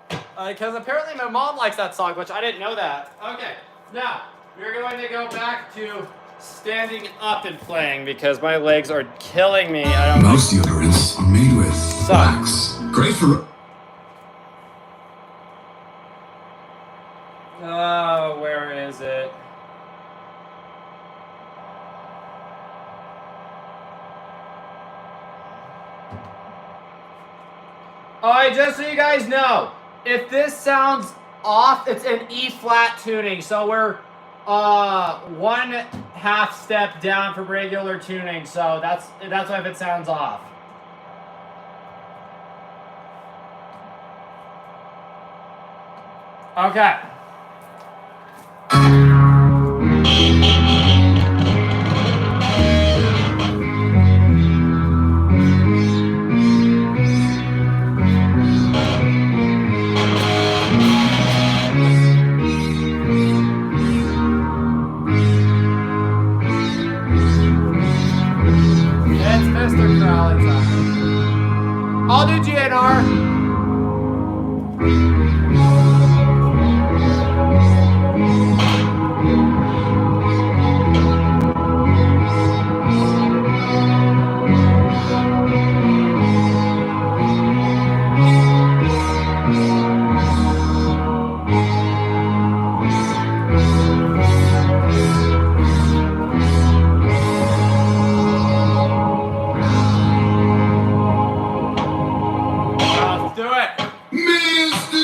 Because apparently my mom likes that song, which I didn't know that. Okay, now we're going to go back to standing up and playing because my legs are killing me. I don't Most deodorants are made with wax. Great for... Oh, where is it? Alright, just so you guys know, if this sounds off, it's an E flat tuning. So we're 1/2 step down from regular tuning. So that's why if it sounds off. Okay. It's Mr. Crowley time. I'll do GNR. Let's do it. Mr.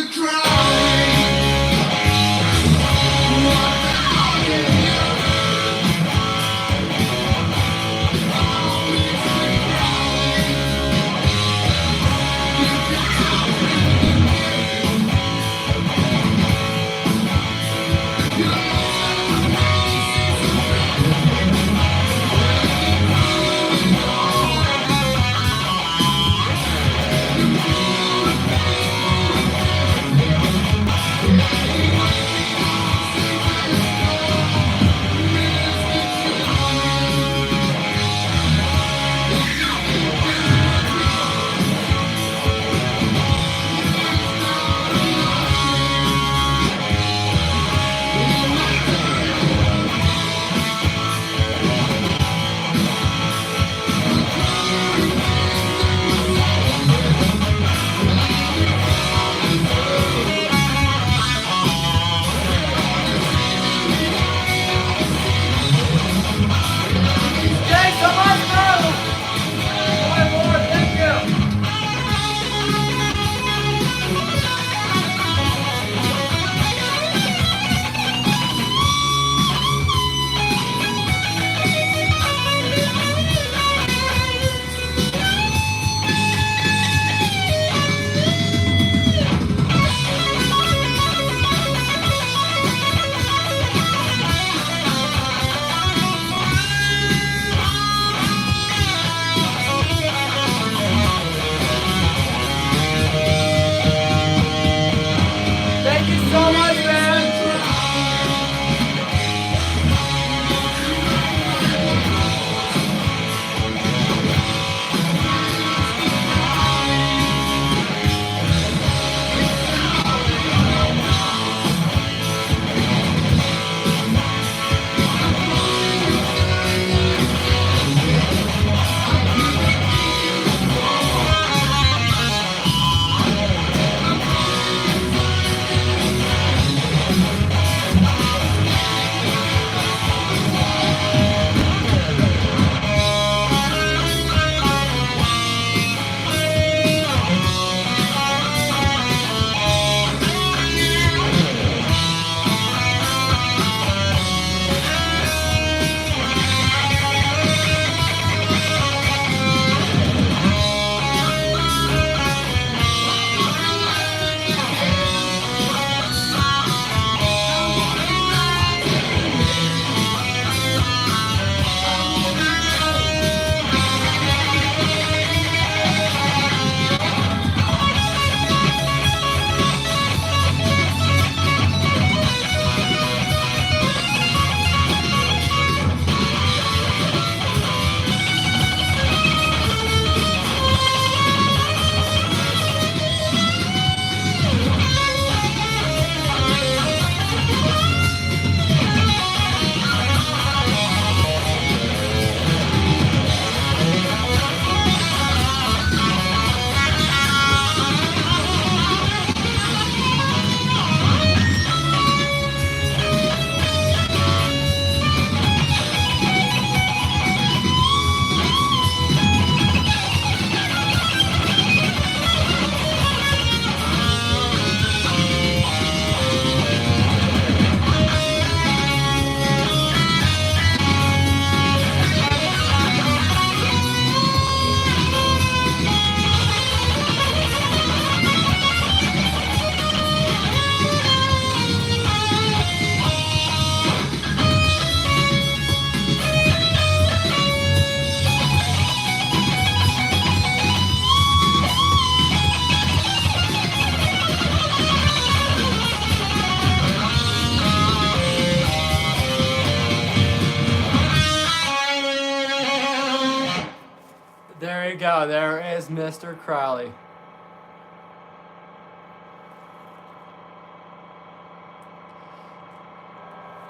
There you go. There is Mr. Crowley.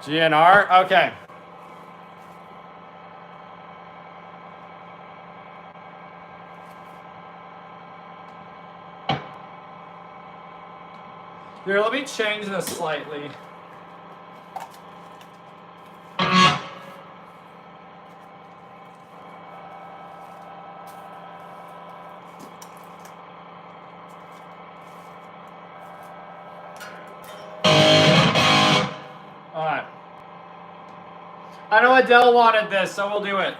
GNR? Okay. Here, let me change this slightly. Alright. I know Adele wanted this, so we'll do it.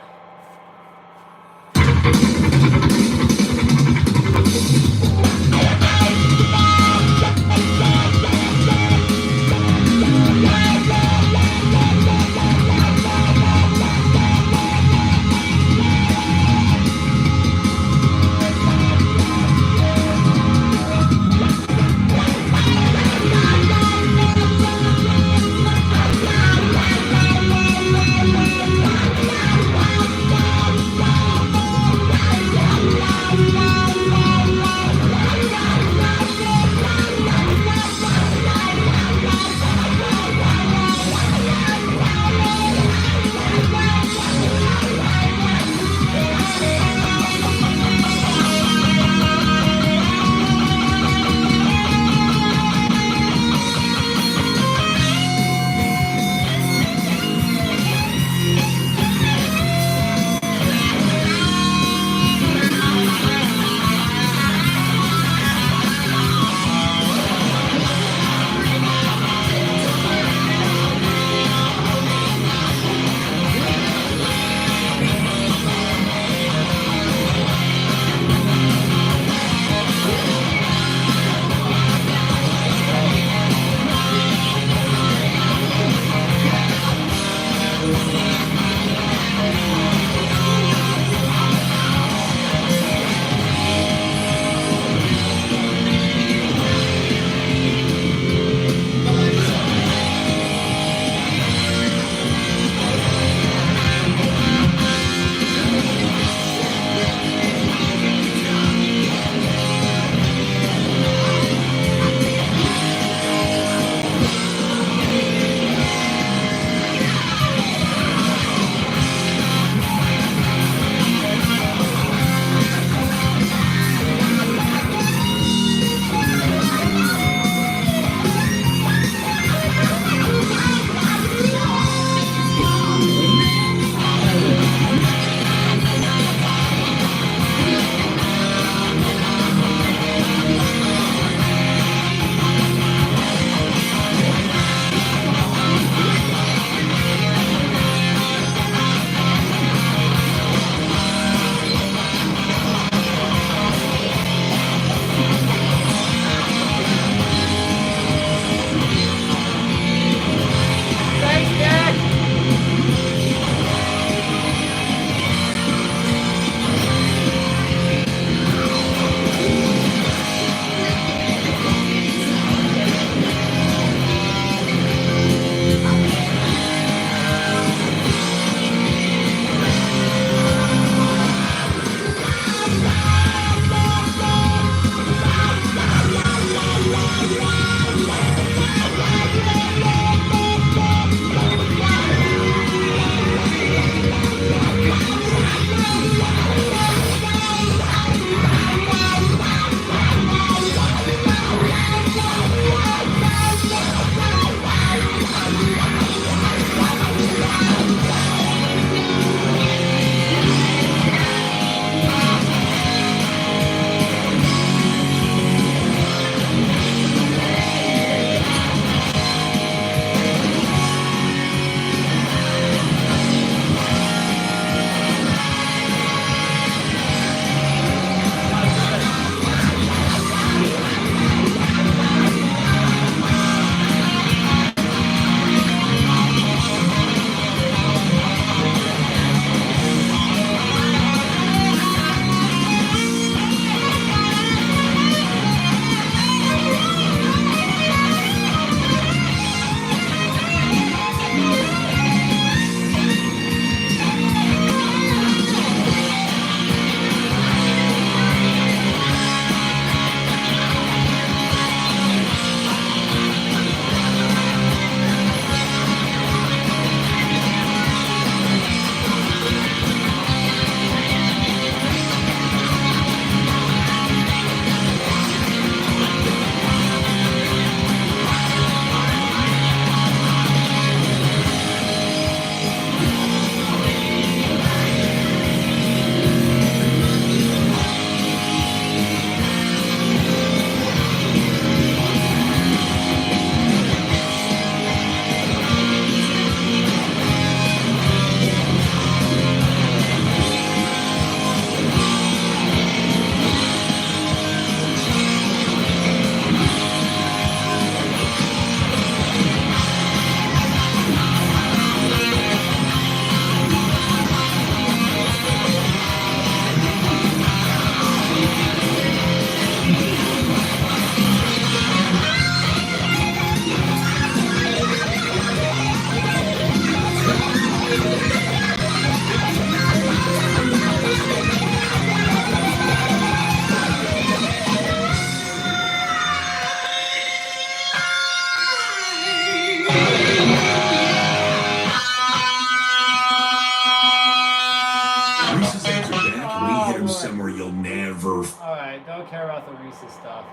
roof. Alright, don't care about the Reese's stuff.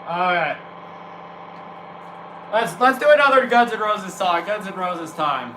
Alright. Let's do another Guns N' Roses song. Guns N' Roses time.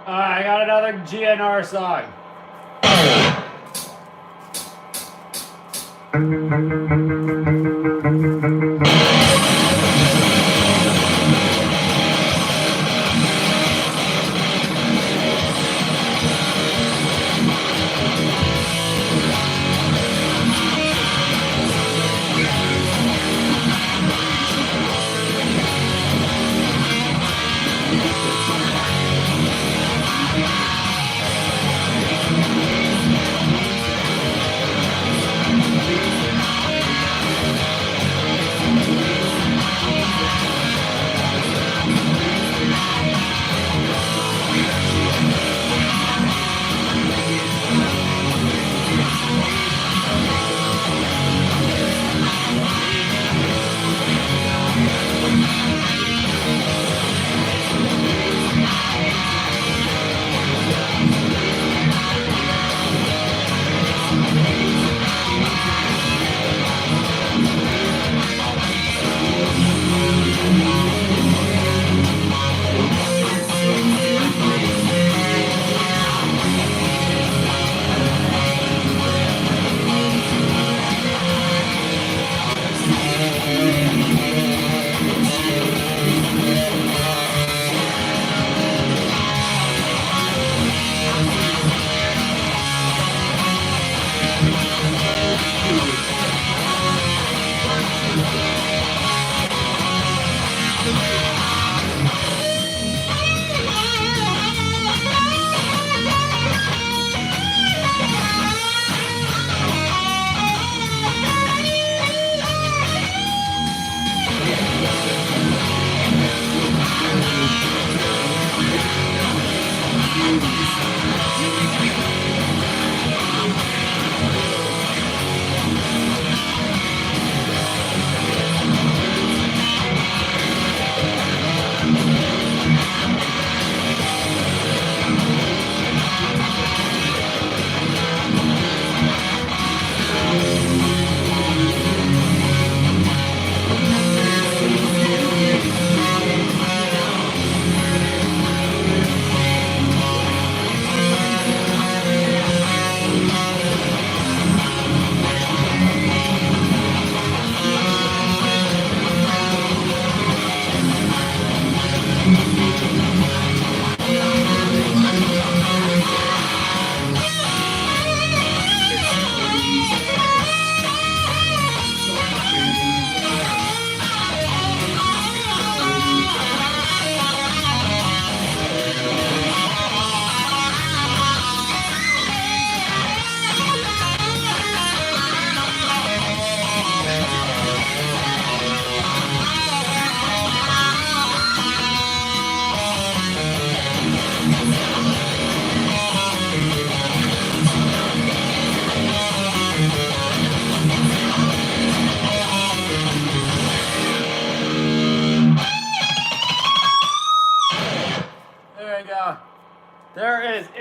I got another GNR song.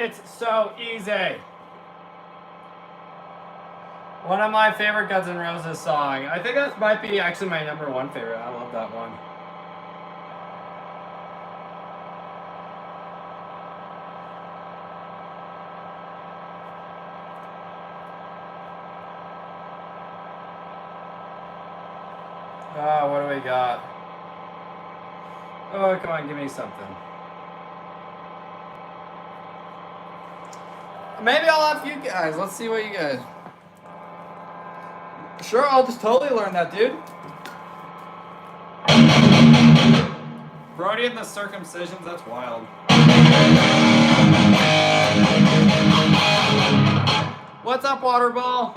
It's so easy. One of my favorite Guns N' Roses song. I think that might be actually my #1 favorite. I love that one. What do we got? Oh, come on, give me something. Maybe I'll have you guys. Let's see what you guys. Sure, I'll just totally learn that, dude. Brody and the circumcisions, that's wild. What's up, Waterball?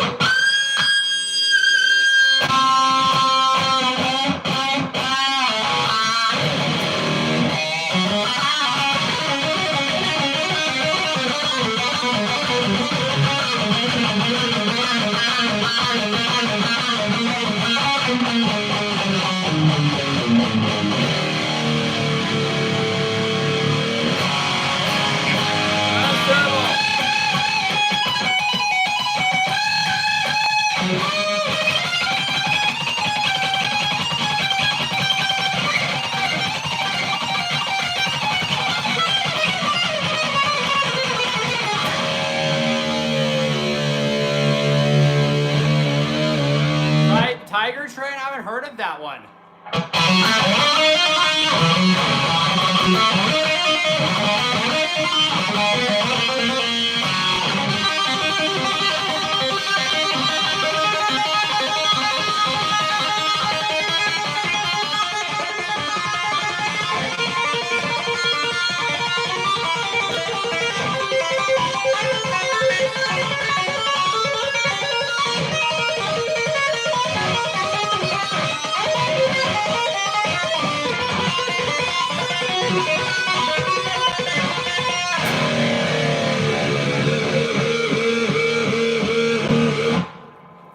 Tiger Train? I haven't heard of that one.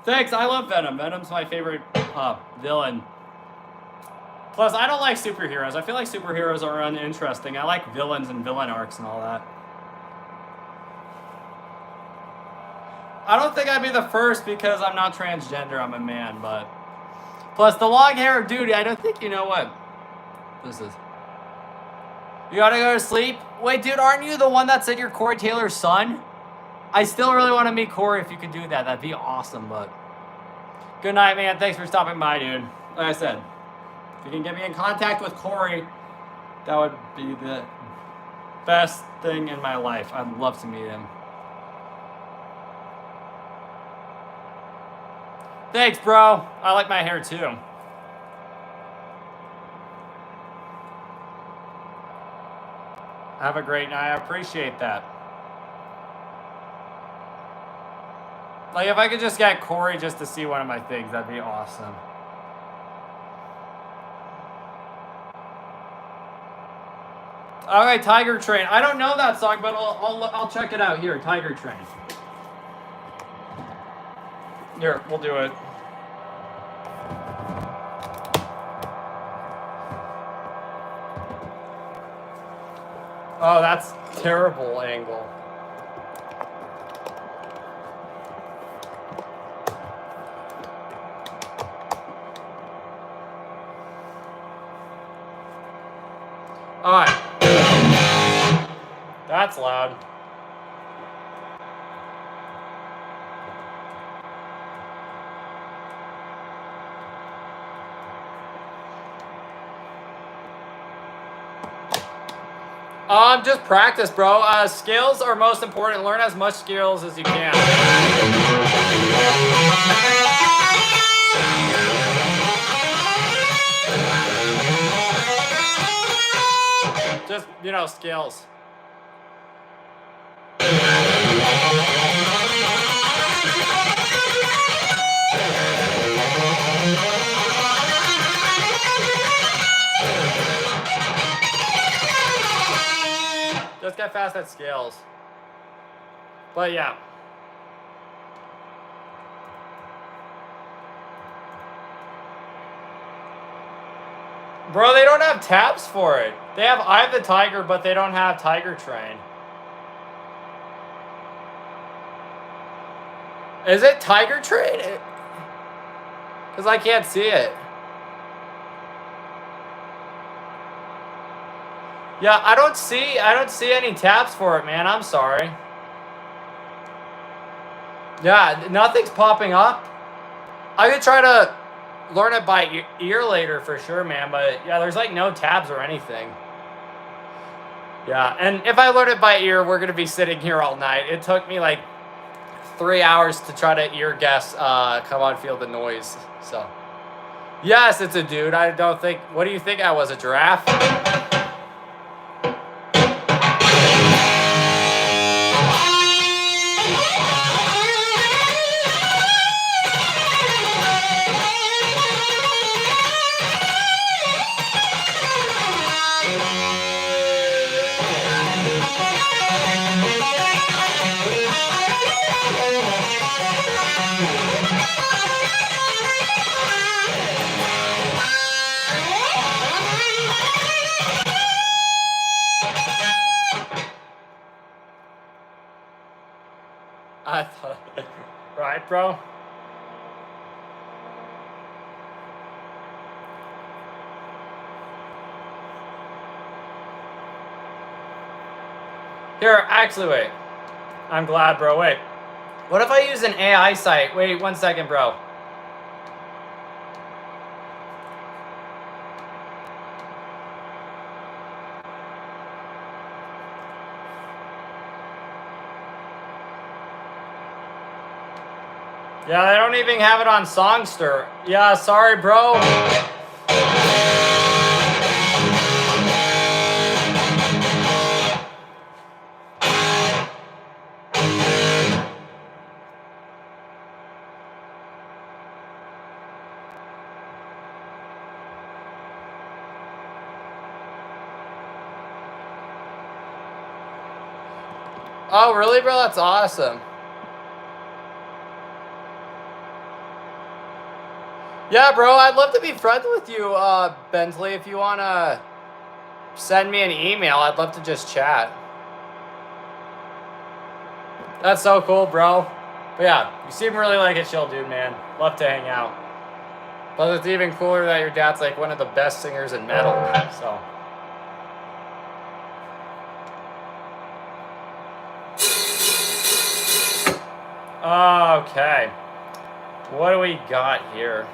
Thanks, I love Venom. Venom's my favorite villain. Plus, I don't like superheroes. I feel like superheroes are uninteresting. I like villains and villain arcs and all that. I don't think I'd be the first because I'm not transgender. I'm a man, but... Plus, the long hair, dude, I don't think you know what this is. You gotta go to sleep? Wait, dude, aren't you the one that said you're Corey Taylor's son? I still really want to meet Corey if you could do that. That'd be awesome, but... Good night, man. Thanks for stopping by, dude. Like I said, if you can get me in contact with Corey, that would be the best thing in my life. I'd love to meet him. Thanks, bro. I like my hair, too. Have a great night. I appreciate that. Like, if I could just get Corey just to see one of my things, that'd be awesome. All right, Tiger Train. I don't know that song, but I'll check it out here. Tiger Train. Here, we'll do it. Oh, that's terrible angle. All right. That's loud. Just practice, bro. Skills are most important. Learn as much skills as you can. Just, you know, skills. Just get fast at scales. But yeah. Bro, they don't have tabs for it. They have Eye of the Tiger, but they don't have Tiger Train. Is it Tiger Trade? Because I can't see it. Yeah, I don't see any tabs for it, man. I'm sorry. Yeah, nothing's popping up. I could try to learn it by ear later for sure, man. But yeah, there's like no tabs or anything. Yeah, and if I learn it by ear, we're gonna be sitting here all night. It took me like 3 hours to try to ear guess Come On Feel the Noise. So yes, it's a dude. I don't think, what do you think I was, a giraffe? I thought, right, bro? Here, actually, wait. I'm glad, bro. Wait. What if I use an AI site? Wait 1 second, bro. Yeah, they don't even have it on Songster. Yeah, sorry, bro. Oh, really, bro? That's awesome. Yeah, bro, I'd love to be friends with you, Bentley. If you want to send me an email, I'd love to just chat. That's so cool, bro. But yeah, you seem really like a chill dude, man. Love to hang out. But it's even cooler that your dad's like one of the best singers in metal, so. Okay. What do we got here?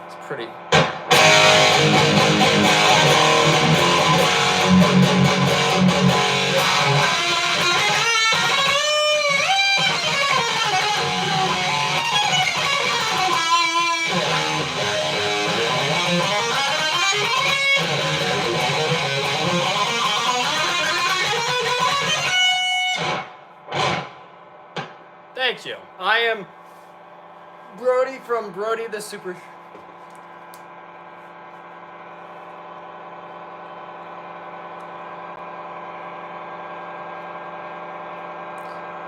It's pretty. Thank you. I am Brody from Brody the Super.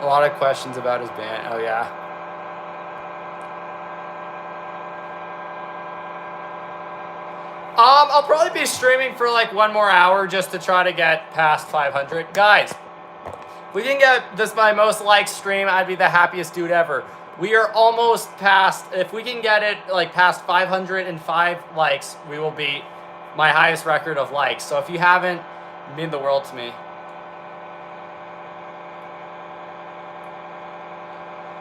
A lot of questions about his band. Oh, yeah. I'll probably be streaming for like 1 more hour just to try to get past 500. Guys, we can get this my most liked stream. I'd be the happiest dude ever. We are almost past, if we can get it like past 505 likes, we will beat my highest record of likes. So if you haven't, it means the world to me.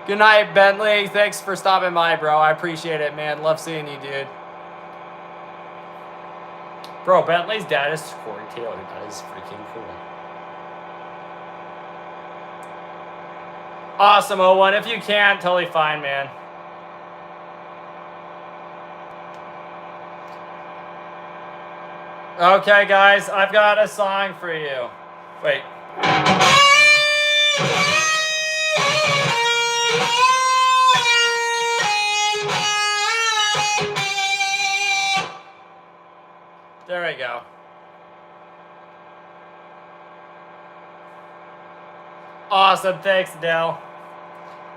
Good night, Bentley. Thanks for stopping by, bro. I appreciate it, man. Love seeing you, dude. Bro, Bentley's dad is Corey Taylor. That is freaking cool. Awesome, O1. If you can, totally fine, man. Okay, guys. I've got a song for you. Wait. There we go. Awesome, thanks, Dell.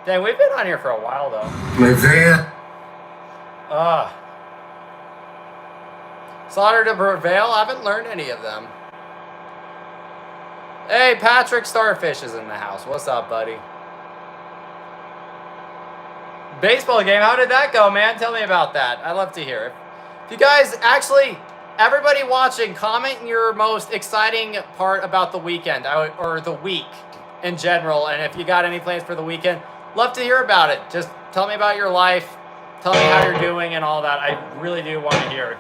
Dang, we've been on here for a while, though. Slaughter to Prevail? I haven't learned any of them. Hey, Patrick Starfish is in the house. What's up, buddy? Baseball game. How did that go, man? Tell me about that. I'd love to hear. If you guys actually, everybody watching, comment your most exciting part about the weekend or the week in general. And if you got any plans for the weekend, love to hear about it. Just tell me about your life. Tell me how you're doing and all that. I really do want to hear.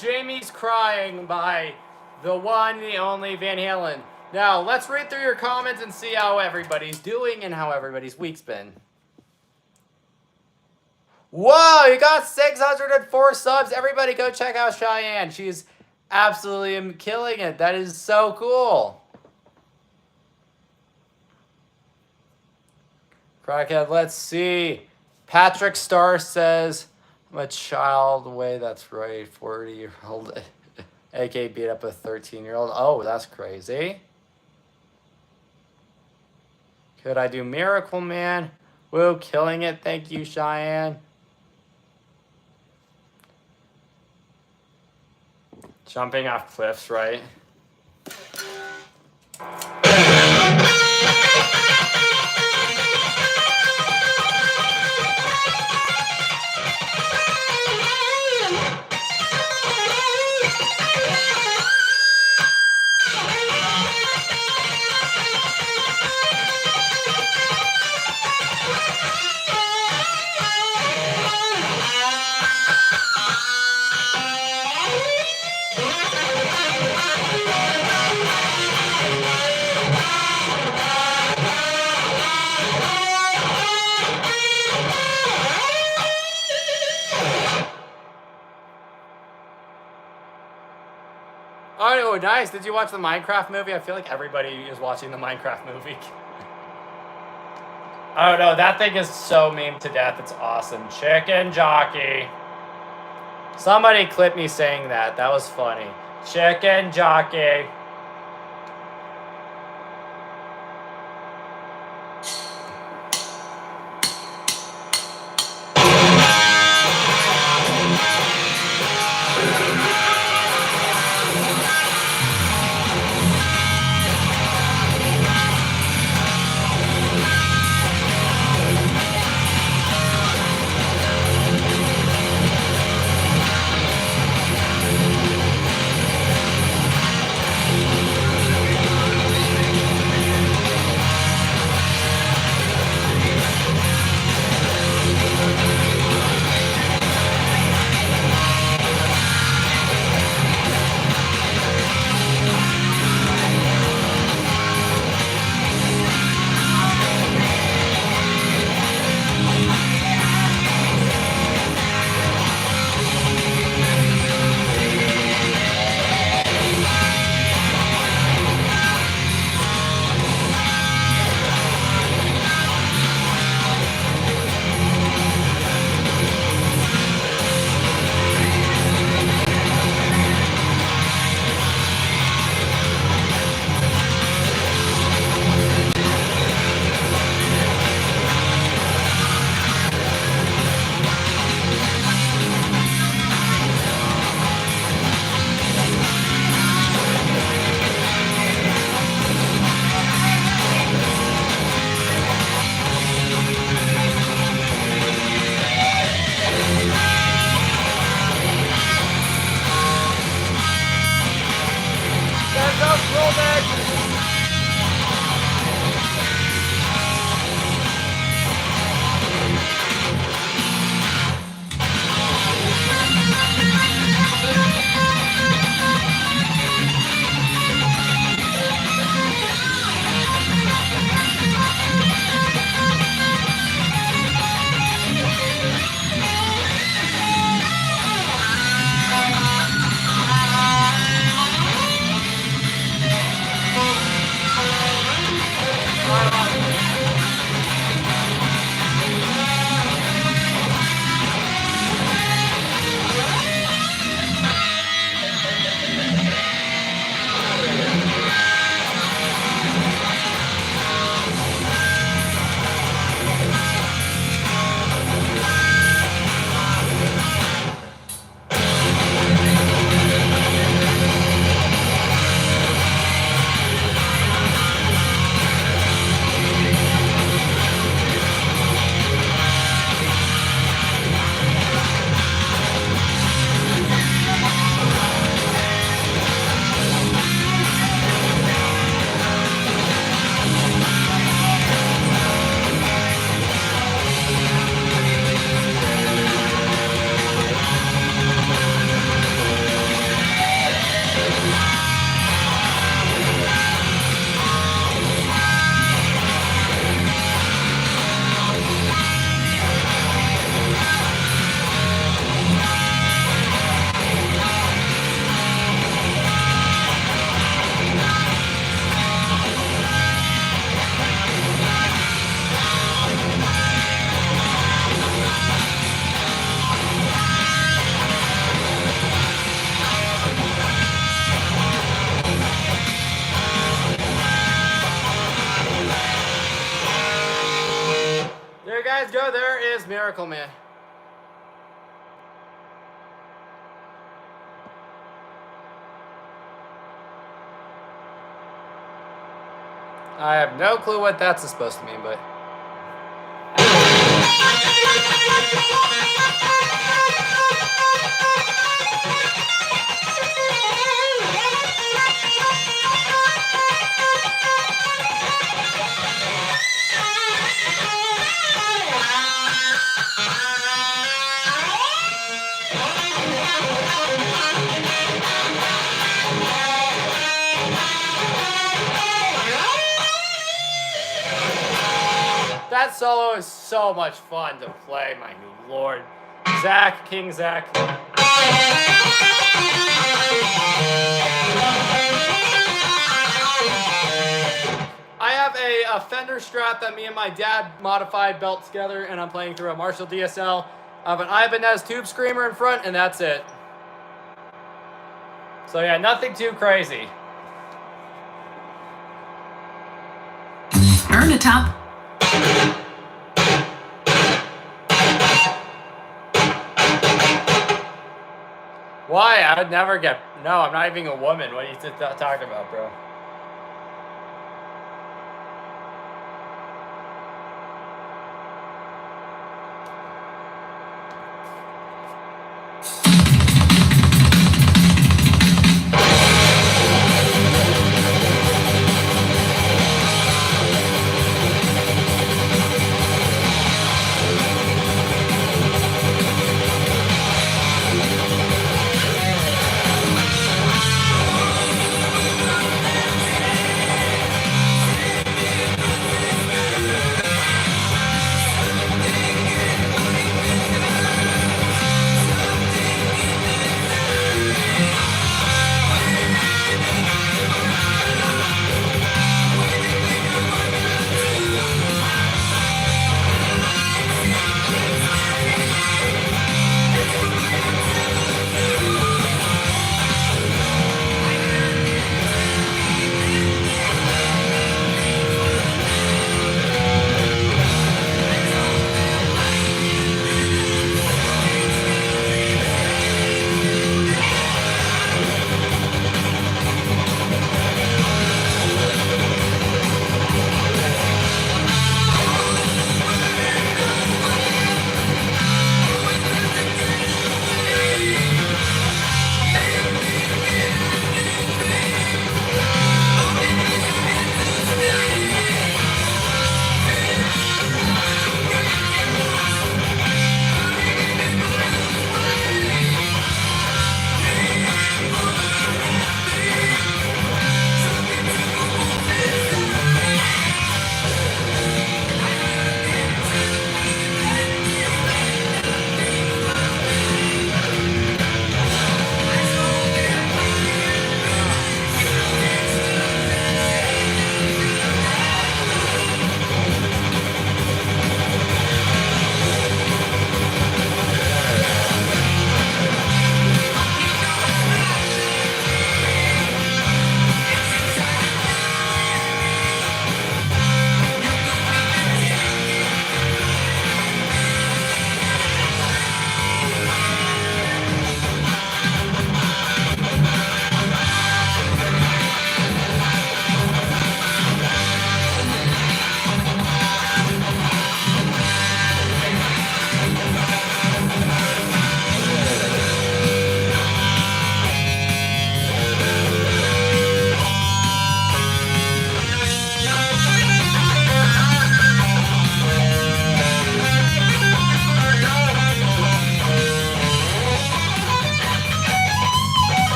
Jamie's Crying by the one, the only Van Halen. Now, let's read through your comments and see how everybody's doing and how everybody's week's been. Whoa, you got 604 subs. Everybody go check out Cheyenne. She's absolutely killing it. That is so cool. Crackhead, let's see. Patrick Starr says, I'm a child away. That's right. 40-year-old AK beat up a 13-year-old. Oh, that's crazy. Could I do Miracle Man? Woo, killing it. Thank you, Cheyenne. Jumping off cliffs, right? Oh, nice. Did you watch the Minecraft movie? I feel like everybody is watching the Minecraft movie. Oh no, that thing is so memed to death. It's awesome. Chicken jockey. Somebody clip me saying that. That was funny. Chicken jockey. Go, there is Miracle Man. I have no clue what that's supposed to mean, but... That solo is so much fun to play, my lord. Zach, King Zach. leather strap that me and my dad modified, belt together, and I'm playing through a Marshall DSL. I have an Ibanez tube screamer in front, and that's it. So yeah, nothing too crazy. Earn a top. Why? I would never get... No, I'm not even a woman. What are you talking about, bro?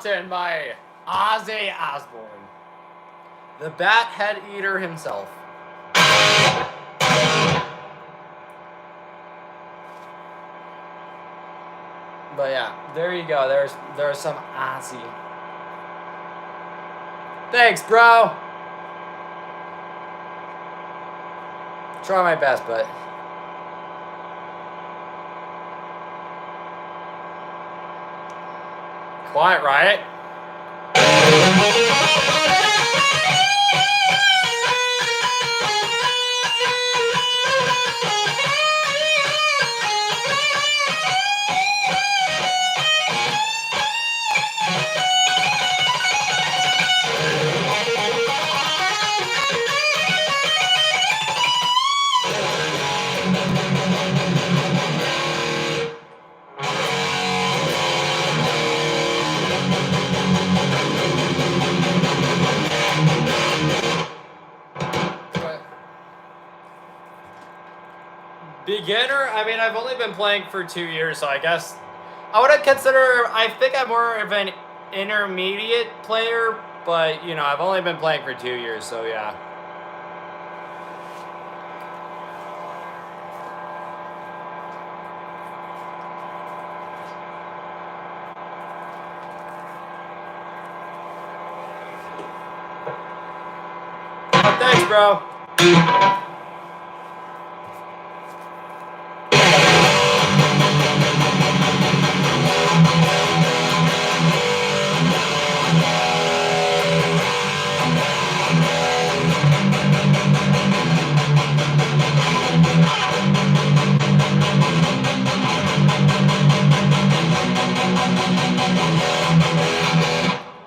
Mountain by Ozzy Osbourne. The Bat Head Eater himself. But yeah, there you go. There's some Ozzy. Thanks, bro. Try my best, but Quiet Riot. Beginner? I mean, I've only been playing for 2 years, so I guess I wouldn't consider, I think I'm more of an intermediate player, but, you know, I've only been playing for 2 years, so yeah. Oh, thanks, bro.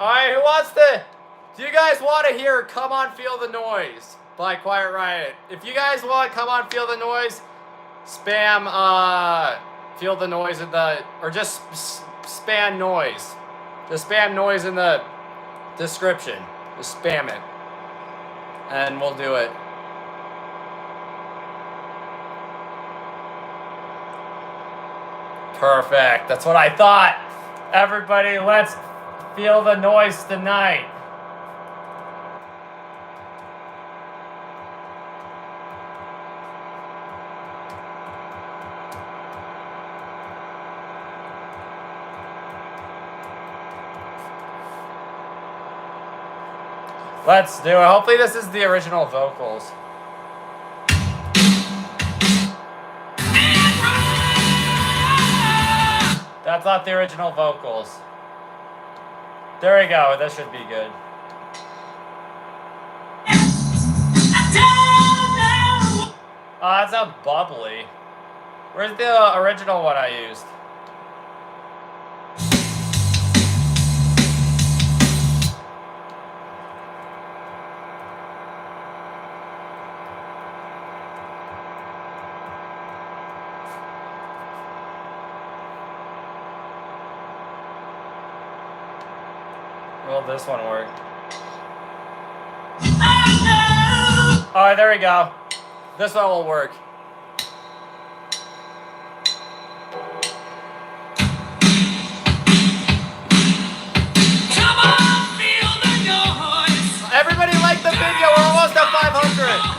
Alright, who wants to... Do you guys want to hear Come On Feel the Noise by Quiet Riot? If you guys want Come On Feel the Noise, spam Feel the Noise in the... Or just spam noise. Just spam noise in the description. Just spam it. And we'll do it. Perfect. That's what I thought. Everybody, let's feel the noise tonight. Let's do it. Hopefully this is the original vocals. That's not the original vocals. There we go. This should be good. Oh, that sounds bubbly. Where's the original one I used? Will this one work? Alright, there we go. This one will work. Everybody like the video, we're almost at 500.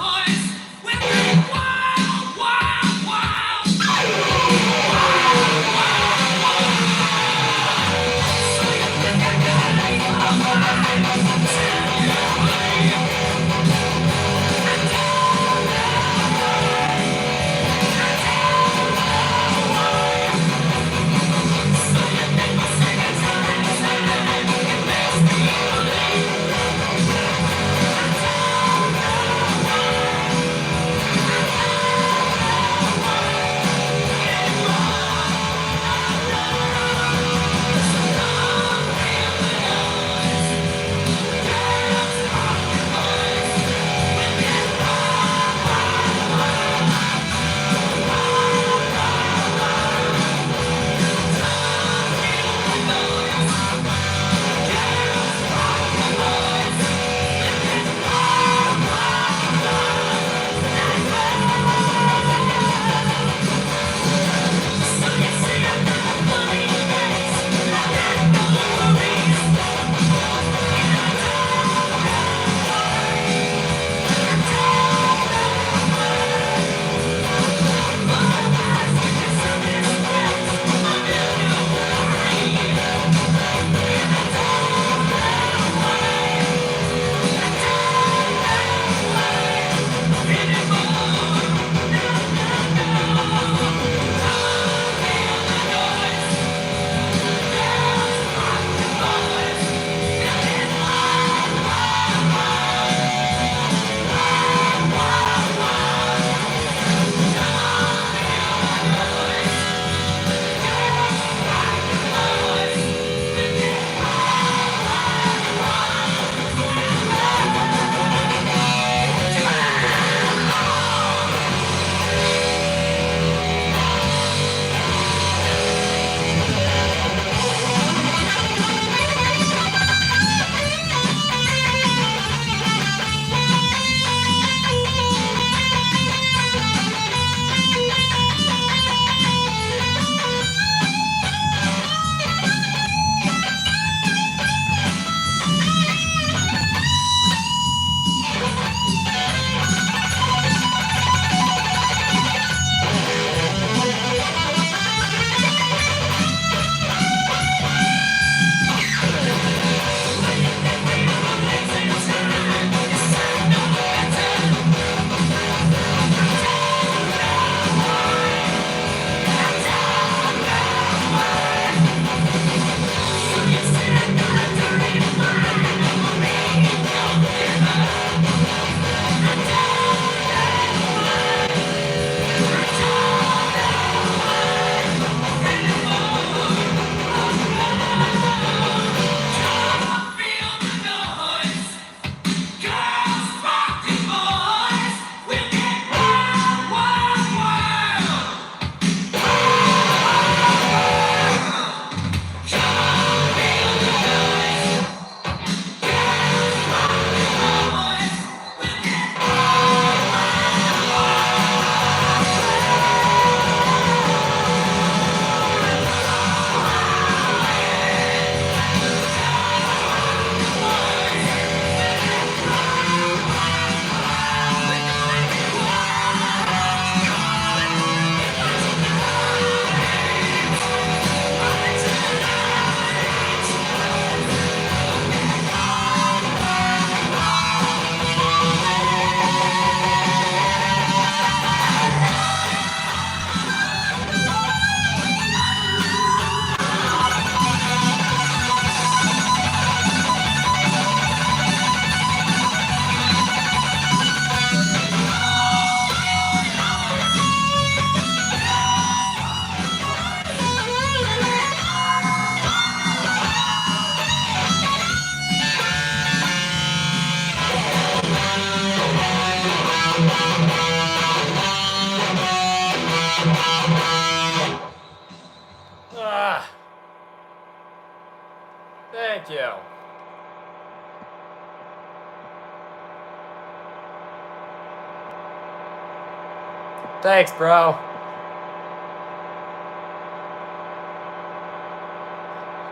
Thanks, bro.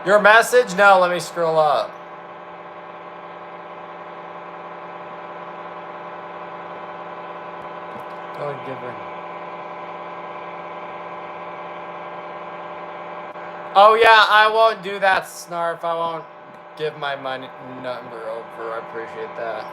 Your message? No, let me scroll up. Don't give her. Oh yeah, I won't do that, Snarf. I won't give my money number over. I appreciate that.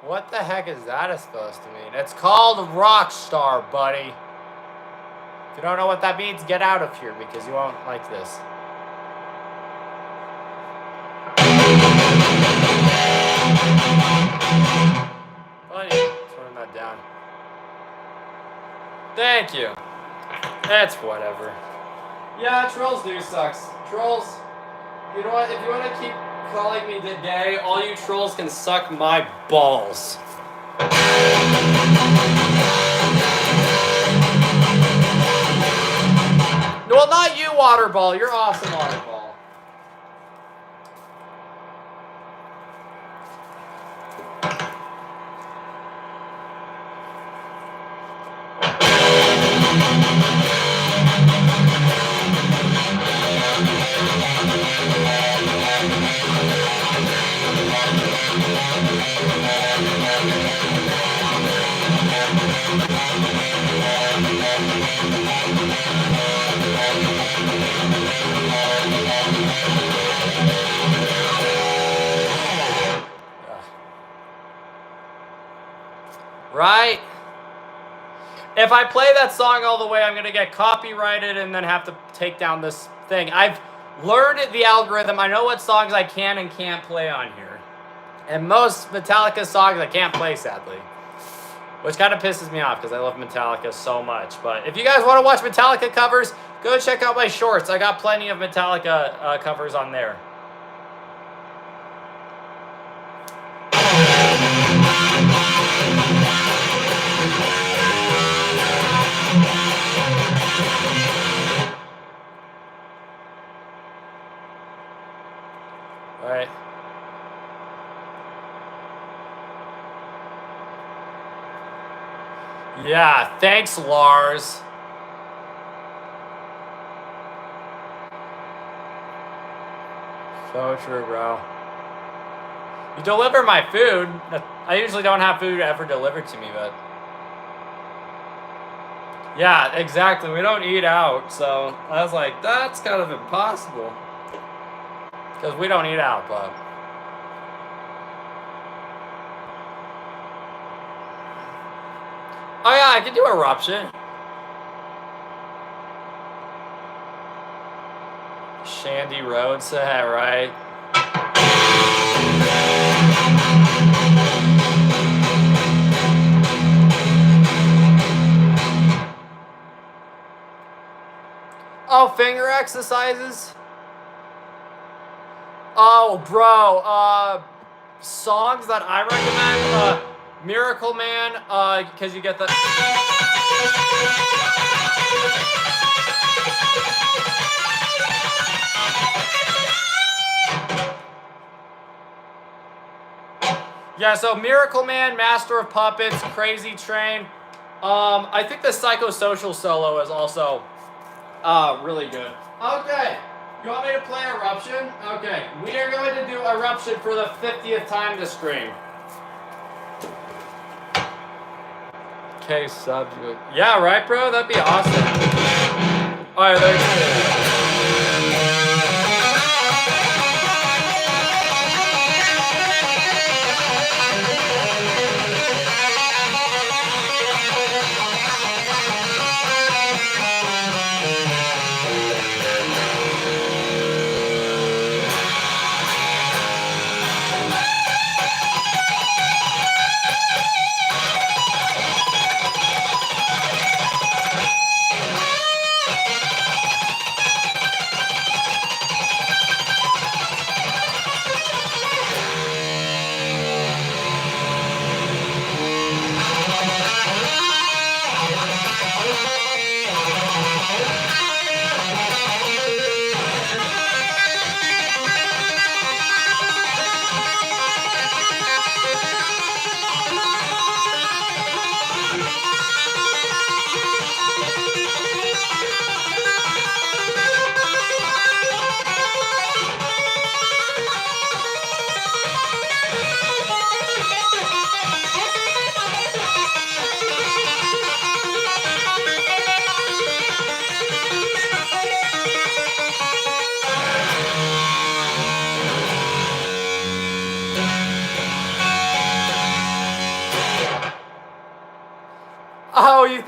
What the heck is that supposed to mean? It's called Rockstar, buddy. If you don't know what that means, get out of here because you won't like this. Buddy, turn that down. Thank you. That's whatever. Yeah, Trolls News sucks. Trolls, you know what? If you want to keep calling me gay, all you trolls can suck my balls. Well, not you, Waterball. You're awesome, Waterball. Right? If I play that song all the way, I'm going to get copyrighted and then have to take down this thing. I've learned the algorithm. I know what songs I can and can't play on here. And most Metallica songs I can't play, sadly. Which kind of pisses me off because I love Metallica so much. But if you guys want to watch Metallica covers, go check out my shorts. I got plenty of Metallica covers on there. Alright. Yeah, thanks, Lars. So true, bro. You deliver my food. I usually don't have food ever delivered to me, but... Yeah, exactly. We don't eat out, so I was like, that's kind of impossible. Because we don't eat out, but... Oh yeah, I can do Eruption. Shandy Roads, right? Oh, finger exercises? Oh, bro, songs that I recommend, Miracle Man, because you get the... Yeah, so Miracle Man, Master of Puppets, Crazy Train. I think the Psychosocial solo is also really good. Okay, you want me to play Eruption? Okay, we are going to do Eruption for the 50th time this stream. Okay, sub. Yeah, right, bro? That'd be awesome. Alright, there.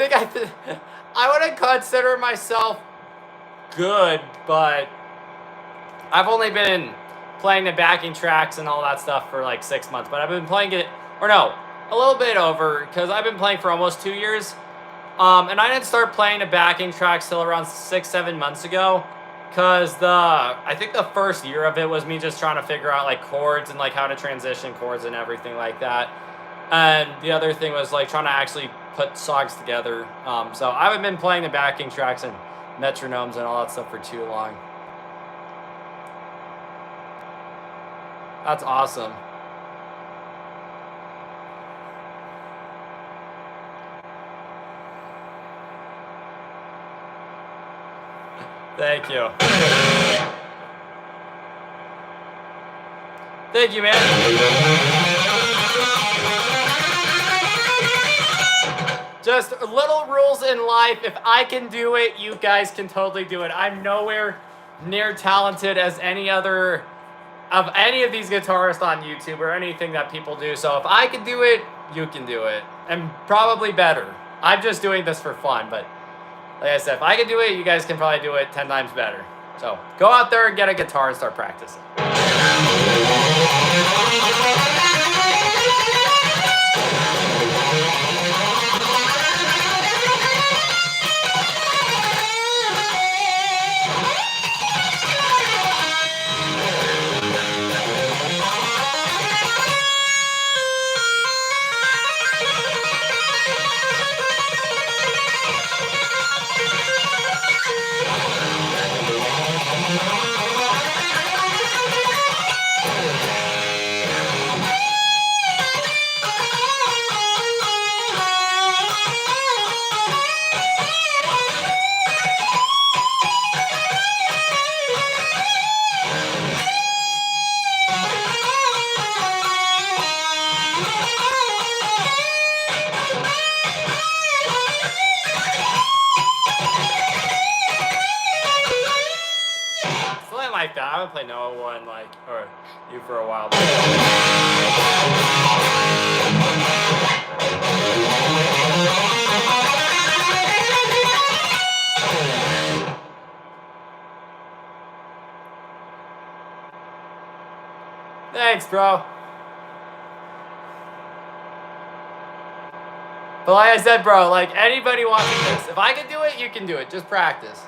think I wouldn't consider myself good, but I've only been playing the backing tracks and all that stuff for like 6 months, but I've been playing it, or no, a little bit over, because I've been playing for almost 2 years. And I didn't start playing the backing tracks till around 6-7 months ago, because I think the first year of it was me just trying to figure out like chords and like how to transition chords and everything like that. And the other thing was like trying to actually put songs together. So I haven't been playing the backing tracks and metronomes and all that stuff for too long. That's awesome. Thank you. Thank you, man. Just little rules in life. If I can do it, you guys can totally do it. I'm nowhere near talented as any of these guitarists on YouTube or anything that people do. So if I can do it, you can do it. And probably better. I'm just doing this for fun, but like I said, if I can do it, you guys can probably do it 10 times better. So go out there and get a guitar and start practicing. Like that. I haven't played Noah one or you for a while. Thanks, bro. But like I said, bro, like anybody watching this, if I can do it, you can do it. Just practice.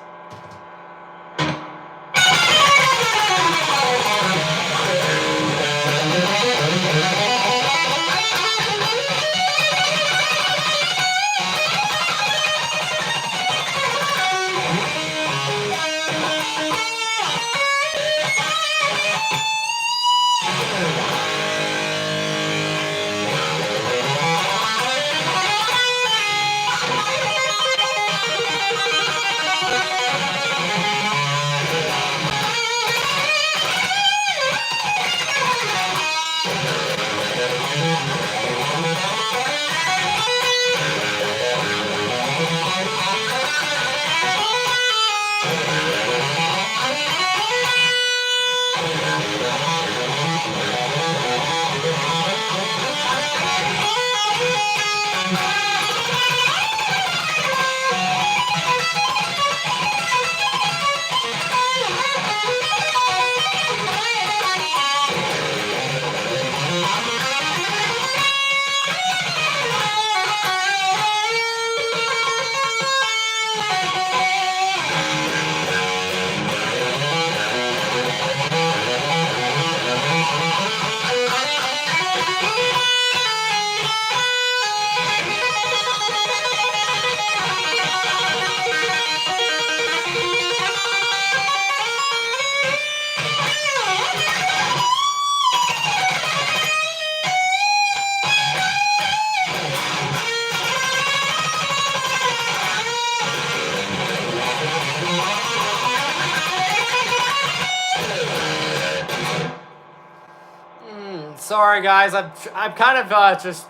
Sorry guys, I'm kind of just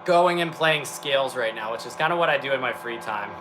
going and playing scales right now, which is kind of what I do in my free time.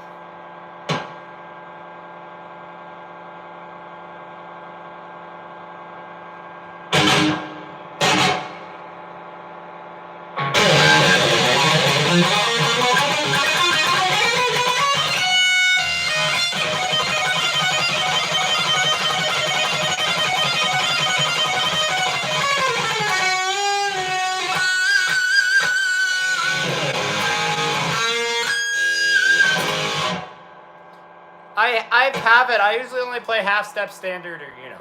I have it. I usually only play half step standard or, you know,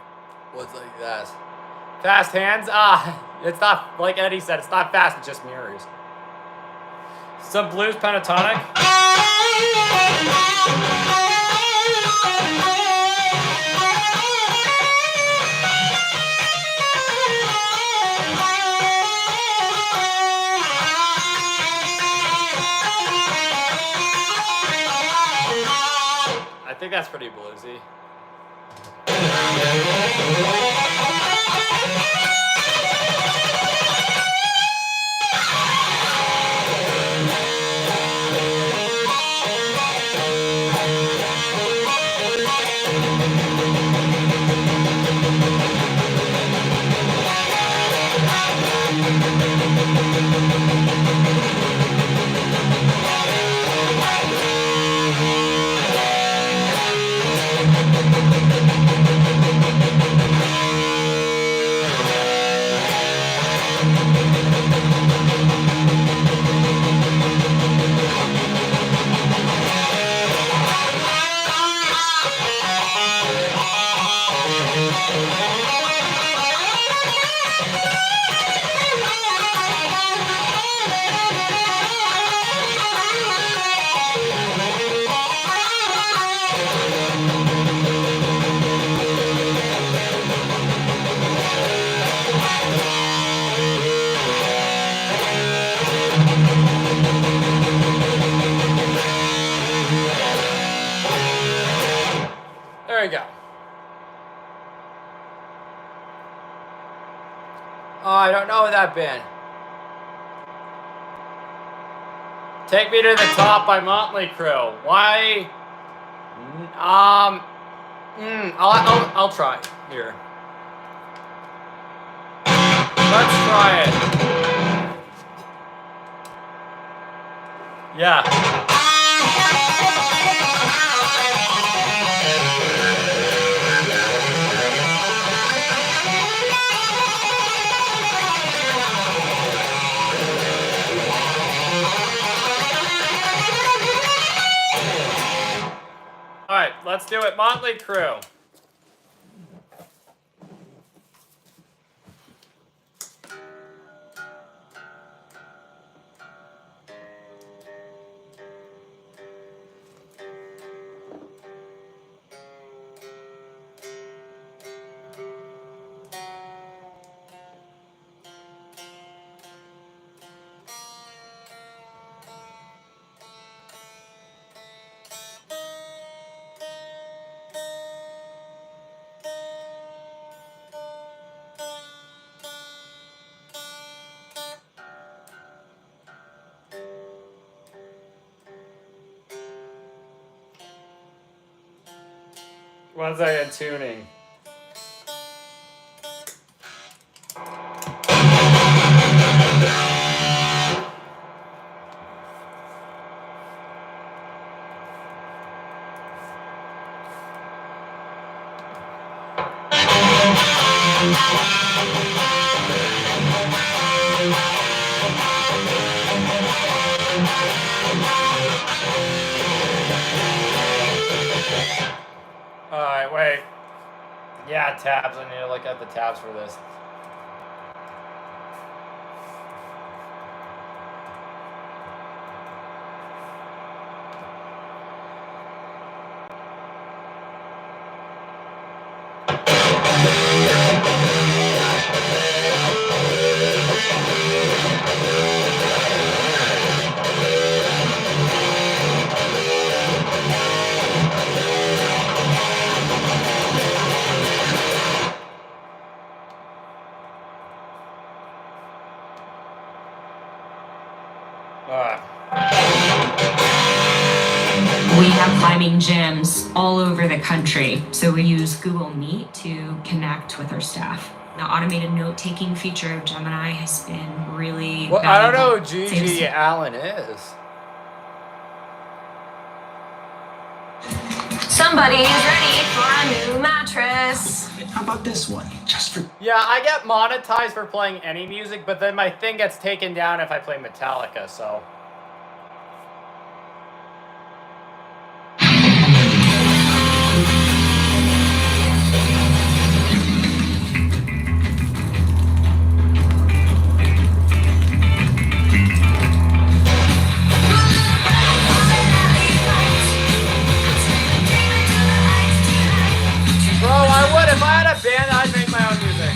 what's like that. Fast hands? It's not, like Eddie said, it's not fast, it just mirrors. Some blues pentatonic. I think that's pretty bluesy. There we go. Oh, I don't know that band. Take Me to the Top by Motley Crue. Why? I'll try here. Let's try it. Yeah. All right, let's do it. Motley Crue. One second, tuning. Alright, wait. Yeah, tabs. I need to look at the tabs for this. We have climbing gyms all over the country, so we use Google Meet to connect with our staff. The automated note-taking feature of Gemini has been really Well, I don't know valuable. who Gigi Allen is. Somebody's ready for a new mattress. How about this one? Just for... Yeah, I get monetized for playing any music, but then my thing gets taken down if I play Metallica, so... that band, I'd make my own music.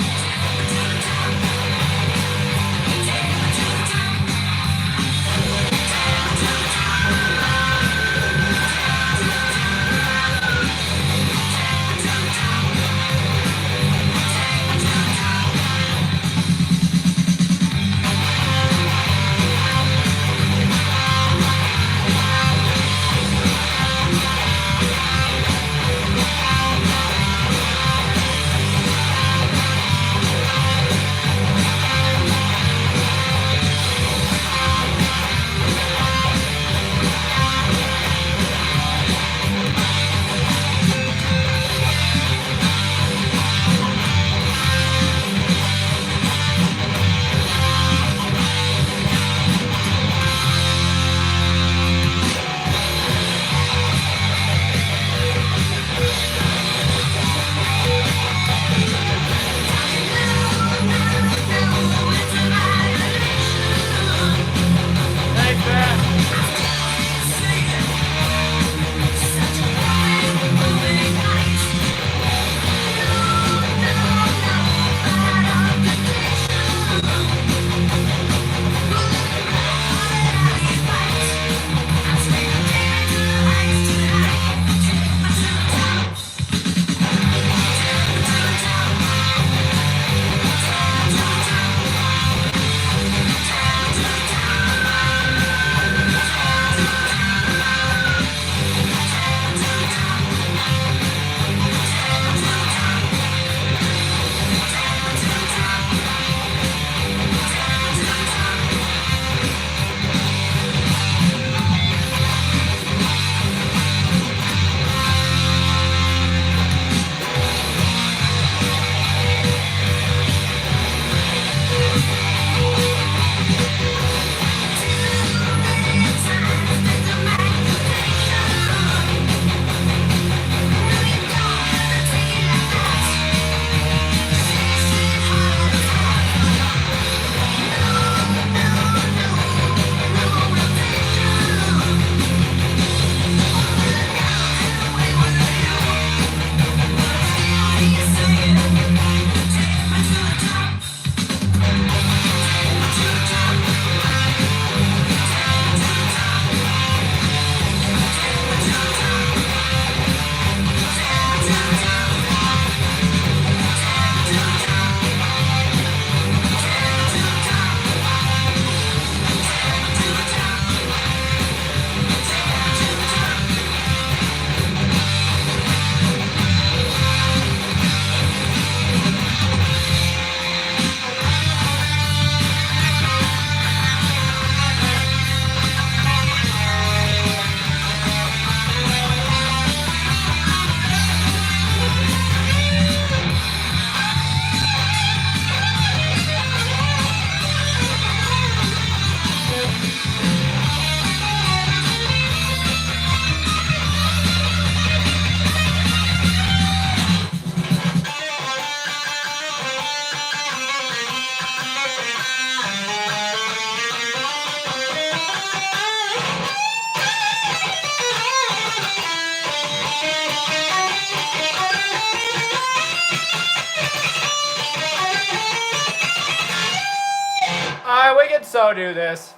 We can so do this.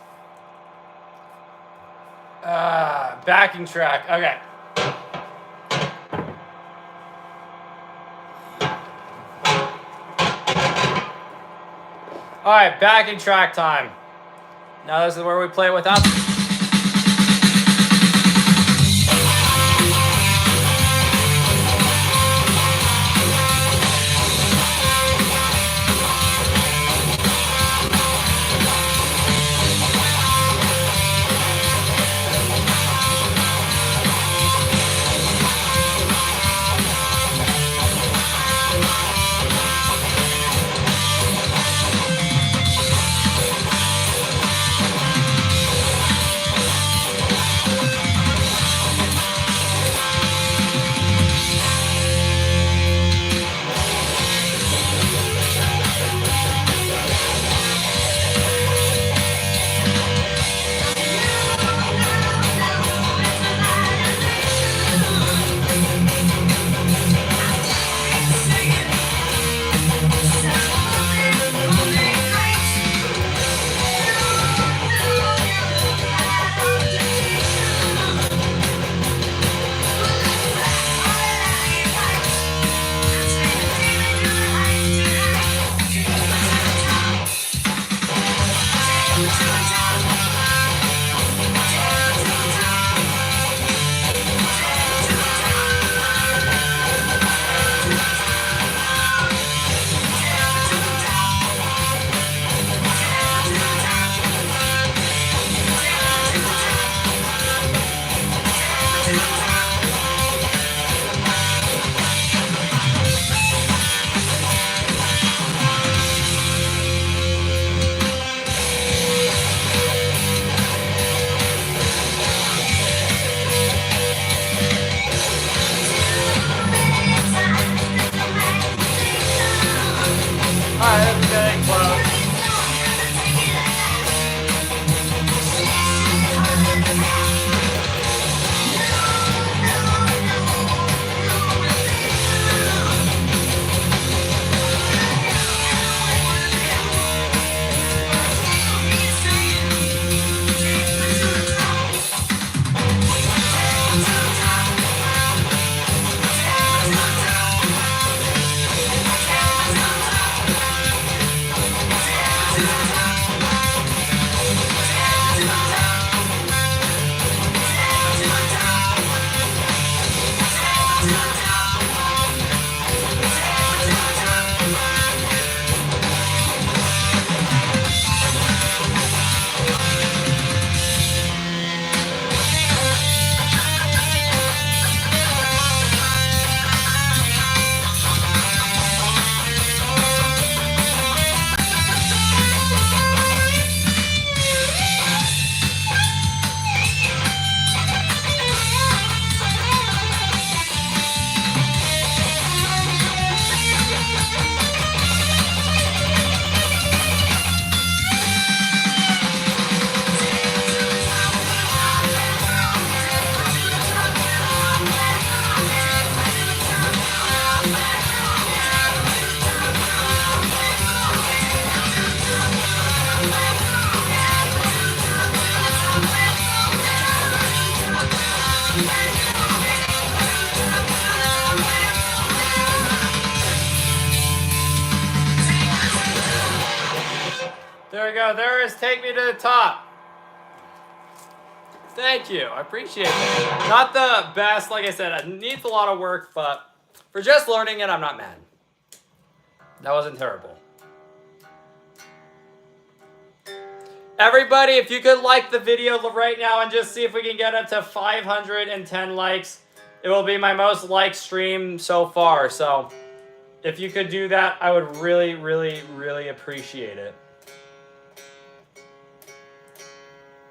Backing track. Okay. All right, backing track time. Now this is where we play without. go. There is Take Me to the Top. Thank you. I appreciate it. Not the best, like I said, it needs a lot of work, but for just learning it, I'm not mad. That wasn't terrible. Everybody, if you could like the video right now and just see if we can get up to 510 likes, it will be my most liked stream so far. So if you could do that, I would really, really, really appreciate it.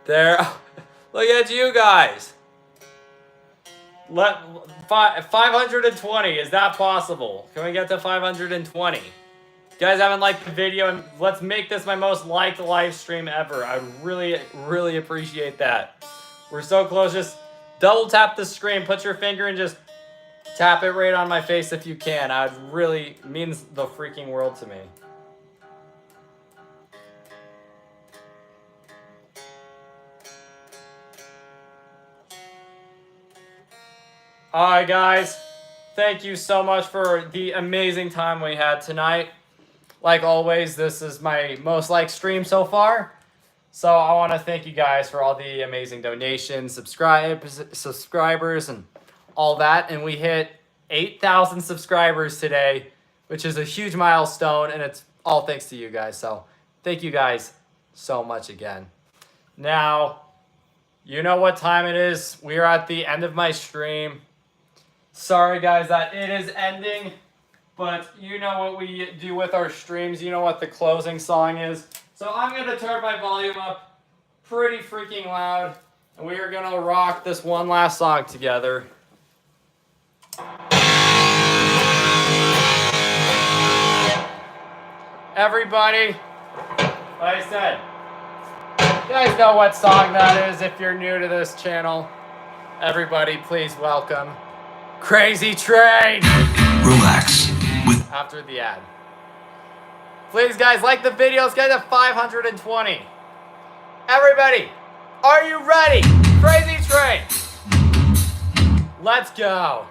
There. Look at you guys. 520. Is that possible? Can we get to 520? You guys haven't liked the video, and let's make this my most liked live stream ever. I really, really appreciate that. We're so close. Just double tap the screen. Put your finger and just tap it right on my face if you can. It really means the freaking world to me. Alright guys, thank you so much for the amazing time we had tonight. Like always, this is my most liked stream so far. So I want to thank you guys for all the amazing donations, subscribers, and all that. And we hit 8,000 subscribers today, which is a huge milestone, and it's all thanks to you guys. So thank you guys so much again. Now, you know what time it is. We are at the end of my stream. Sorry guys that it is ending, but you know what we do with our streams. You know what the closing song is. So I'm going to turn my volume up pretty freaking loud, and we are going to rock this one last song together. Everybody, like I said, you guys know what song that is if you're new to this channel. Everybody, please welcome Crazy Train. Relax. After the ad. Please, guys, like the video. Let's get to 520. Everybody, are you ready? Crazy Train. Let's go.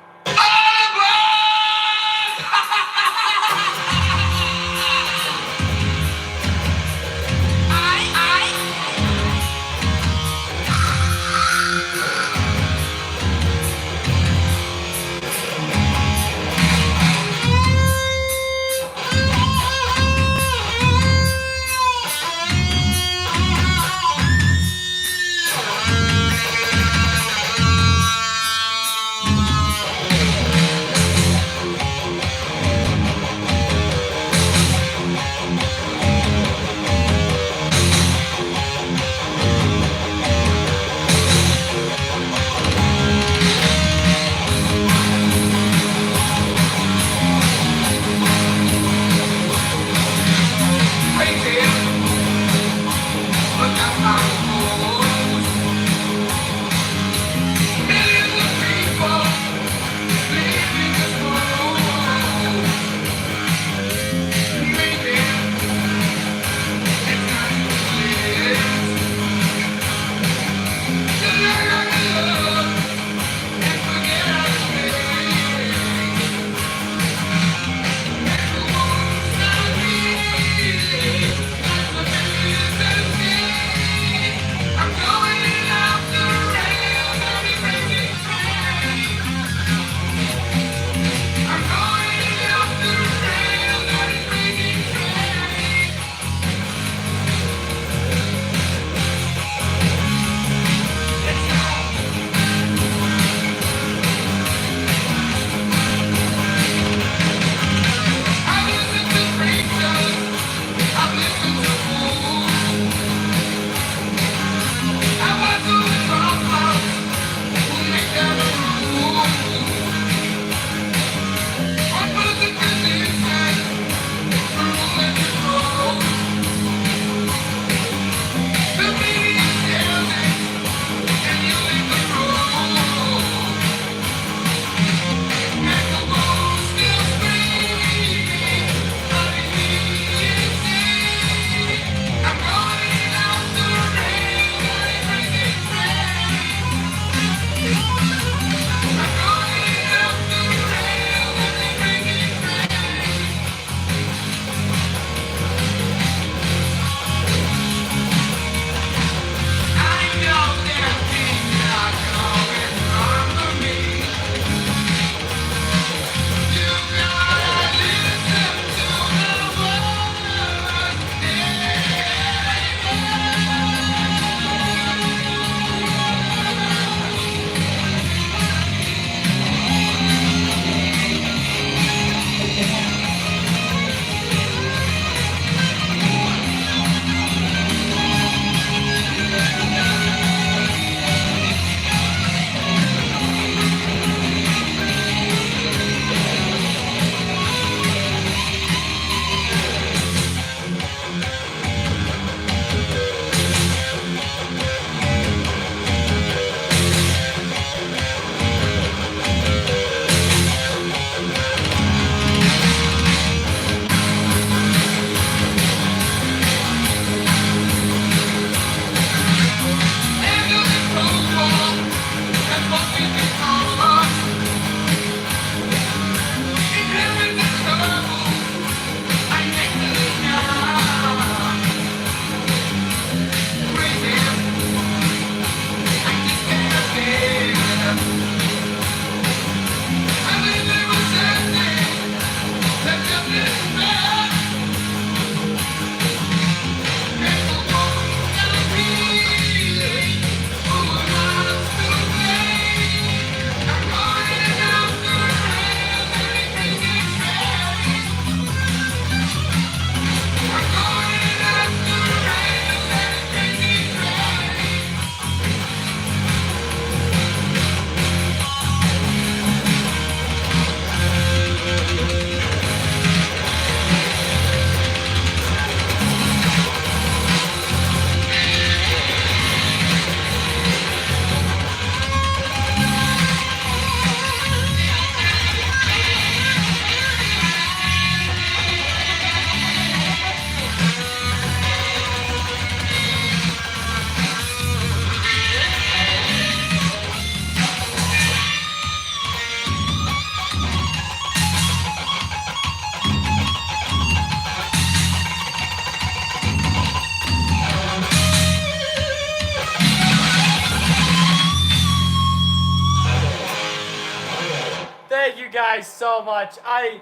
Thank you guys so much. I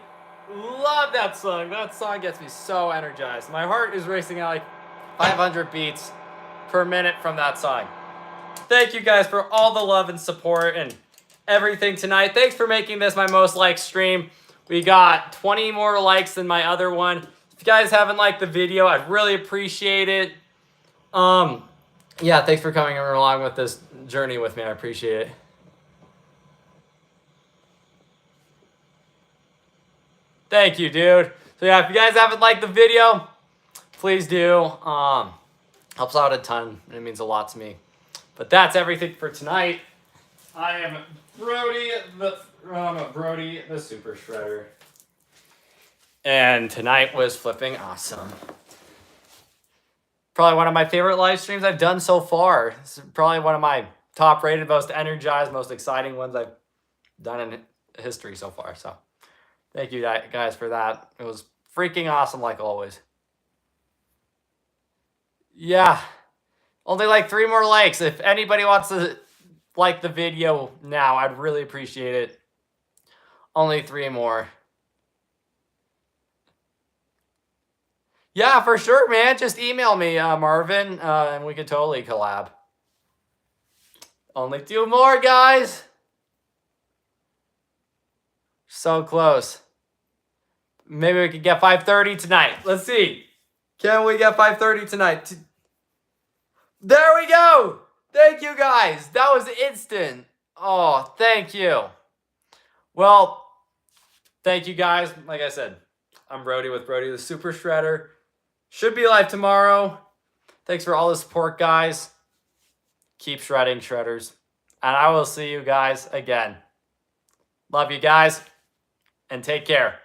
love that song. That song gets me so energized. My heart is racing at like 500 beats per minute from that song. Thank you guys for all the love and support and everything tonight. Thanks for making this my most liked stream. We got 20 more likes than my other one. If you guys haven't liked the video, I'd really appreciate it. Yeah, thanks for coming along with this journey with me. I appreciate it. Thank you, dude. So yeah, if you guys haven't liked the video, please do. Helps out a ton, and it means a lot to me. But that's everything for tonight. I am Brody, the Super Shredder. And tonight was flipping awesome. Probably one of my favorite live streams I've done so far. It's probably one of my top rated, most energized, most exciting ones I've done in history so far. So thank you guys for that. It was freaking awesome like always. Yeah. Only like 3 more likes. If anybody wants to like the video now, I'd really appreciate it. Only 3 more. Yeah, for sure, man. Just email me, Marvin, and we could totally collab. Only 2 more, guys. So close. Maybe we could get 5:30 tonight. Let's see. Can we get 5:30 tonight? There we go. Thank you, guys. That was instant. Oh, thank you. Well, thank you, guys. Like I said, I'm Brody with Brody the Super Shredder. Should be live tomorrow. Thanks for all the support, guys. Keep shredding, shredders. And I will see you guys again. Love you guys. And take care.